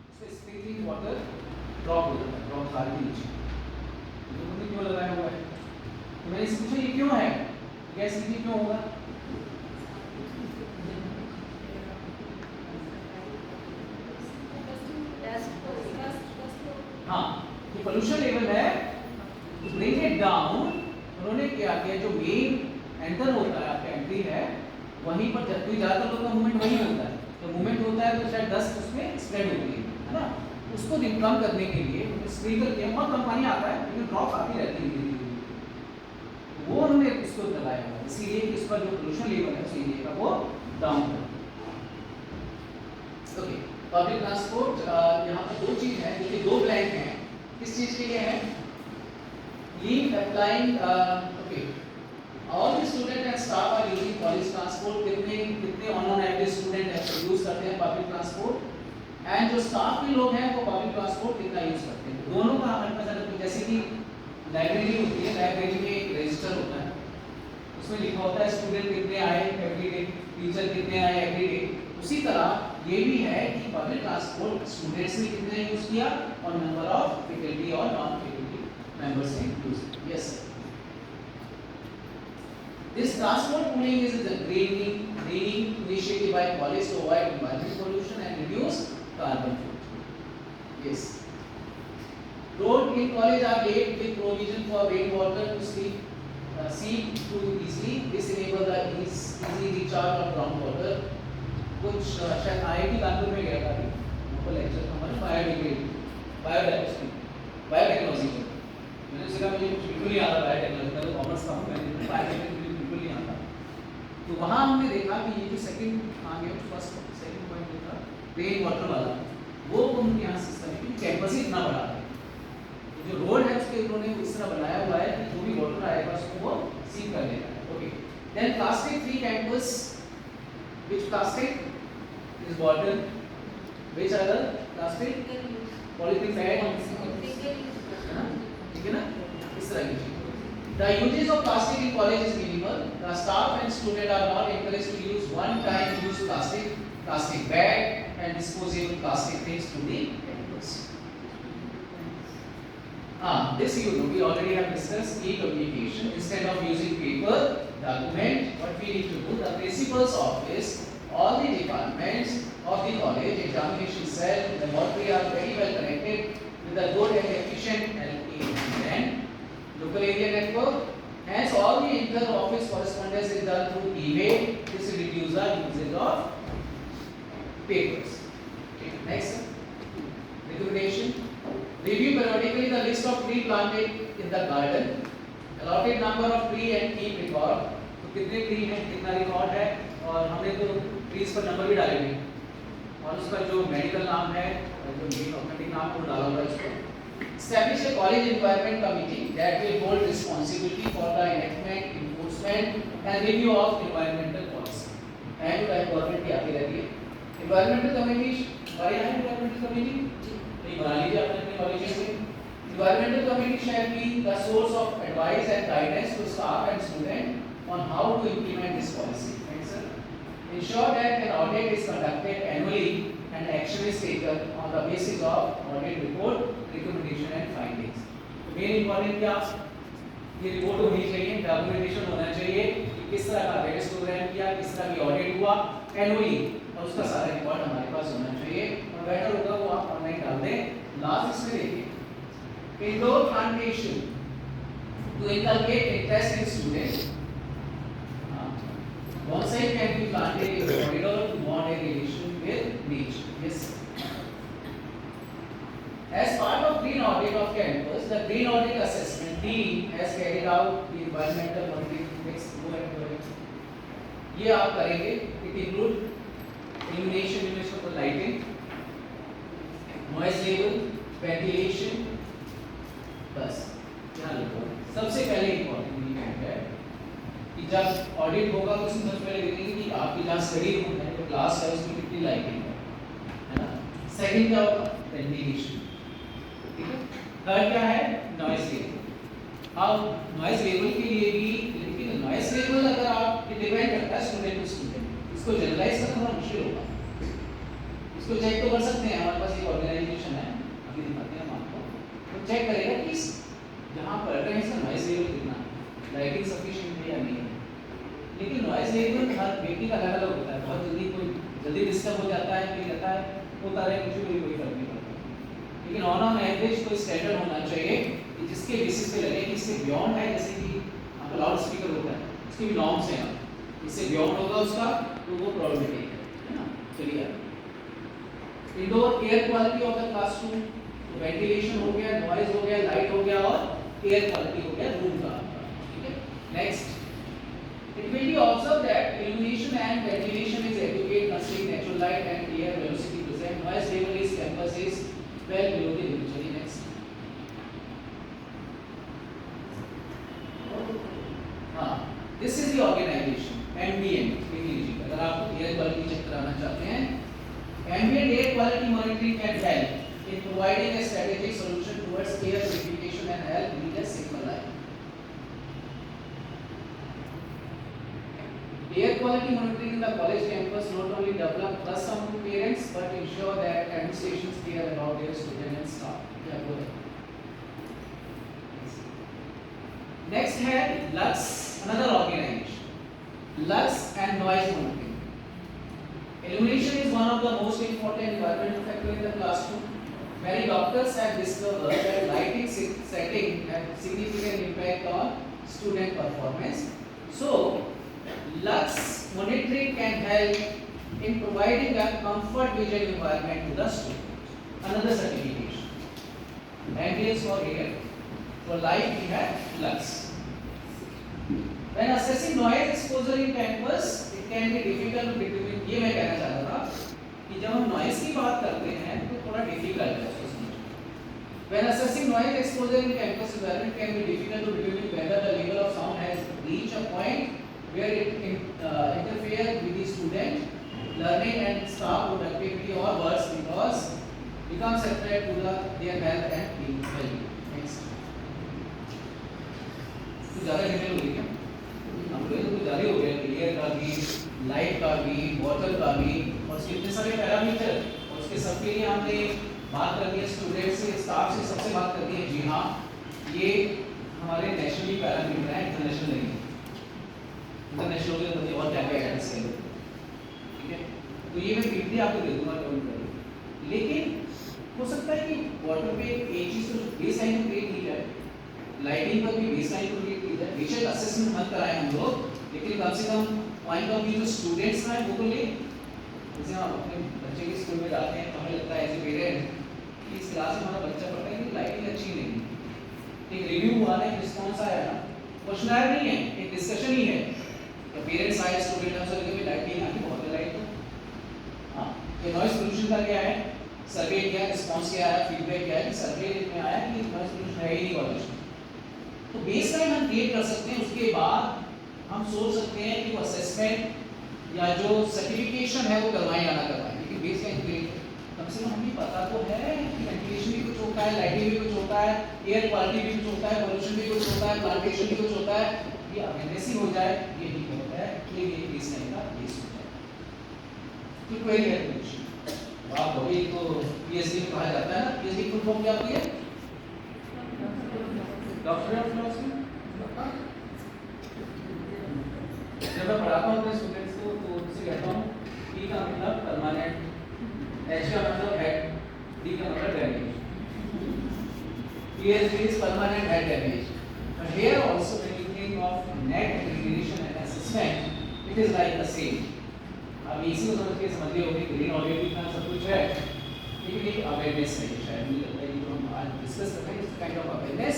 उससे स्प्रिंकलिंग वाटर ड्रॉप हो जाता है, ड्रॉप सारे के नीचे। तो तुमने क्यों लगाया हुआ है? तो मैंने इससे पूछा ये क्यों है, गैस लीकेज क्यों होगा? हाँ, जो पोल्यूशन लेवल है टू ब्रिंग इट डाउन, उन्होंने क्या किया, जो मेन एंटर होता है आपका एंट्री है वहीं पर, जब ज़्यादातर लोग का मूवमेंट वहीं होता है, तो मूवमेंट होता है तो शायद डस्ट उसमें स्प्रेड होती है ना, उसको कम करने के लिए स्प्रिंकल किया, बहुत कम पानी आता है लेकिन ड्रॉप आती रहती है धीरे धीरे, वो उन्होंने उसको लगाया हुआ, इसीलिए कि उस पर जो पोल्यूशन लेवल है उस एरिया का वो डाउन कर। ओके, पब्लिक ट्रांसपोर्ट, यहाँ पर दो चीज है, जो कि दो ब्लैंक हैं, किस चीज के लिए है? Leave applying, okay, all the student and staff are using college transport, कितने ऑन एवरेज स्टूडेंट यूज करते हैं पब्लिक ट्रांसपोर्ट, एंड जो स्टाफ के लोग हैं वो पब्लिक ट्रांसपोर्ट कितना यूज करते हैं, दोनों का हमारे पास अगर जैसे कि लाइब्रेरी होती है, लाइब्रेरी में एक रजिस्टर होता है, उसमें लिखा होता है स्टूडेंट कितने आए एवरी डे, टीचर कितने आए एवरी डे, उसी तरह ये भी है कि पब्लिक ट्रांसपोर्ट स्टूडेंट्स ने कितने यूज किया और नंबर ऑफ फैकल्टी और नॉन फैकल्टी मेंबर्स ने यूज किया। Yes sir, this transport pooling is a greening initiative by college to avoid environmental pollution and reduce carbon footprint. Yes, road in college are laid with provision for rainwater to seep through easily. This enable the easy recharge of groundwater. कुछ शायद IIT Kanpur में गया था अभी, उनको lecture हमारे biotechnology में, मैंने सोचा मुझे कुछ बिल्कुल नहीं आता बायोटेक्नोलॉजी, मैं तो कॉमर्स का हूँ, मैंने बायोटेक्नोलॉजी बिल्कुल नहीं आता। तो वहाँ हमने देखा कि ये जो सेकंड आ गया, फर्स्ट सेकंड पॉइंट जो था रेन वाटर वाला, वो उनके यहाँ सिस्टम है कि कैंपस ही इतना बड़ा है, जो रोड है उसके उन्होंने इस तरह बनाया हुआ है कि जो भी वाटर आएगा उसको वो सीप कर लेगा। Okay, then plastic free campus, which plastic is bottle, which other plastic, polythene bag, ठीक है ना, इस तरह की चीज। The uses of plastic in college is minimal. The staff and student are not encouraged to use one-time use plastic bag and disposable plastic things to the campus. This you know, we already have discussed e-communication. Instead of using paper document, what we need to do, the principal's office, all the departments of the college, examination cell, laboratory are very well connected with a good and efficient and local area network. Hence, all the inter-office correspondence is done through email. This will reduce the usage of papers. Okay, next, recommendation. Review periodically the list of tree planted in the garden. Allotted number of tree and keep record. तो कितने tree हैं, कितना record है, और हमने तो trees पर number भी डाले हुए हैं, और उसका जो मेडिकल नाम है, जो डॉक्यूमेंटिंग नाम है वो डाला हुआ है उसको। Establish a college environment committee that will hold responsibility for the enactment, enforcement and review of environmental policy. And to environment की आती रहती है। Environmental committee, हमारे यहाँ environmental committee नहीं बना लीजिए आपने अपने कॉलेज में। Environmental committee shall be the source of advice and guidance to staff and student on how to implement this policy. Answer. Ensure that an audit is conducted annually and action is taken on the basis of audit report, recommendation and findings. Main important क्या, ये report होनी चाहिए, documentation होना चाहिए कि किस तरह का वेस्ट प्रोग्राम किया, किस तरह की ऑडिट हुआ एनुअली, और उसका सारा रिकॉर्ड हमारे पास होना चाहिए, और बेटर होगा वो आप ऑनलाइन डाल दें। लास्ट इसमें देखिए, indoor plantation to inculcate interest in students. Bonsai can be planted in a corridor to bond a relation with nature. Yes. As part of green audit of campus, the green audit assessment team has carried out the environmental monitoring. ये आप करेंगे, it include illumination for lighting, noise level, ventilation, बस ध्यान रखो। सबसे पहले important ये है कि जब ऑडिट होगा तो सबसे पहले देखेंगे कि आपकी जहाँ स्टडी रूम है, जो क्लास है, उसमें कितनी लाइटिंग है ना। सेकंड क्या होगा, वेंटिलेशन, ठीक है। थर्ड क्या है, नॉइज लेवल। अब नॉइज लेवल के लिए भी लेकिन नॉइस लेवल अगर आप, ये डिपेंड करता है स्टूडेंट टू स्टूडेंट, इसको जनरलाइज करना थोड़ा मुश्किल होगा। इसको चेक तो कर सकते हैं, हमारे पास एक ऑर्गेनाइजेशन है, अभी दिखाते हैं हम आपको, तो चेक करेगा कि यहाँ पर अगर इसका नॉइस लेवल कितना है, लाइटिंग सफिशिएंट है या नहीं है। लेकिन नॉइस लेवल हर व्यक्ति का अलग अलग होता है, बहुत जल्दी कोई जल्दी डिस्टर्ब हो जाता है, कोई रहता है, होता रहे, कुछ भी कोई फर्क नहीं पड़ता। लेकिन ऑन एवरेज कोई स्टैंडर्ड होना चाहिए कि जिसके बेसिस पे लगे कि इससे बियॉन्ड है, जैसे कि आपका लाउड स्पीकर होता है, उसके भी नॉर्म्स हैं, इससे बियॉन्ड होगा उसका तो वो प्रॉब्लमेटिक है ना। चलिए indoor air quality of the classroom, तो वेंटिलेशन हो गया, नॉइज हो गया, लाइट हो गया और एयर क्वालिटी हो गया रूम का। ठीक है, next it will be observed that illumination and ventilation is adequate considering natural light and air velocity present. Noise level is campus is well below the limit. चलिए next. हाँ, this is the organization ambient देख लीजिए, अगर आप air quality check कराना चाहते हैं, ambient air quality monitoring can help in providing a strategic solution towards air purification and help lead a safer life. Air quality monitoring in the college campus not only develop trust among parents but ensure that administrations care about their students and staff. Yeah, go ahead. Next है Lux, another organization. Lux and noise monitoring. Illumination is one of the most important environmental factors in the classroom. Many doctors have discovered that lighting setting have significant impact on student performance. So Lux monitoring can help in providing a comfort visual environment to the student. Another certification. Ambience for air. For light we have Lux. When assessing noise exposure in campus, it can be difficult to determine. ये मैं कहना चाहता था कि जब हम noise की बात करते हैं तो थोड़ा difficult है उसको समझना। When assessing noise exposure in campus environment, it can be difficult to determine whether the level of sound has reached a point where it interfere with the student learning and staff productivity or worse because becomes a threat to their health and well-being. Next. तो ज़्यादा detail हो गई क्या? हम लोग तो ज़्यादा हो गया, एयर का भी, लाइट का भी, वाटर का भी, और उसके इतने सारे पैरामीटर, और उसके सबके लिए हमने बात कर दी है स्टूडेंट से, स्टाफ से, सबसे बात कर दी है। जी हाँ, ये हमारे नेशनली पैरामीटर हैं, इंटरनेशनल नहीं। इंटरनेशनल के बंदे और क्या क्या है इसके, ठीक है। तो ये मैं पीपीटी आपको दे दूंगा कमेंट करके। लेकिन हो सकता है कि वाटर पे एक चीज तो बेसलाइन क्रिएट की जाए, लाइटिंग पर भी बेसलाइन क्रिएट की जाए, बेशक असेसमेंट मत कराएं हम लोग, लेकिन कम से कम पॉइंट ऑफ व्यू जो स्टूडेंट्स का है वो तो ले। जैसे हम अपने बच्चे के स्कूल में जाते हैं तो हमें लगता है एज ए पेरेंट कि इस क्लास में हमारा बच्चा पढ़ता है कि लाइटिंग अच्छी नहीं, एक रिव्यू हुआ ना, एक रिस्पॉन्स आया ना, क्वेश्चनर नहीं है, एक डिस्कशन ही है। तो पेरेंट्स आए, स्टूडेंट हमसे लगे कि लाइटिंग आती बहुत है, लाइट तो हाँ, ये नॉइज पोल्यूशन का क्या है, सर्वे किया, रिस्पॉन्स क्या आया, फीडबैक क्या है कि सर्वे में आया कि नॉइज पोल्यूशन है ही नहीं कॉलेज में। तो बेसलाइन हम क्रिएट कर सकते हैं, उसके बाद हम सोच सकते हैं कि वो असेसमेंट या जो सर्टिफिकेशन है वो करवाएं या ना करवाएं, लेकिन बेसलाइन क्रिएट कम से कम हमें पता तो है कि वेंटिलेशन भी कुछ होता है, लाइटिंग भी कुछ होता है, एयर क्वालिटी भी कुछ होता है, पोल्यूशन भी कुछ होता है, प्लांटेशन भी कुछ होता है। ये अवेयरनेस ही हो जाए, ये ठीक होता है, ये बेसलाइन का बेस हो जाए। तो क्वेरी है कुछ आप अभी तो पीएचडी में कहा जाता है ना, पीएचडी फुल फॉर्म क्या होती है? Doctor of philosophy. जब मैं पढ़ाता हूँ अपने स्टूडेंट्स को तो उनसे कहता हूँ पी का मतलब परमानेंट, एच का मतलब हेड, डी का मतलब damage. PhD is permanent head damage. But here also when you think of net integration and assessment, it is like the same. अब इसी को समझ के समझ होगी ग्रीन ऑडियो भी सब कुछ है, लेकिन एक अवेयरनेस है शायद मुझे लगता है कि जो हम आज डिस्कस कर रहे हैं इस काइंड ऑफ अवेयरनेस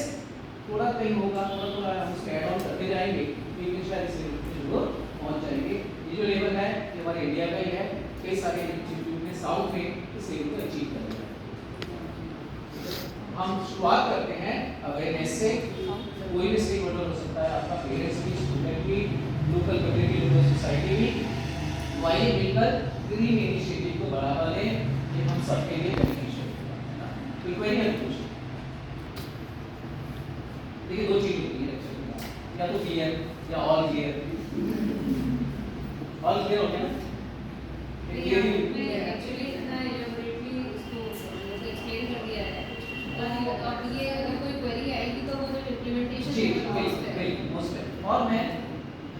थोड़ा कहीं होगा, थोड़ा हम उसको ऐड ऑन करते जाएंगे, लेकिन शायद इस लेवल पे जरूर पहुंच जाएंगे। ये जो लेवल है ये हमारे इंडिया का ही है, कई सारे इंस्टीट्यूट में साउथ में इस लेवल को अचीव कर लिया। हम शुरुआत करते हैं अवेयरनेस से, कोई भी स्टेक होल्डर हो सकता है, आपका पेरेंट्स भी, स्टूडेंट भी, लोकल कम्युनिटी, लोकल सोसाइटी भी, वाइए मिलकर ग्रीन इनिशिएटिव को बढ़ावा दें, ये हम सबके लिए बेनिफिशियल है ना। कोई क्वेरी है कुछ? देखिए दो चीज होती है लेक्चर में, या तो क्लियर या ऑल क्लियर। ऑल क्लियर हो गया ना? एक्चुअली इतना एलेबोरेटली इसको एक्सप्लेन कर दिया है, तो अब ये अगर कोई क्वेरी आएगी तो वो जो इम्प्लीमेंटेशन जी बिल्कुल मोस्ट। और मैं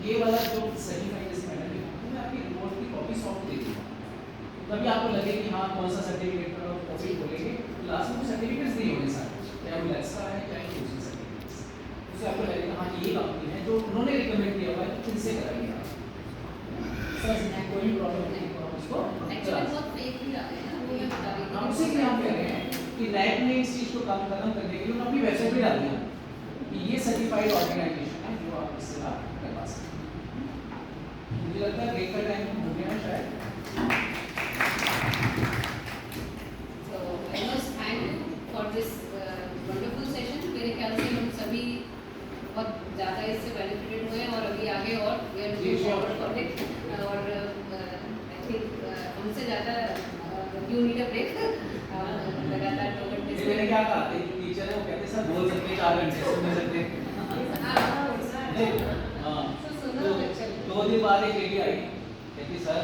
ये वाला जो सही प्रैक्टिस मैंने लिखा है, मैं आपकी रिपोर्ट की कॉपी सॉफ्ट दे दूंगा, तभी आपको लगे कि हाँ कौन सा सर्टिफिकेट का कॉपी बोलेंगे। लास्ट में सर्टिफिकेट्स नहीं होंगे सारे, चाहे वो लेक्सा है चाहे दूसरे सर्टिफिकेट्स, उससे आपको लगेगा हाँ ये कंपनी है जो उन्होंने रिकमेंड किया हुआ है, इनसे कराइए आप। सर कोई प्रॉब्लम नहीं है, उसको एक्चुअली बहुत फेक भी आ गए हैं, वो मैं बता रही थी। हम उसी के हम कह रहे हैं कि नैक ने इस चीज़ को खत्म करने के लिए उन्होंने अपनी वेबसाइट पे डाल दिया कि ये सर्टिफाइड ऑर्गेनाइजेशन है जो आप इससे लाभ करवा सकते हैं। मुझे लगता है ब्रेक का टाइम हो गया है शायद। So I must thank you for this wonderful session. मेरे ख्याल से हम सभी बहुत ज़्यादा इससे बेनिफिटेड हुए हैं और अभी आगे और we are looking forward for it. और I think हमसे ज़्यादा you need a break. लगातार 2 घंटे से मैंने क्या कहा एक टीचर है वो कहते हैं सर बोल सकते हैं 4 घंटे सुन नहीं सकते। हाँ, तो 2 दिन बाद एक लेडी आई कहती सर